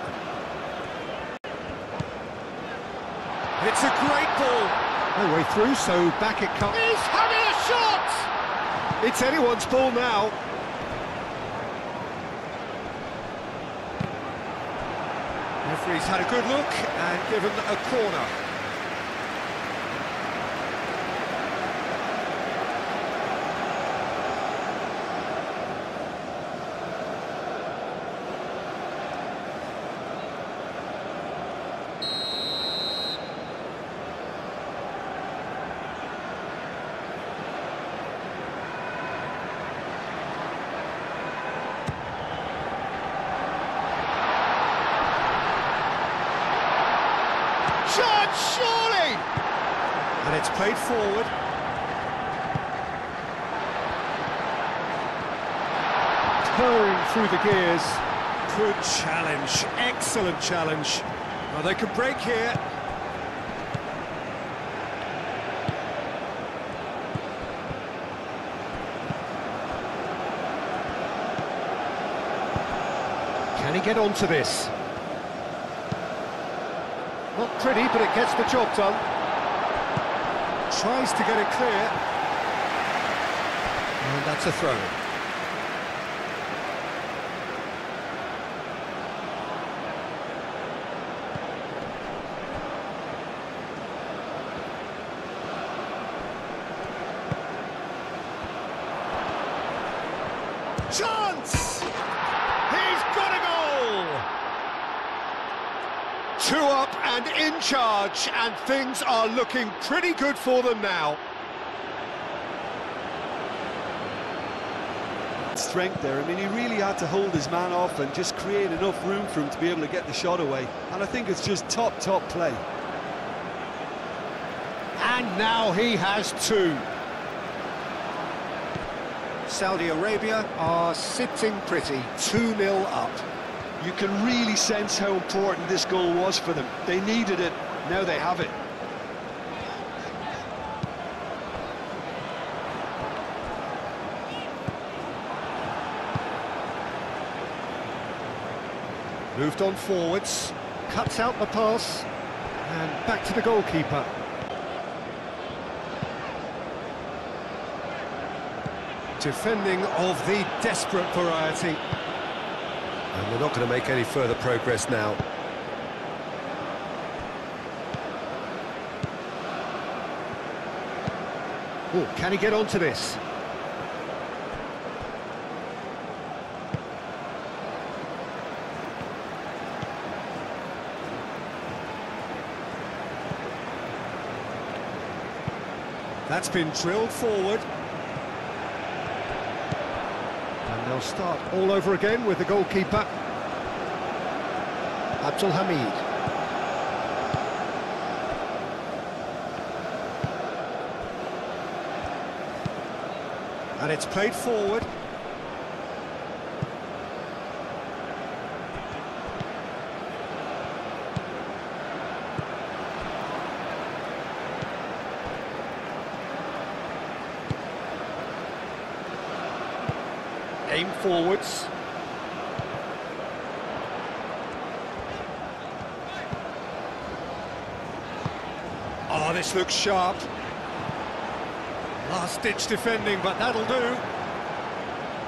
Speaker 3: It's a great ball. No way through, so back it comes.
Speaker 1: He's having a shot!
Speaker 3: It's anyone's ball now. Referee's had a good look and given a corner.
Speaker 1: Surely!
Speaker 3: And it's played forward. Purring through the gears. Good challenge, excellent challenge. Well, they could break here. Can he get onto this? Not pretty, but it gets the job done. Tries to get it clear. And that's a throw.
Speaker 1: Chance! He's got a goal!
Speaker 3: 2 up and in charge, and things are looking pretty good for them now.
Speaker 2: Strength there. I mean, he really had to hold his man off and just create enough room for him to be able to get the shot away. And I think it's just top play.
Speaker 3: And now he has 2. Saudi Arabia are sitting pretty, 2-0 up.
Speaker 2: You can really sense how important this goal was for them. They needed it, now they have it.
Speaker 3: Moved on forwards, cuts out the pass, and back to the goalkeeper. Defending of the desperate variety. And they're not going to make any further progress now. Oh, can he get onto this? That's been drilled forward. And they'll start all over again with the goalkeeper. Abdul Hamid. And it's played forward. Aim forwards. Oh, this looks sharp. Last-ditch defending, but that'll do.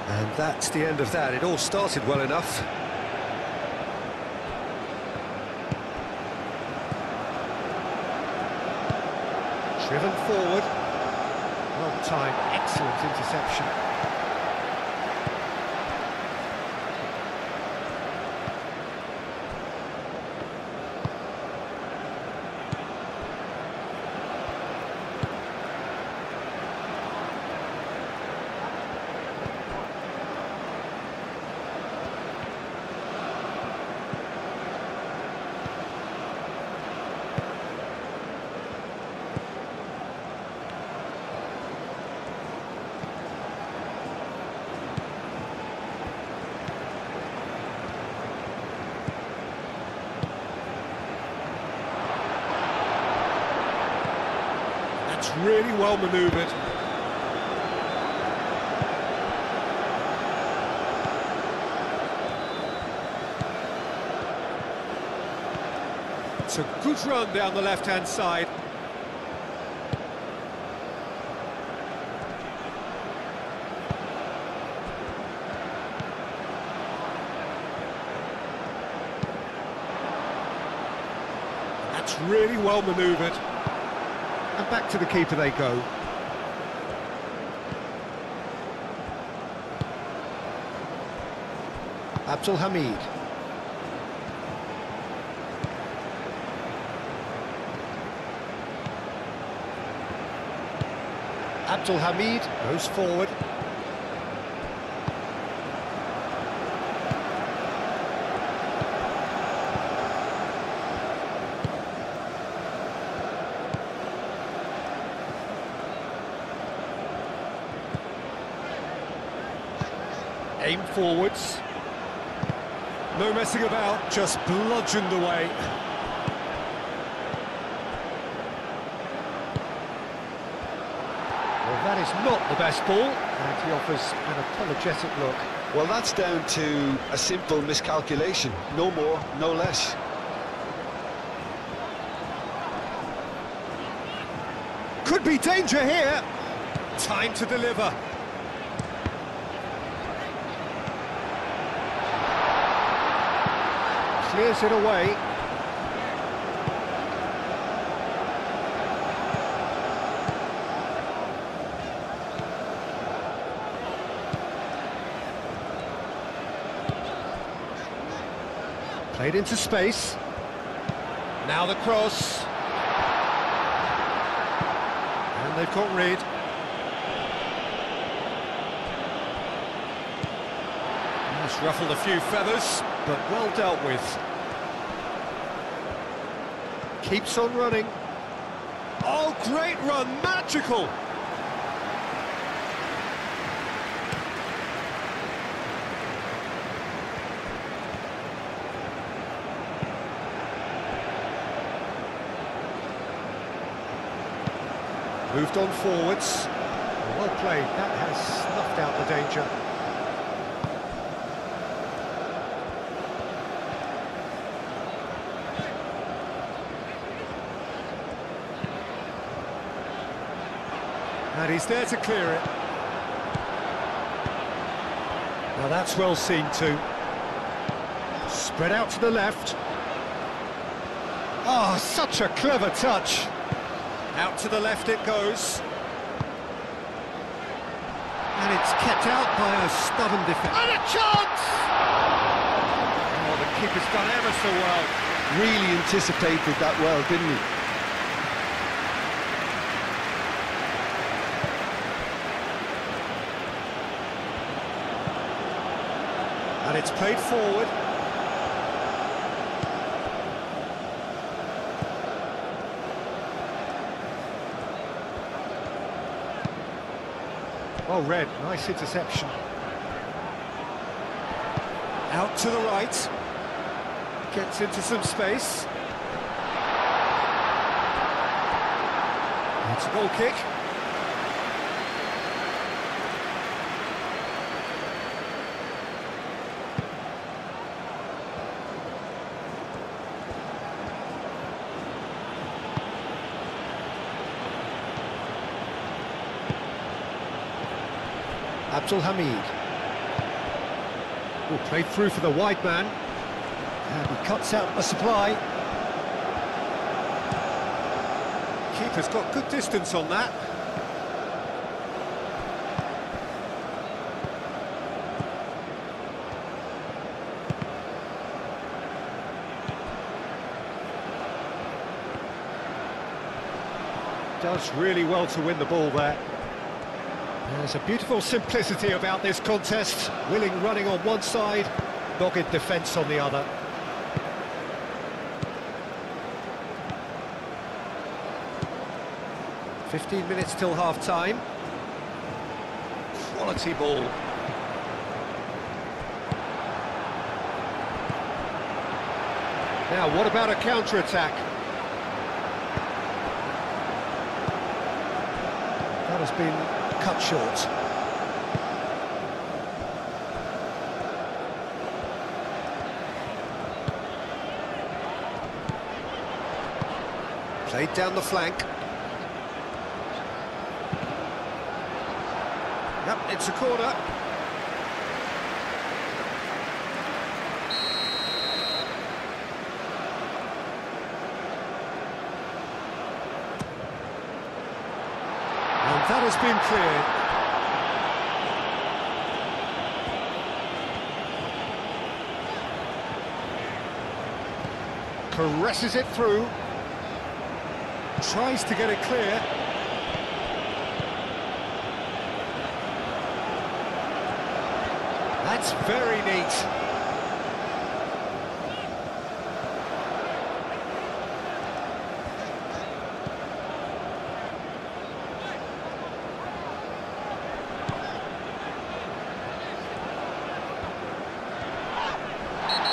Speaker 3: And that's the end of that. It all started well enough. Driven forward. Well timed, excellent interception. Really well manoeuvred. It's a good run down the left-hand side. That's really well manoeuvred. And back to the keeper they go. Abdul Hamid. Abdul Hamid goes forward. Aim forwards. No messing about, just bludgeoned away. Well, that is not the best ball, and he offers an apologetic look.
Speaker 2: Well, that's down to a simple miscalculation. No more, no less.
Speaker 3: Could be danger here. Time to deliver. Clears it away. Played into space. Now the cross. And they've got rid. That's ruffled a few feathers, but well dealt with. Keeps on running. Oh, great run, magical! Moved on forwards. Well played, that has snuffed out the danger. And he's there to clear it. Now that's well seen too. Spread out to the left. Oh, such a clever touch. Out to the left it goes. And it's kept out by a stubborn defence.
Speaker 1: And a chance!
Speaker 3: Oh, the keeper's done ever so well.
Speaker 2: Really anticipated that well, didn't he?
Speaker 3: And it's played forward. Well read, nice interception. Out to the right. Gets into some space. It's a goal kick. Abdul Hamid. Oh, played through for the wide man. And he cuts out the supply. Keeper's got good distance on that. Does really well to win the ball there. There's a beautiful simplicity about this contest. Willing running on one side, dogged defence on the other. "15 minutes till half-time. Quality ball. Now, what about a counter-attack? That has been cut short. Played down the flank. Yep, it's a corner. And that has been cleared. Caresses it through. Tries to get it clear. That's very neat.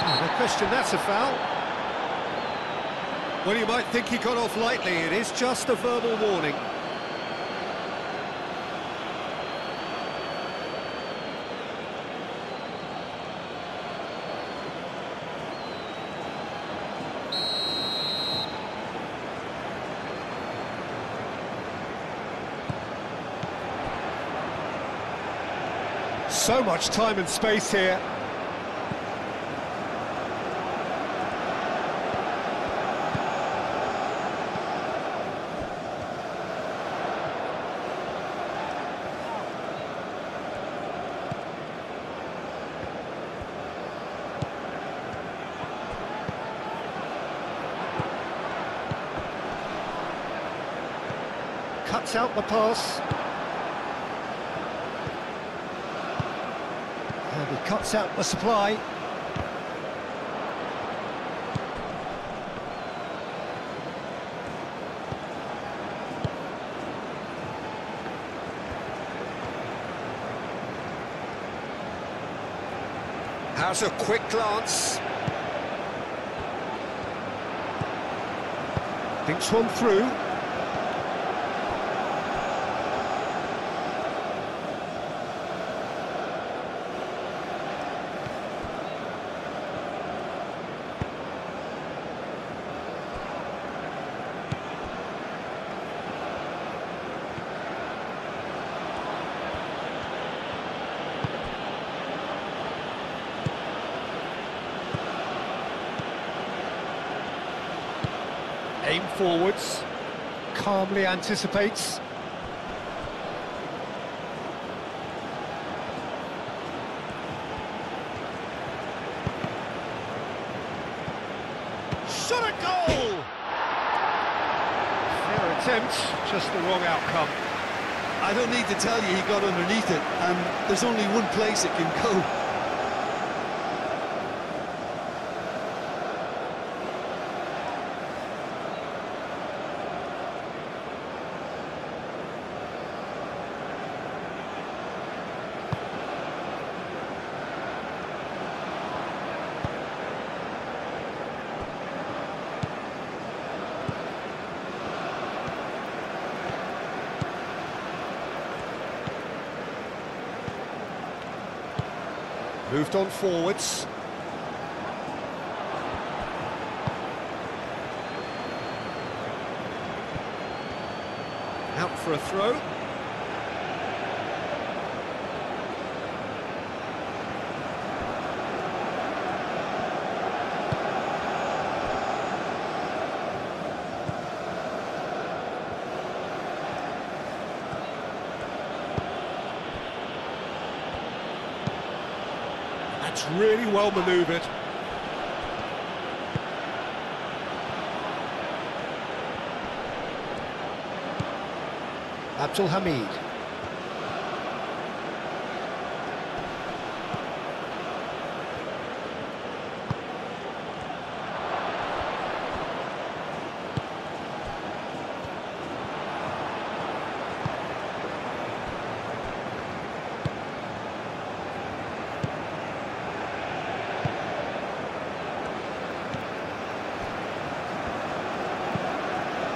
Speaker 3: No question, that's a foul. Well, you might think he got off lightly. It is just a verbal warning. So much time and space here. Cuts out the pass. And he cuts out the supply. Has a quick glance. Thinks one through. Aim forwards, calmly anticipates.
Speaker 1: Shot a goal!
Speaker 3: Fair attempt, just the wrong outcome.
Speaker 2: I don't need to tell you he got underneath it, and there's only one place it can go.
Speaker 3: Moved on forwards. Out for a throw. That's really well manoeuvred. Abdul Hamid.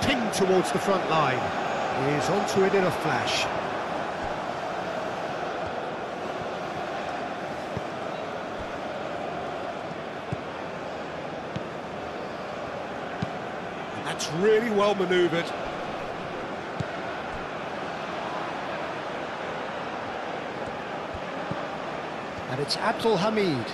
Speaker 3: Pinged towards the front line. He is onto it in a flash. And that's really well manoeuvred. And it's Abdul Hamid.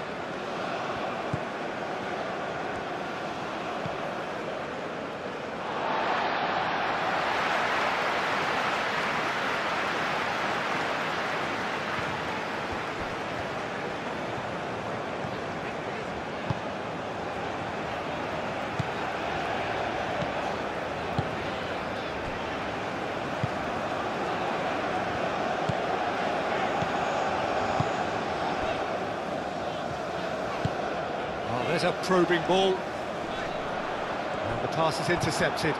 Speaker 3: There's a probing ball. And the pass is intercepted.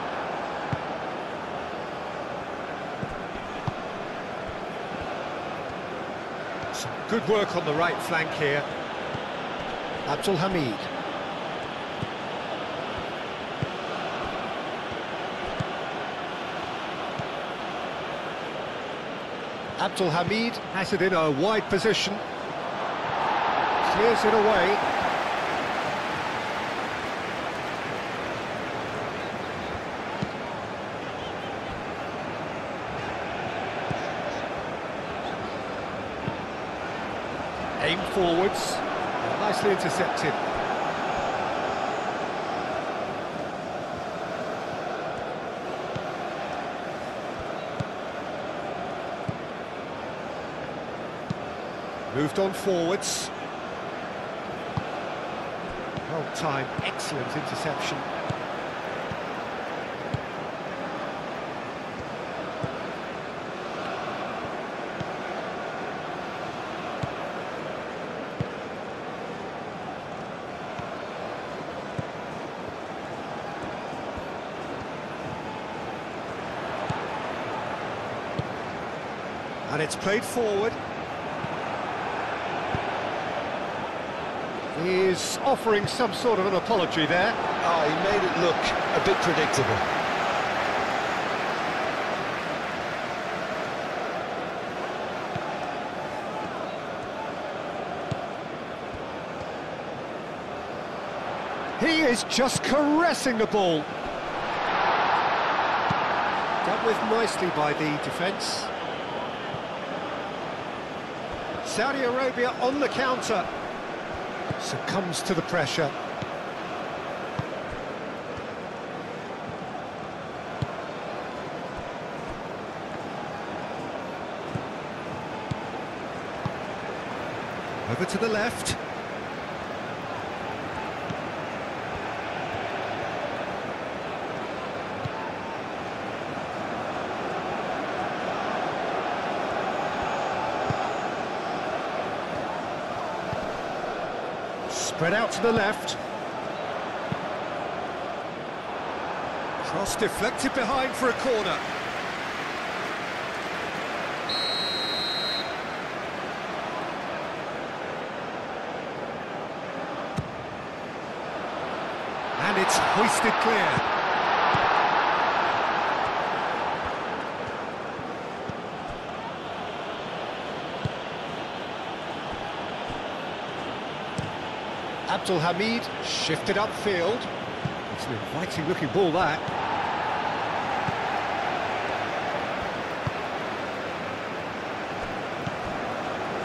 Speaker 3: Some good work on the right flank here. Abdul Hamid. Abdul Hamid has it in a wide position. Clears it away. Aim forwards. Nicely intercepted. Moved on forwards. Well timed, excellent interception. And it's played forward. He's offering some sort of an apology there.
Speaker 2: Oh, he made it look a bit predictable.
Speaker 3: He is just caressing the ball. Dealt with nicely by the defence. Saudi Arabia on the counter. Succumbs to the pressure. Over to the left. Spread out to the left. Cross deflected behind for a corner. And it's hoisted clear. Abdul Hamid shifted upfield. It's an inviting looking ball, that.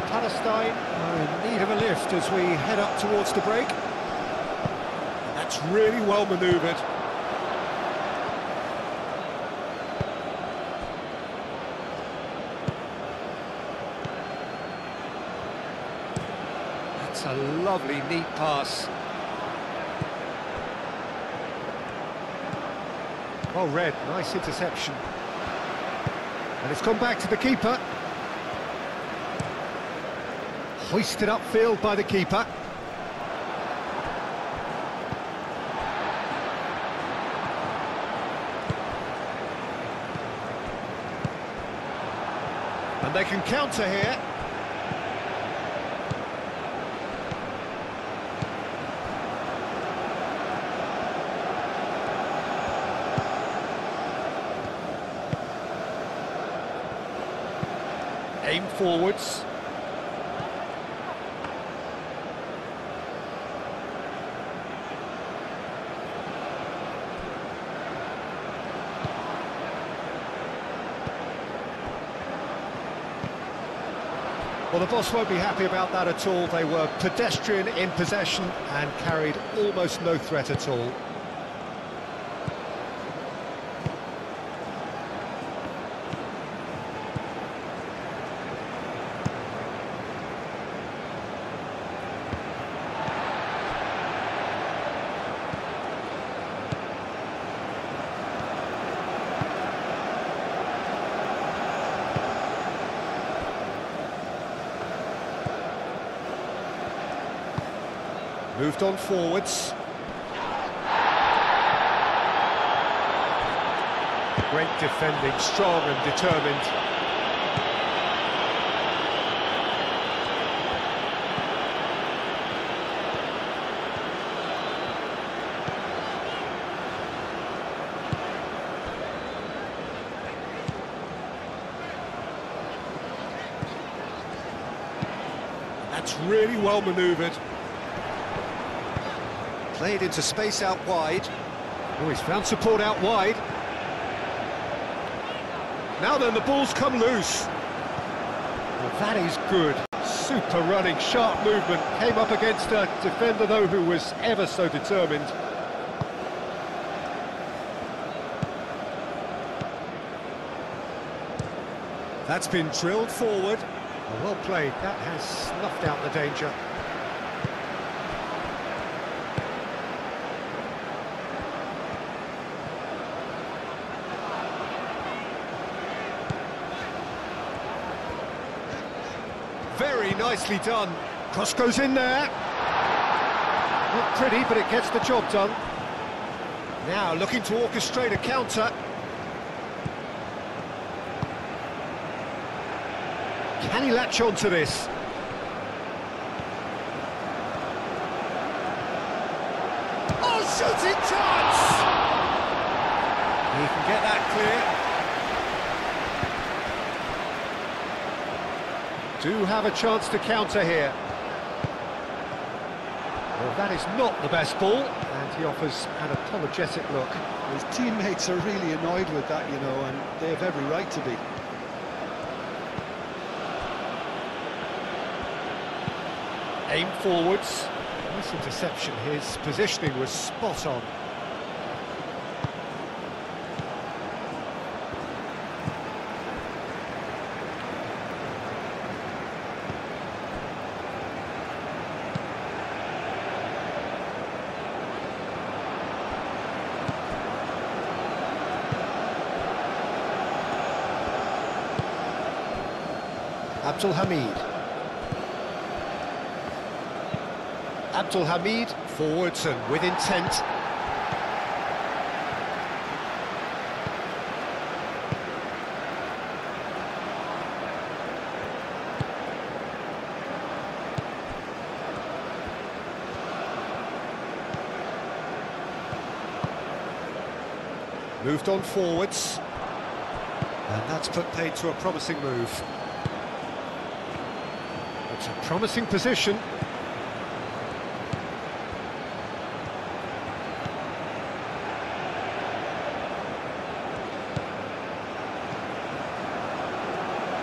Speaker 3: Palestine are in need of a lift as we head up towards the break. That's really well manoeuvred. That's a lovely, neat pass. Well read, nice interception. And it's come back to the keeper. Hoisted upfield by the keeper. And they can counter here. Aim forwards. Well, the boss won't be happy about that at all. They were pedestrian in possession and carried almost no threat at all. Moved on forwards. Great defending, strong and determined. That's really well manoeuvred. Played into space out wide. Oh, he's found support out wide. Now then, the ball's come loose. Well, that is good. Super running, sharp movement, came up against a defender though who was ever so determined. That's been drilled forward. Well played, that has snuffed out the danger. Very nicely done. Cross goes in there. Not pretty, but it gets the job done. Now looking to orchestrate a counter. Can he latch on to this?
Speaker 1: Oh, shooting chance!
Speaker 3: He can get that clear. Do have a chance to counter here. Well, that is not the best ball, and he offers an apologetic look.
Speaker 2: His teammates are really annoyed with that, you know, and they have every right to be.
Speaker 3: Aim forwards. Nice interception. His positioning was spot on. Abdul Hamid, forwards and with intent. Moved on forwards. And that's put paid to a promising move. It's a promising position.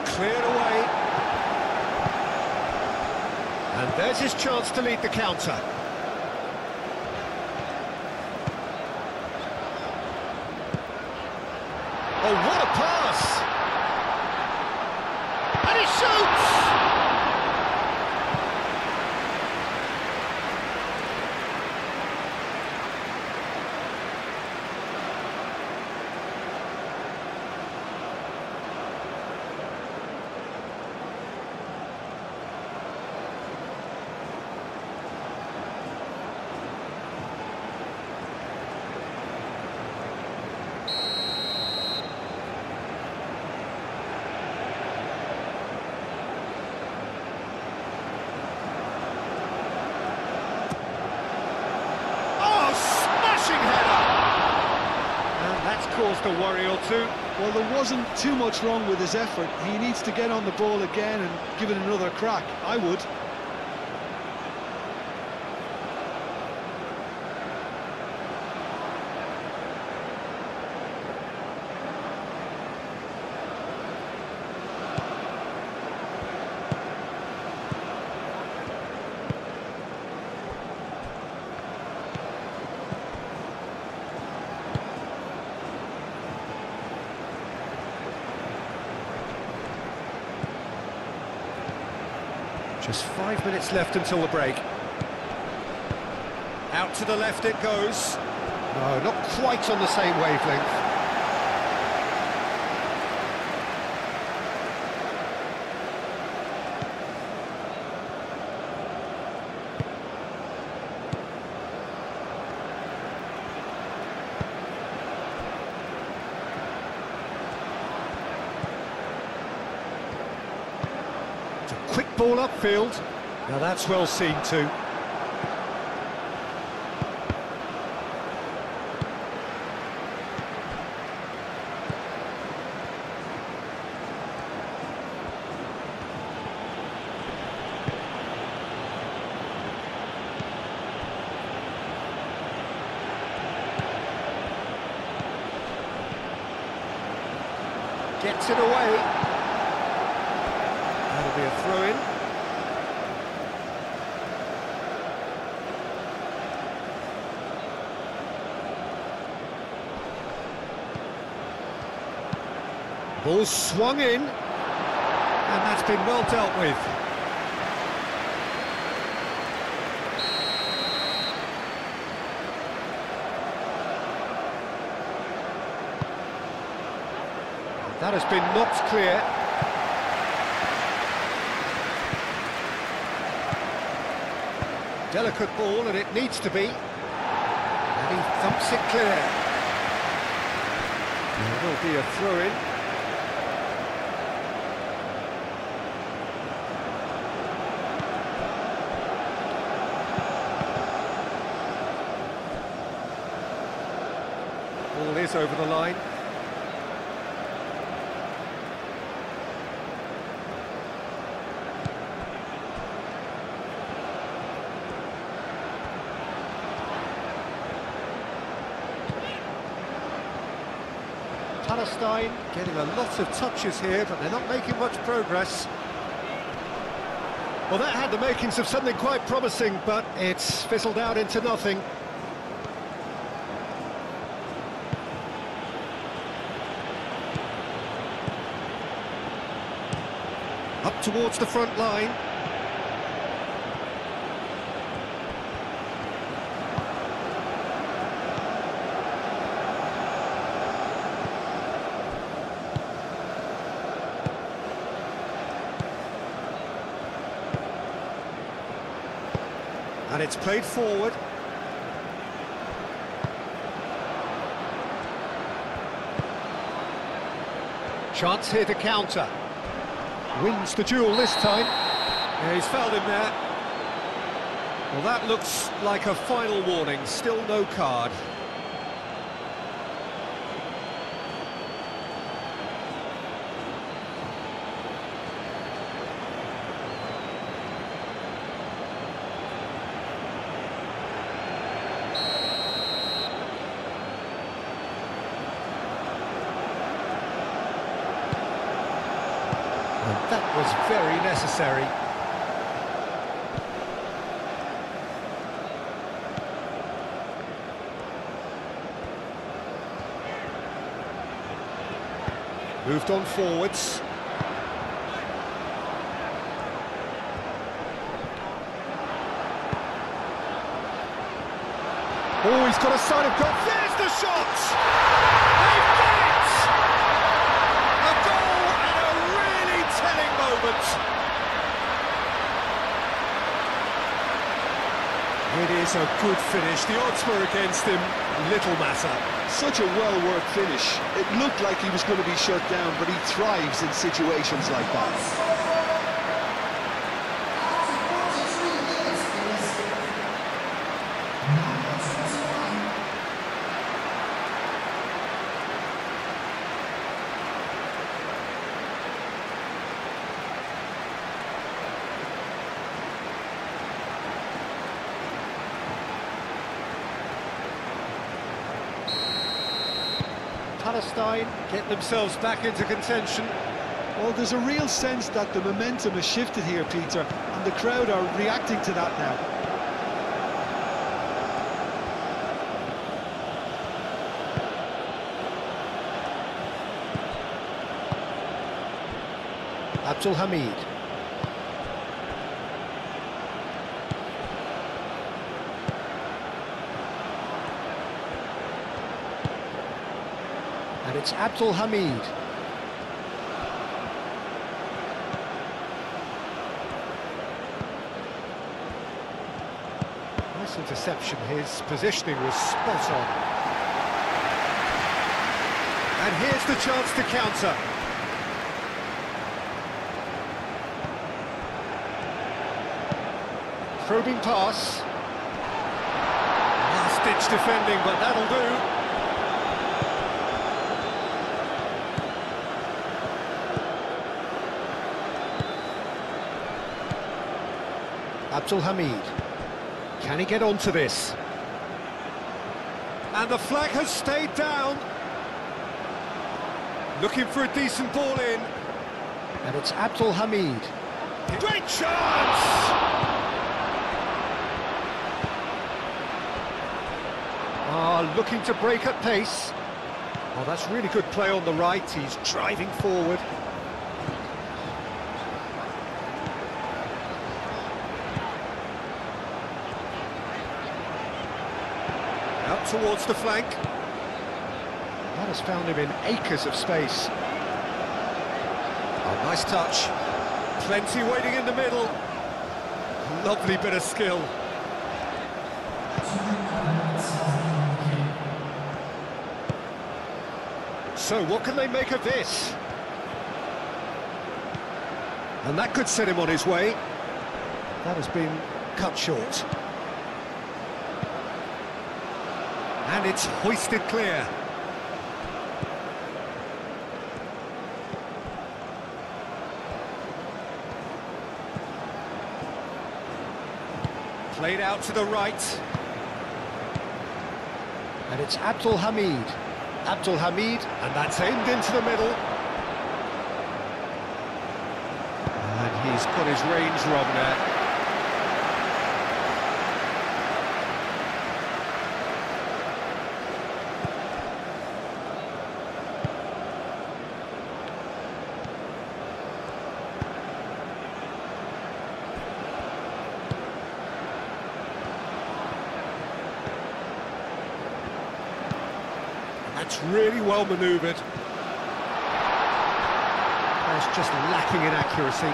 Speaker 3: Cleared away. And there's his chance to lead the counter. Oh, what a pass! And he shoots! Caused a worry or two.
Speaker 2: Well, there wasn't too much wrong with his effort. He needs to get on the ball again and give it another crack. I would.
Speaker 3: Just 5 minutes left until the break. Out to the left it goes. No, not quite on the same wavelength. Quick ball upfield. Now that's well seen too. Gets it away. That'll be a throw-in. Ball's swung in, and that's been well dealt with. That has been knocked clear. Delicate ball, and it needs to be. And he thumps it clear. There will be a throw-in. Ball is over the line. Palestine getting a lot of touches here, but they're not making much progress. Well, that had the makings of something quite promising, but it's fizzled out into nothing. Up towards the front line. And it's played forward. Chance here to counter. Wins the duel this time. Yeah, he's fouled him there. Well, that looks like a final warning. Still no card. That was very necessary. Moved on forwards. Oh, he's got a sign of goal. There's the shot! They've done it! A goal and a really telling moment. It is a good finish. The odds were against him. Little matter.
Speaker 2: Such a well-worked finish. It looked like he was going to be shut down, but he thrives in situations like that.
Speaker 3: Palestine get themselves back into contention.
Speaker 2: Well, there's a real sense that the momentum has shifted here, Peter, and the crowd are reacting to that now.
Speaker 3: Abdul Hamid. And it's Abdul Hamid. Nice interception. His positioning was spot on. And here's the chance to counter. Probing pass. Last-ditch defending, but that'll do. Abdul Hamid. Can he get onto this? And the flag has stayed down. Looking for a decent ball in. And it's Abdul Hamid. Great chance! Looking to break at pace. Oh, that's really good play on the right. He's driving forward. Out towards the flank. That has found him in acres of space. Oh, nice touch. Plenty waiting in the middle. Lovely bit of skill. So, what can they make of this? And that could set him on his way. That has been cut short. And it's hoisted clear. Played out to the right. And it's Abdul Hamid, and that's aimed into the middle. And he's got his range wrong there. That's really well manoeuvred. That's just lacking in accuracy.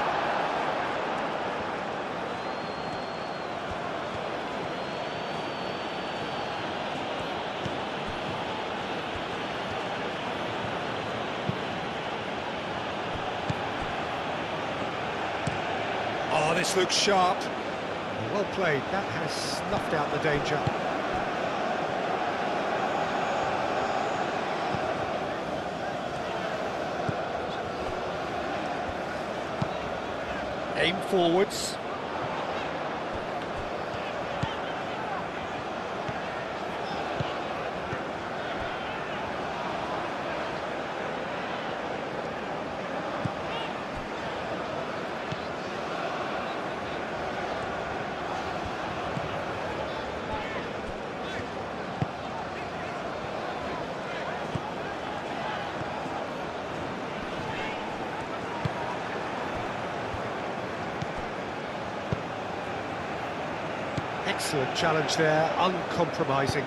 Speaker 3: Oh, this looks sharp. Well played. That has snuffed out the danger. Aim forwards. Excellent challenge there, uncompromising.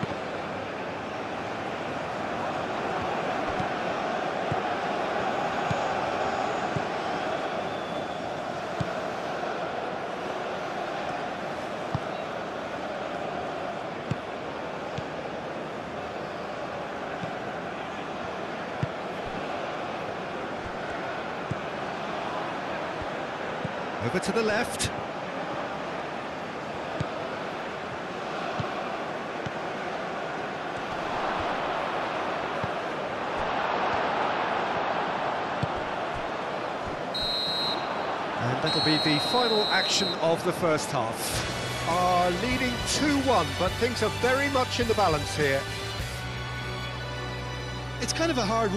Speaker 3: Over to the left. And that'll be the final action of the first half. Are leading 2-1, but things are very much in the balance here.
Speaker 2: It's kind of a hard one.